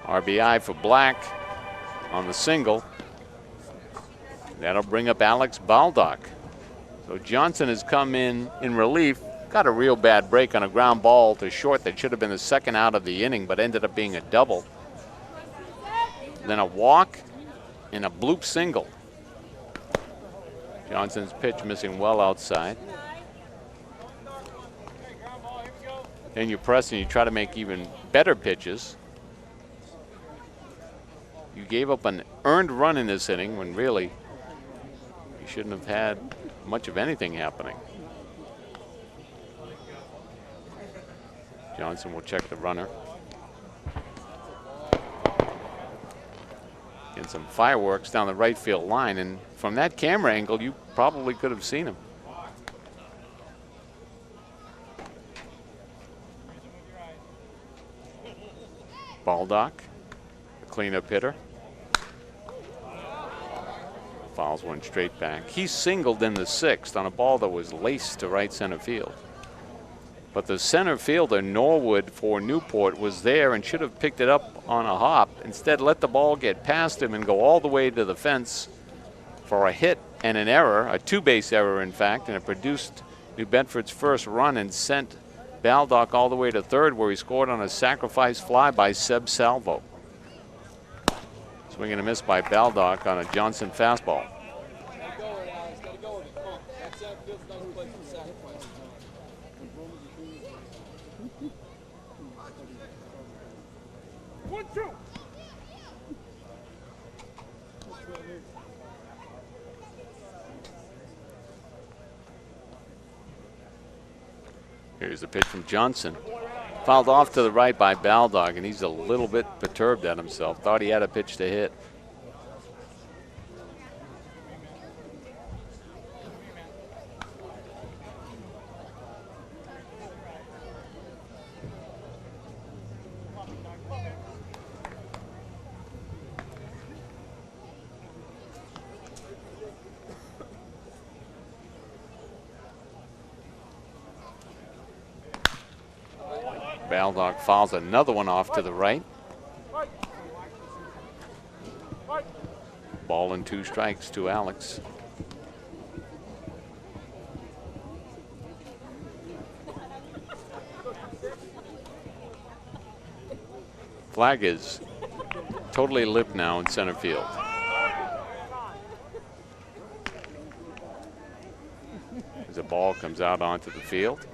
RBI for Black on the single. That'll bring up Alex Baldock. So Johnson has come in relief. Got a real bad break on a ground ball to short that should have been the second out of the inning, but ended up being a double. Then a walk and a bloop single. Johnson's pitch missing well outside. Then you press and you try to make even better pitches. You gave up an earned run in this inning when really you shouldn't have had much of anything happening. Johnson will check the runner. And some fireworks down the right field line, and from that camera angle you probably could have seen him. Baldock, the cleanup hitter. Fouls one straight back. He singled in the 6th on a ball that was laced to right center field. But the center fielder, Norwood for Newport, was there and should have picked it up on a hop. Instead, let the ball get past him and go all the way to the fence for a hit and an error, a 2-base error, in fact, and it produced New Bedford's first run and sent Baldock all the way to third, where he scored on a sacrifice fly by Seb Salvo. Swing and a miss by Baldock on a Johnson fastball. Here's the pitch from Johnson. Fouled off to the right by Baldock, and he's a little bit perturbed at himself. Thought he had a pitch to hit. Baldock fouls another one off to the right. Ball and 2 strikes to Alex. Flag is totally lit now in center field. As the ball comes out onto the field.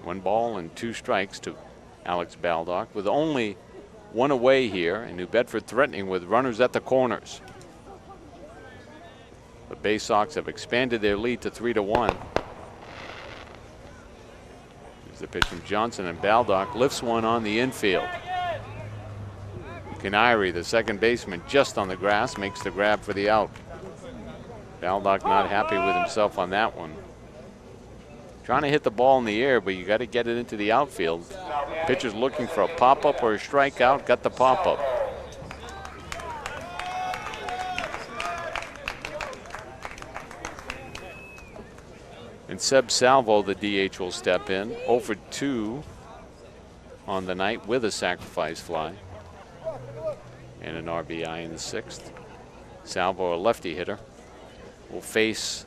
One ball and 2 strikes to Alex Baldock, with only one away here, and New Bedford threatening with runners at the corners. The Bay Sox have expanded their lead to 3-1. Here's the pitch from Johnson, and Baldock lifts one on the infield. Canary, the second baseman, just on the grass, makes the grab for the out. Baldock not happy with himself on that one. Trying to hit the ball in the air, but you got to get it into the outfield. Pitcher's looking for a pop-up or a strikeout, got the pop-up. And Seb Salvo, the DH, will step in. 0 for 2 on the night with a sacrifice fly. and an RBI in the 6th. Salvo, a lefty hitter, will face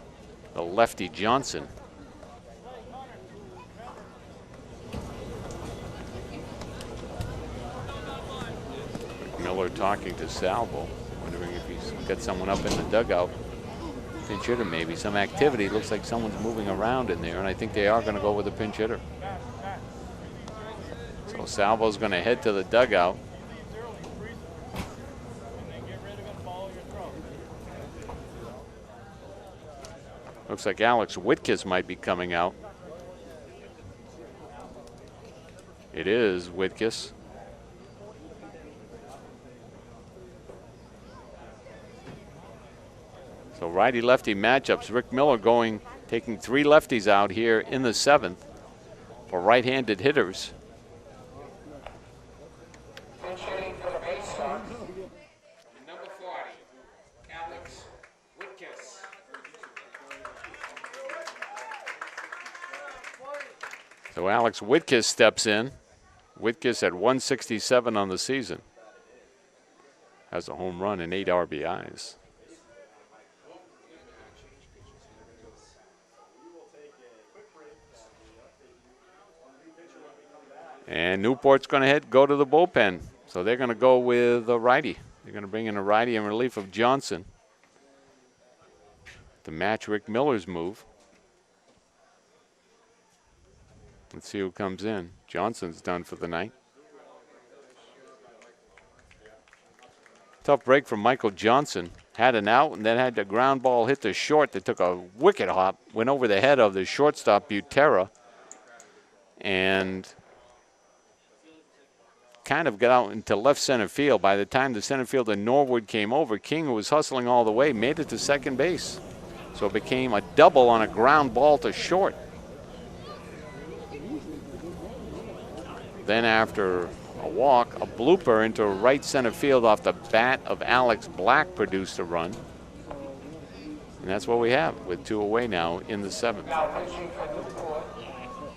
the lefty Johnson. Miller talking to Salvo, wondering if he's got someone up in the dugout. Pinch hitter maybe, some activity. Looks like someone's moving around in there, and I think they are going to go with a pinch hitter. So Salvo's going to head to the dugout. Looks like Alex Whitkus might be coming out. It is Whitkus. So righty-lefty matchups. Rick Miller taking 3 lefties out here in the 7th for right-handed hitters. Pinch hitting for the Bay Sox. Number 40, Alex Whitkus. So Alex Whitkus steps in. Whitkus at 167 on the season. Has a home run and 8 RBIs. And Newport's going to go to the bullpen. So they're going to go with a righty. They're going to bring in a righty in relief of Johnson to match Rick Miller's move. Let's see who comes in. Johnson's done for the night. Tough break from Michael Johnson. Had an out and then had the ground ball hit the short that took a wicked hop, went over the head of the shortstop Butera, and kind of got out into left center field. By the time the center fielder Norwood came over, King, who was hustling all the way, made it to second base. So it became a double on a ground ball to short. Then after a walk, a blooper into right center field off the bat of Alex Black produced a run. And that's what we have with 2 away now in the 7th. Now pitching for Newport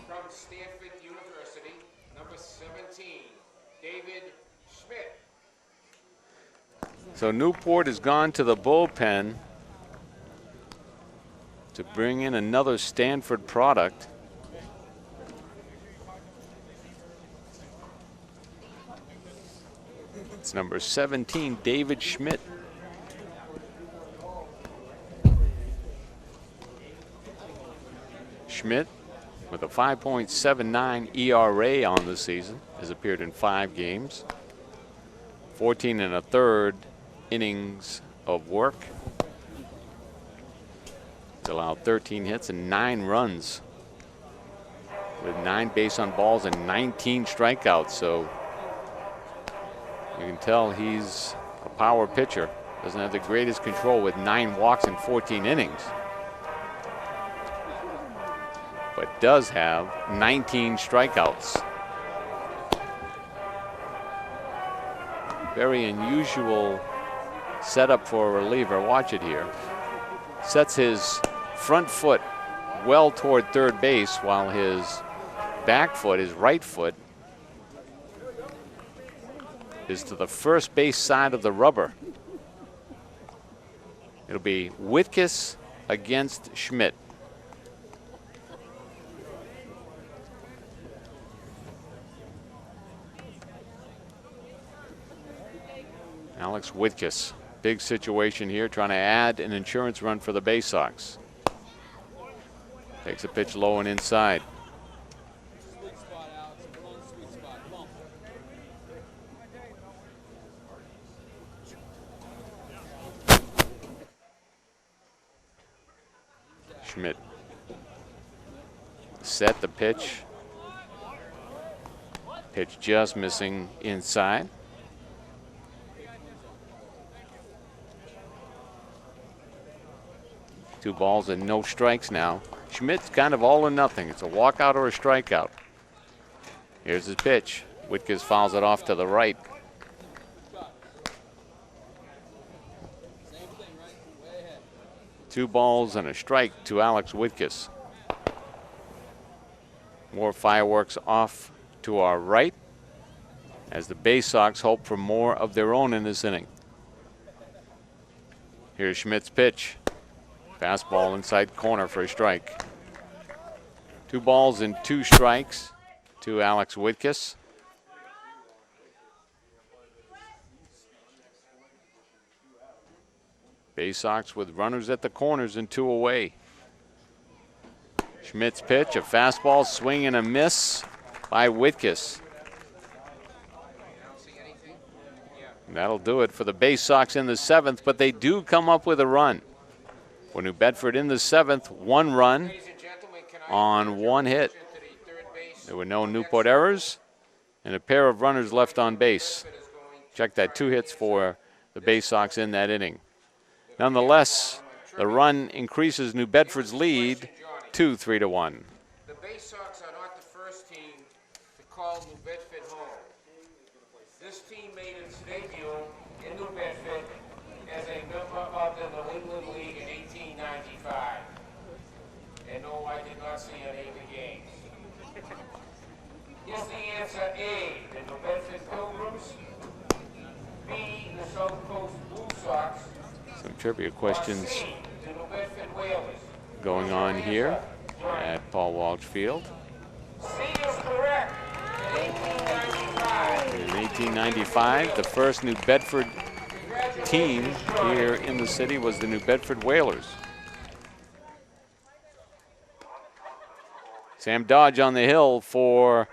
from Stanford University, number 17, David Schmidt. So Newport has gone to the bullpen to bring in another Stanford product. It's number 17, David Schmidt. Schmidt, with a 5.79 ERA on the season, has appeared in 5 games, 14 1/3 innings of work. He's allowed 13 hits and 9 runs with 9 base on balls and 19 strikeouts. So you can tell he's a power pitcher. Doesn't have the greatest control with 9 walks and 14 innings. But does have 19 strikeouts. Very unusual setup for a reliever. Watch it here. Sets his front foot well toward third base while his back foot, his right foot, is to the first base side of the rubber. It'll be Whitkus against Schmidt. Alex Whitkus, big situation here, trying to add an insurance run for the Bay Sox. Takes a pitch low and inside. Schmidt set the pitch. Pitch just missing inside. Two balls and no strikes now. Schmidt's kind of all or nothing. It's a walkout or a strikeout. Here's his pitch. Whitkus fouls it off to the right. Two balls and a strike to Alex Whitkus. More fireworks off to our right. as the Bay Sox hope for more of their own in this inning. Here's Schmidt's pitch. Fastball inside corner for a strike. 2 balls and 2 strikes to Alex Whitkus. Bay Sox with runners at the corners and 2 away. Schmidt's pitch, a fastball, swing and a miss by Whitkus. And that'll do it for the Bay Sox in the 7th, but they do come up with a run. For New Bedford in the 7th, 1 run on 1 hit. There were no Newport errors and a pair of runners left on base. Check that, 2 hits for the Bay Sox in that inning. Nonetheless, the run increases New Bedford's lead to 3-1. The Bay Sox are not the first team to call New Bedford home. This team made its debut in New Bedford as a member of the New England League in 1895. And no, I did not see any of the games. Is the answer A, the New Bedford Pilgrims? B, the South Coast Blue Sox? Some trivia questions Or C, the New Bedford Whalers? going on here at Paul Walsh Field. C is correct. In 1895. In 1895, the first New Bedford team here in the city was the New Bedford Whalers. Sam Dodge on the hill for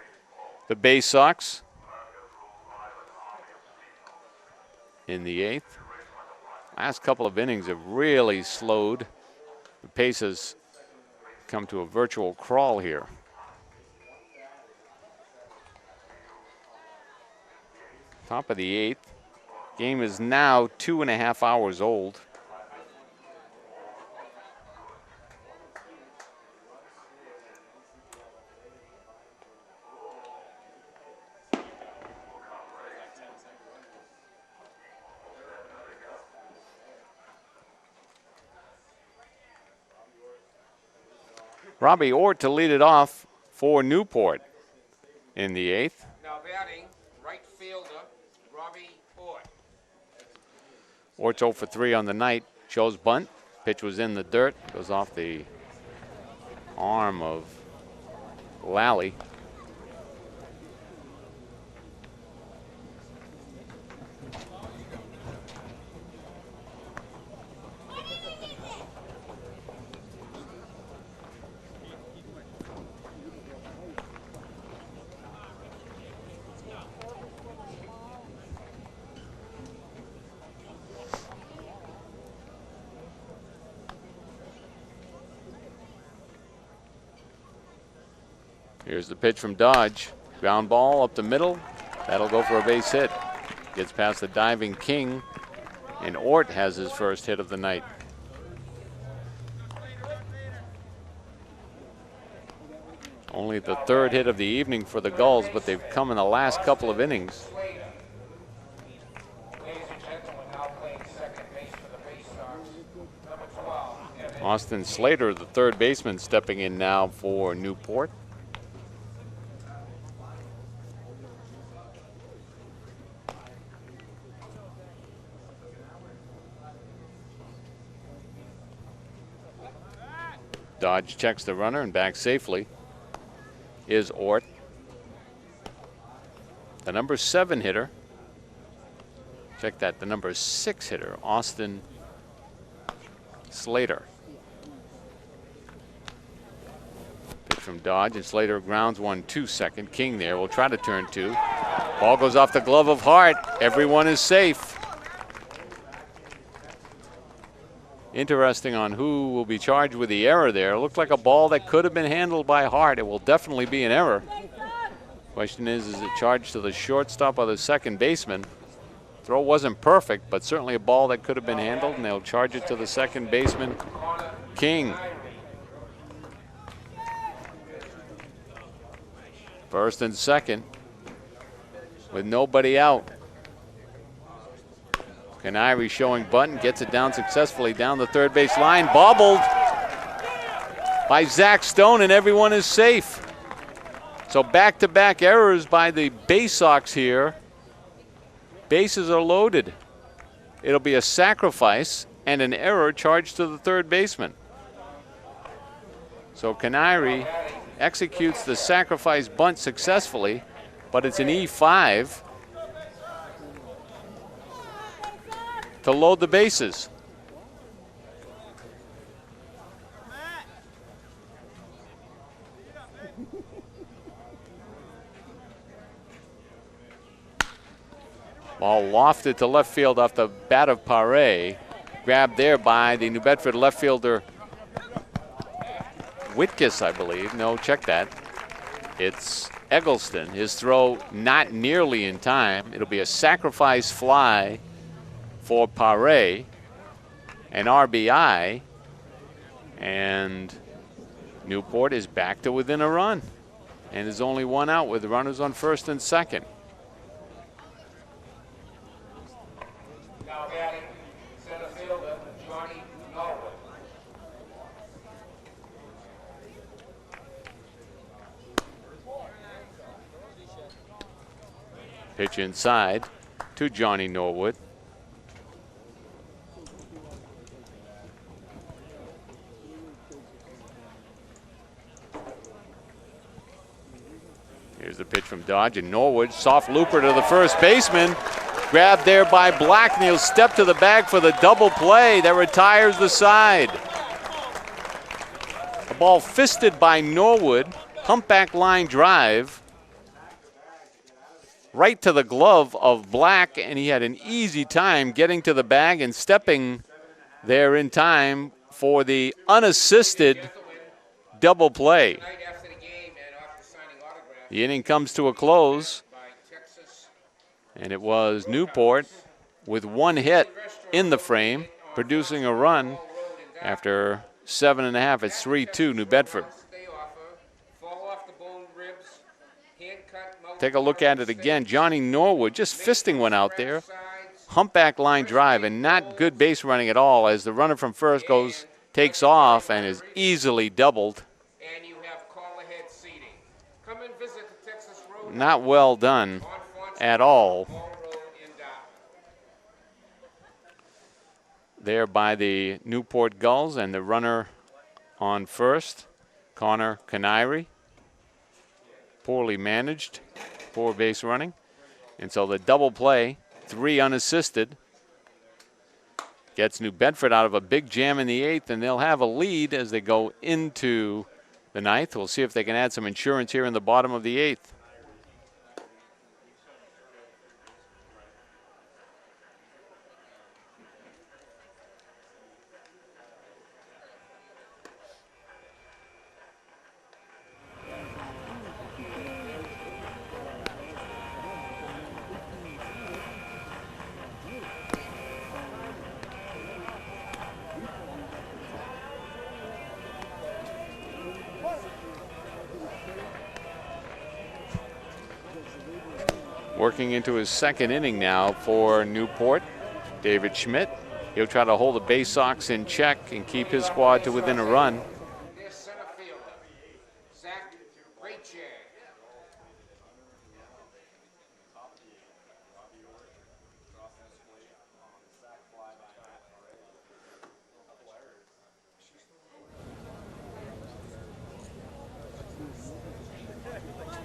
the Bay Sox in the 8th. Last couple of innings have really slowed. The pace has come to a virtual crawl here. Top of the 8th. Game is now 2.5 hours old. Robbie Ort to lead it off for Newport in the 8th. Now batting, right fielder, Robbie Ort. Ort's 0 for 3 on the night. Shows bunt. Pitch was in the dirt. Goes off the arm of Lally. Here's the pitch from Dodge. Ground ball up the middle. That'll go for a base hit. Gets past the diving King, and Ort has his first hit of the night. Only the 3rd hit of the evening for the Gulls, but they've come in the last couple of innings. Ladies and gentlemen, now playing second base for the Bay Sox, number 12. Austin Slater, the 3rd baseman, stepping in now for Newport. Dodge checks the runner and back safely is Ort. The number 7 hitter. Check that, the number 6 hitter, Austin Slater. Pitch from Dodge, and Slater grounds 1-2 second. King there will try to turn 2. Ball goes off the glove of Hart. Everyone is safe. Interesting on who will be charged with the error there. It looked like a ball that could have been handled by Hart. It will definitely be an error. Question is it charged to the shortstop or the second baseman? Throw wasn't perfect, but certainly a ball that could have been handled, and they'll charge it to the second baseman, King. First and second with nobody out. Canary showing bunt, gets it down successfully down the 3rd base line. Bobbled by Zach Stone, and everyone is safe. So back-to-back errors by the Bay Sox here Bases are loaded. It'll be a sacrifice and an error charged to the third baseman. So Canary executes the sacrifice bunt successfully, but it's an E5 to load the bases. Ball lofted to left field off the bat of Paré. Grabbed there by the New Bedford left fielder Whitkiss, I believe. No, check that. It's Eggleston. His throw not nearly in time. It'll be a sacrifice fly for Paré, an RBI, and Newport is back to within a run. And there's only one out with runners on first and second. Now batting center fielder Johnny Norwood. Pitch inside to Johnny Norwood. Here's the pitch from Dodge, and Norwood, soft looper to the first baseman. Grabbed there by Black, and he'll step to the bag for the double play that retires the side. A ball fisted by Norwood, humpback line drive, right to the glove of Black, and he had an easy time getting to the bag and stepping there in time for the unassisted double play. Night after the game and after signing autographs The inning comes to a close, by Texas. and it was Newport with one hit in the frame, producing a run after 7.5. It's 3-2 New Bedford. They offer fall off the bone ribs, hand cut. Take a look at it again. Johnny Norwood just fisting one out there. Humpback line drive, and not good base running at all as the runner from first takes off and is easily doubled. And you have call ahead seating. Come and visit the Texas Road. Not well done at all Ball Road in Dow. there by the Newport Gulls, and the runner on first, Connor Canary. Poorly managed, poor base running. And so the double play, 3 unassisted, gets New Bedford out of a big jam in the 8th, and they'll have a lead as they go into the 9th. We'll see if they can add some insurance here in the bottom of the 8th. Working into his second inning now for Newport, David Schmidt. He'll try to hold the Bay Sox in check and keep his squad to within a run. Their center fielder, Zach Raychak.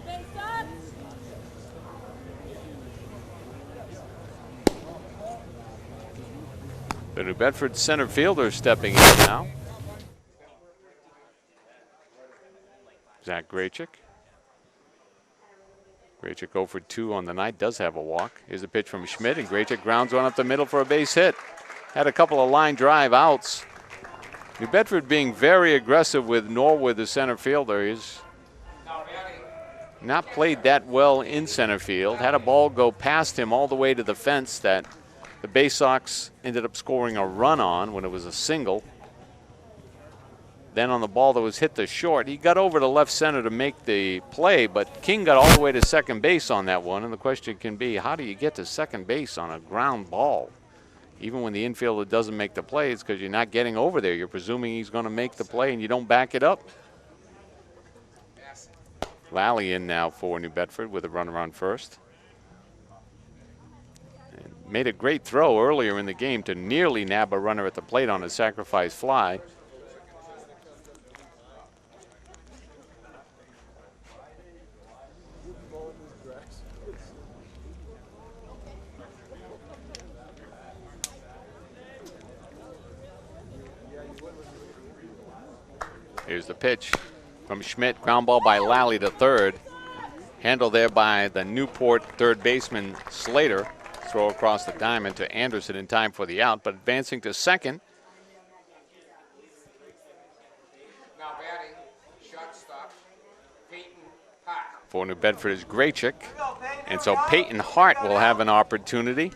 Base up. The New Bedford center fielder stepping in now. Zach Graychick. Graychick 0 for 2 on the night, does have a walk. Here's a pitch from Schmidt, and Graychick grounds one up the middle for a base hit. Had a couple of line drive outs. New Bedford being very aggressive with Norwood, the center fielder. He's not played that well in center field. Had a ball go past him all the way to the fence that the Bay Sox ended up scoring a run on when it was a single. Then on the ball that was hit to short, he got over to left center to make the play, but King got all the way to second base on that one. And the question can be, how do you get to second base on a ground ball? Even when the infielder doesn't make the play, it's because you're not getting over there. You're presuming he's going to make the play and you don't back it up. Lally in now for New Bedford with a runner on first. made a great throw earlier in the game to nearly nab a runner at the plate on a sacrifice fly. Here's the pitch from Schmidt. Ground ball by Lally to third. Handled there by the Newport third baseman Slater. Throw across the diamond to Anderson in time for the out, but advancing to second. Now batting, shortstop, Peyton Hart. For New Bedford is Graychick. And so Peyton Hart will have an opportunity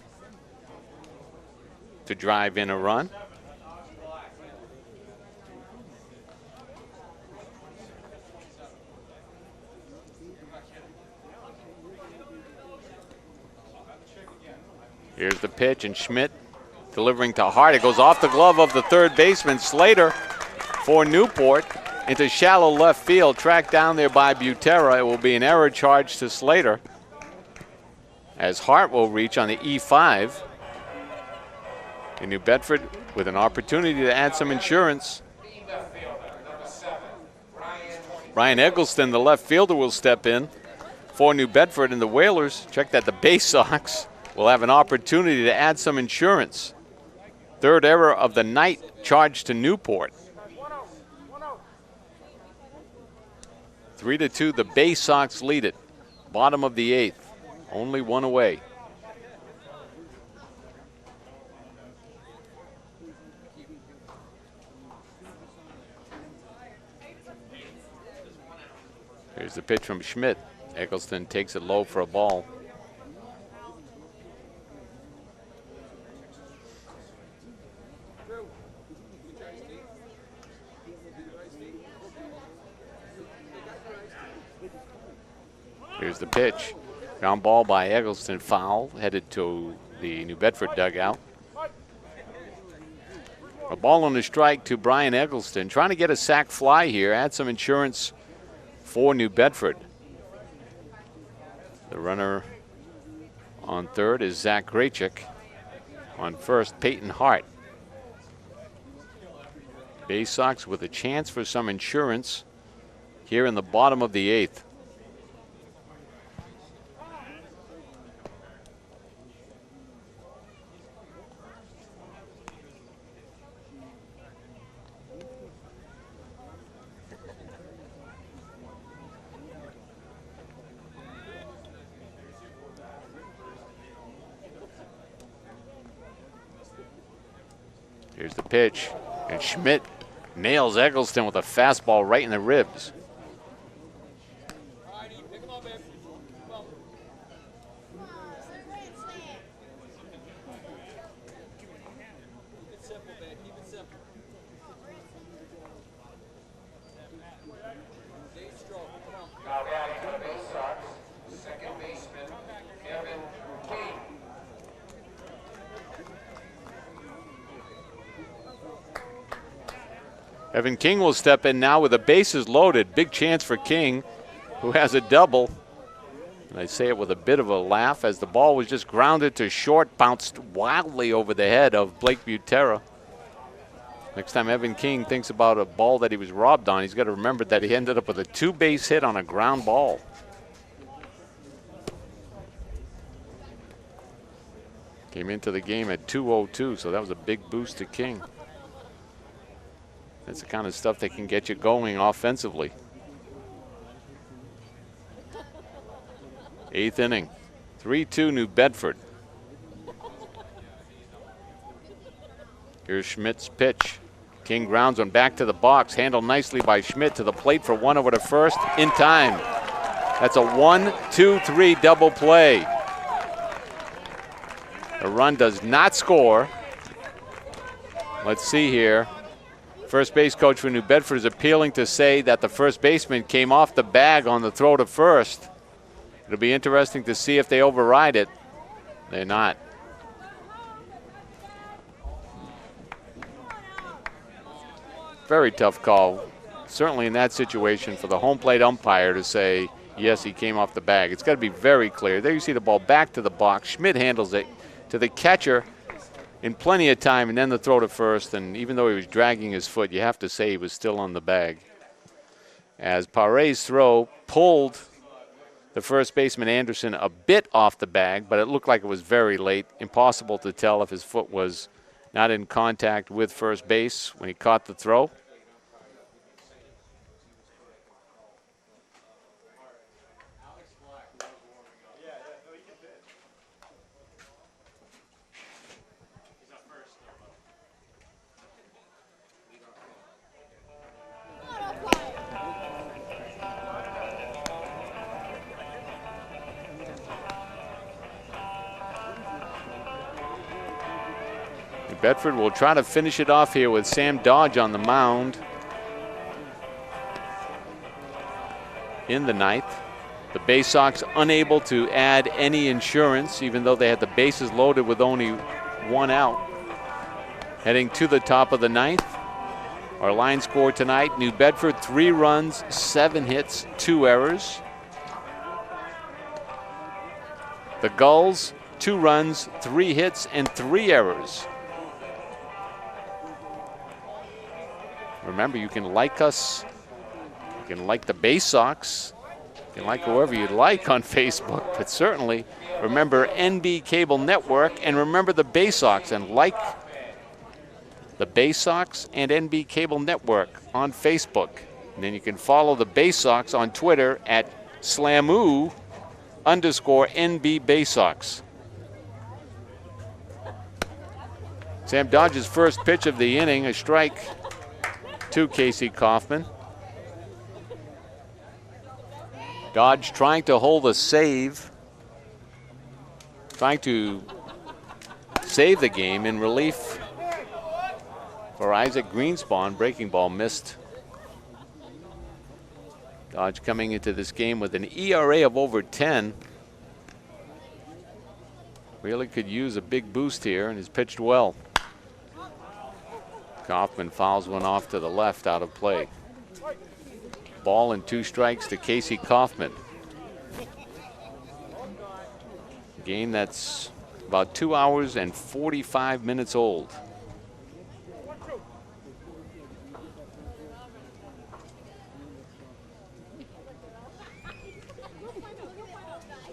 to drive in a run. Here's the pitch, and Schmidt delivering to Hart. It goes off the glove of the third baseman, Slater, for Newport into shallow left field, tracked down there by Butera. It will be an error charge to Slater, as Hart will reach on the E5. In New Bedford with an opportunity to add some insurance. Ryan Eggleston, the left fielder, will step in for New Bedford, and the Whalers, check that, the Bay Sox will have an opportunity to add some insurance. Third error of the night charged to Newport. 3-2, the Bay Sox lead it. Bottom of the eighth, only one away. Here's the pitch from Schmidt. Eggleston takes it low for a ball. Here's the pitch. Ground ball by Eggleston, foul, headed to the New Bedford dugout. A ball on the strike to Brian Eggleston, trying to get a sac fly here, add some insurance for New Bedford. The runner on third is Zach Graychick. On first, Peyton Hart. Bay Sox with a chance for some insurance here in the bottom of the eighth. Here's the pitch, and Schmidt nails Eggleston with a fastball right in the ribs. Now batting for the Bay Sox, second baseman, Evan King. Evan King will step in now with the bases loaded. Big chance for King, who has a double. And I say it with a bit of a laugh as the ball was just grounded to short, bounced wildly over the head of Blake Butera. Next time Evan King thinks about a ball that he was robbed on, he's got to remember that he ended up with a two-base hit on a ground ball. Came into the game at 2:02, so that was a big boost to King. That's the kind of stuff that can get you going offensively. Eighth inning, 3-2 New Bedford. Here's Schmidt's pitch. King grounds one back to the box, handled nicely by Schmidt to the plate for one over to first in time. That's a 1-2-3 double play. The run does not score. Let's see here. First base coach for New Bedford is appealing to say that the first baseman came off the bag on the throw to first. It'll be interesting to see if they override it. They're not. Very tough call, certainly in that situation, for the home plate umpire to say, yes, he came off the bag. It's got to be very clear. There you see the ball back to the box. Schmidt handles it, to the catcher in plenty of time, and then the throw to first. And even though he was dragging his foot, you have to say he was still on the bag. As Pare's throw pulled the first baseman Anderson a bit off the bag, but it looked like it was very late. Impossible to tell if his foot was not in contact with first base when he caught the throw. Bedford will try to finish it off here with Sam Dodge on the mound in the ninth. The Bay Sox unable to add any insurance, even though they had the bases loaded with only one out. Heading to the top of the ninth. Our line score tonight, New Bedford 3 runs, 7 hits, 2 errors. The Gulls 2 runs, 3 hits, and 3 errors. Remember, you can like us, you can like the Bay Sox, you can like whoever you'd like on Facebook, but certainly remember NB Cable Network and remember the Bay Sox, and like the Bay Sox and NB Cable Network on Facebook. And then you can follow the Bay Sox on Twitter at @SLAMU_NB Bay Sox. Sam Dodge's first pitch of the inning, a strike to Casey Kaufman. Dodge trying to hold a save, trying to save the game in relief for Isaac Greenspan. Breaking ball missed. Dodge coming into this game with an ERA of over 10. Really could use a big boost here and has pitched well. Kaufman fouls one off to the left, out of play. Ball and 2 strikes to Casey Kaufman. Game that's about 2 hours and 45 minutes old.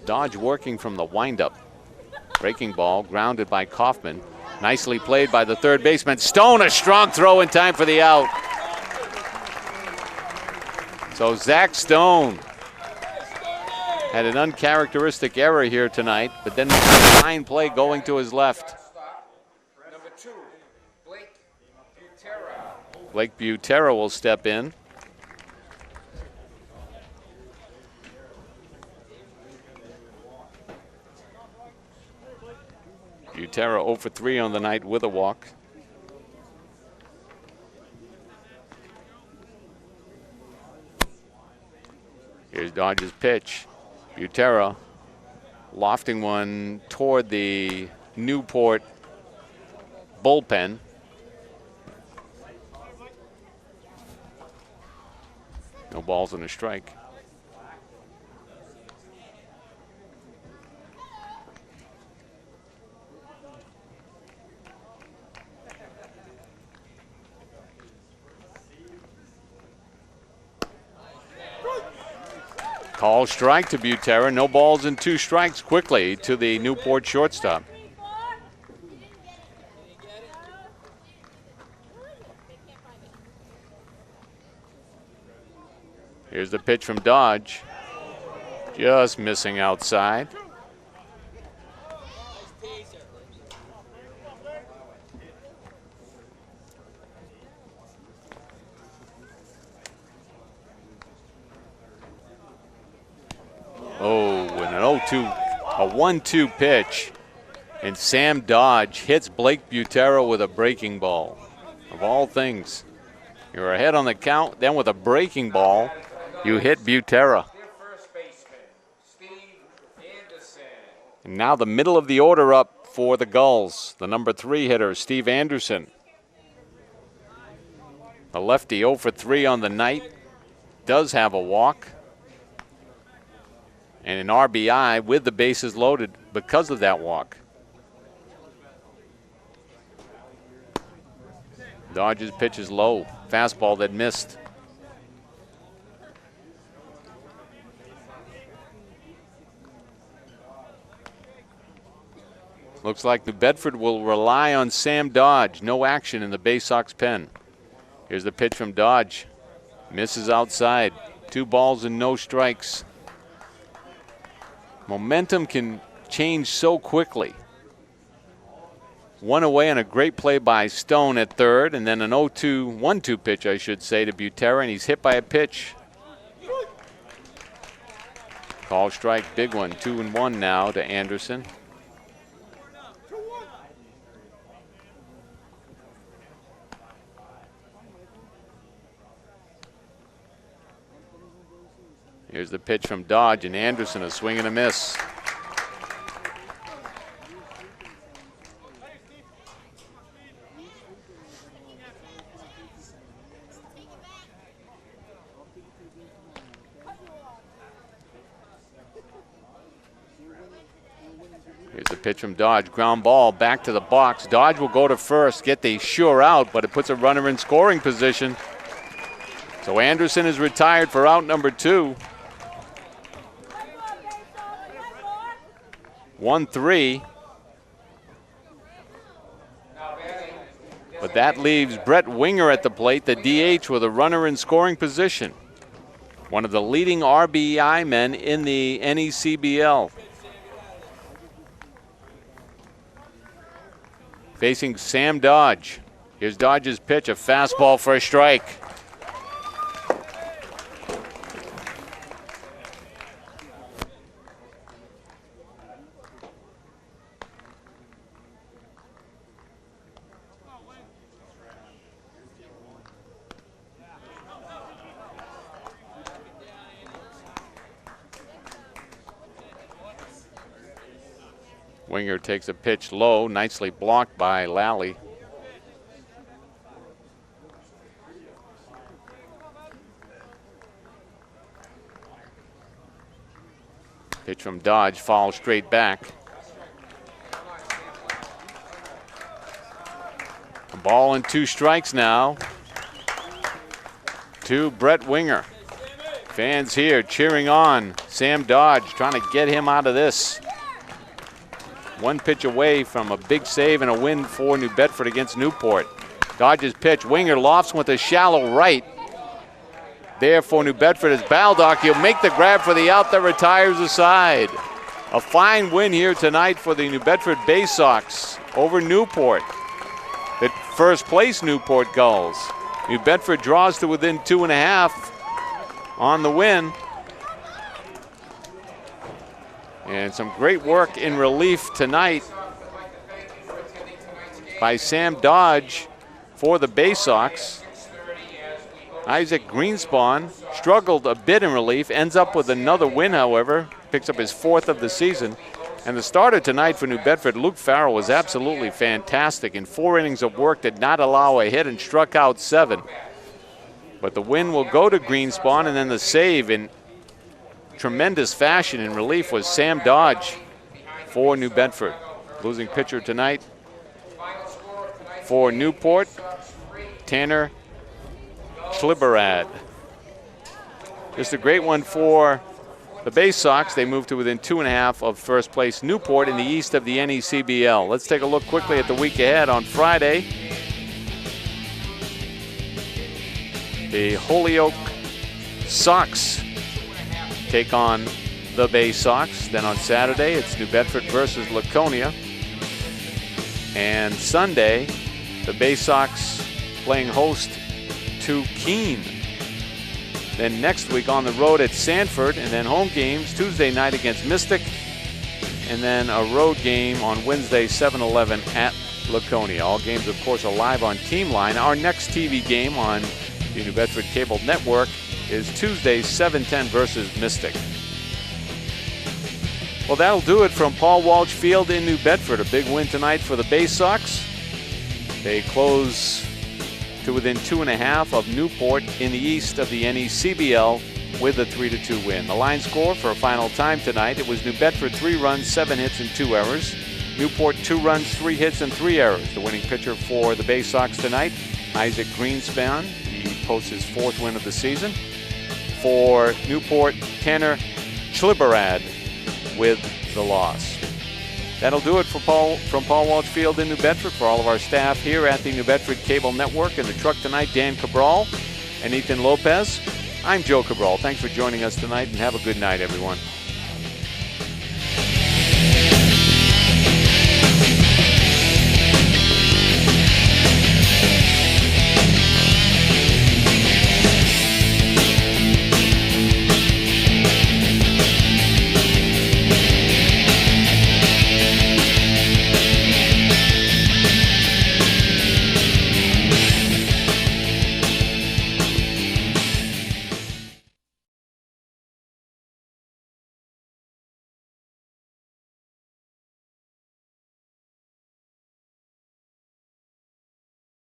Dodge working from the windup. Breaking ball grounded by Kaufman. Nicely played by the third baseman. Stone, a strong throw in time for the out. So Zach Stone had an uncharacteristic error here tonight, but then fine play going to his left. Number 2, Blake Butera. Blake Butera will step in. Butera 0 for 3 on the night with a walk. Here's Dodge's pitch. Butera lofting one toward the Newport bullpen. No balls and a strike. Call strike to Butera. No balls and 2 strikes quickly to the Newport shortstop. Here's the pitch from Dodge. Just missing outside. Oh, and an 0-2, a 1-2 pitch. And Sam Dodge hits Blake Butera with a breaking ball. Of all things, you're ahead on the count, then with a breaking ball, you hit Butera. Their first baseman, Steve Anderson. And now the middle of the order up for the Gulls. The number 3 hitter, Steve Anderson. The lefty 0 for 3 on the night. Does have a walk. And an RBI with the bases loaded because of that walk. Dodge's pitch is low. Fastball that missed. Looks like New Bedford will rely on Sam Dodge. No action in the Bay Sox pen. Here's the pitch from Dodge. Misses outside. 2 balls and no strikes. Momentum can change so quickly. 1 away on a great play by Stone at third, and then an 0-2, 1-2 pitch, I should say, to Butera, and he's hit by a pitch. Call strike, big one. 2-1 now to Anderson. Here's the pitch from Dodge, and Anderson a swing and a miss. Here's the pitch from Dodge. Ground ball back to the box. Dodge will go to first, get the sure out, but it puts a runner in scoring position. So Anderson is retired for out number 2. 1-3. But that leaves Brett Winger at the plate, the DH, with a runner in scoring position. One of the leading RBI men in the NECBL. Facing Sam Dodge. Here's Dodge's pitch, a fastball for a strike. Winger takes a pitch low, nicely blocked by Lally. Pitch from Dodge, falls straight back. A ball and 2 strikes now to Brett Winger. Fans here cheering on Sam Dodge, trying to get him out of this. 1 pitch away from a big save and a win for New Bedford against Newport. Dodge's pitch. Winger lofts with a shallow right. There for New Bedford is Baldock. He'll make the grab for the out that retires the side. A fine win here tonight for the New Bedford Bay Sox over Newport. The first place Newport Gulls. New Bedford draws to within 2.5 on the win. And some great work in relief tonight by Sam Dodge for the Bay Sox. Isaac Greenspan struggled a bit in relief, ends up with another win, however, picks up his 4th of the season. And the starter tonight for New Bedford, Luke Farrell, was absolutely fantastic. In 4 innings of work, did not allow a hit and struck out 7. But the win will go to Greenspan, and then the save in tremendous fashion in relief was Sam Dodge for New Bedford. Losing pitcher tonight for Newport, Tanner Schliberad. Just a great one for the Bay Sox. They move to within 2.5 of first place Newport in the east of the NECBL. Let's take a look quickly at the week ahead. On Friday, the Holyoke Sox take on the Bay Sox. Then on Saturday, it's New Bedford versus Laconia. And Sunday, the Bay Sox playing host to Keene. Then next week on the road at Sanford, and then home games Tuesday night against Mystic, and then a road game on Wednesday, 7-11 at Laconia. All games, of course, are live on Team Line. Our next TV game on the New Bedford Cable Network is Tuesday, 7:10 versus Mystic. Well, that'll do it from Paul Walsh Field in New Bedford. A big win tonight for the Bay Sox. They close to within 2.5 of Newport in the east of the NECBL with a 3-2 win. The line score for a final time tonight, it was New Bedford 3 runs, 7 hits, and 2 errors. Newport 2 runs, 3 hits, and 3 errors. The winning pitcher for the Bay Sox tonight, Isaac Greenspan. He posts his 4th win of the season. For Newport, Tanner Schliberad with the loss. That'll do it from Paul Walsh Field in New Bedford. For all of our staff here at the New Bedford Cable Network, in the truck tonight, Dan Cabral and Ethan Lopez. I'm Joe Cabral. Thanks for joining us tonight, and have a good night, everyone.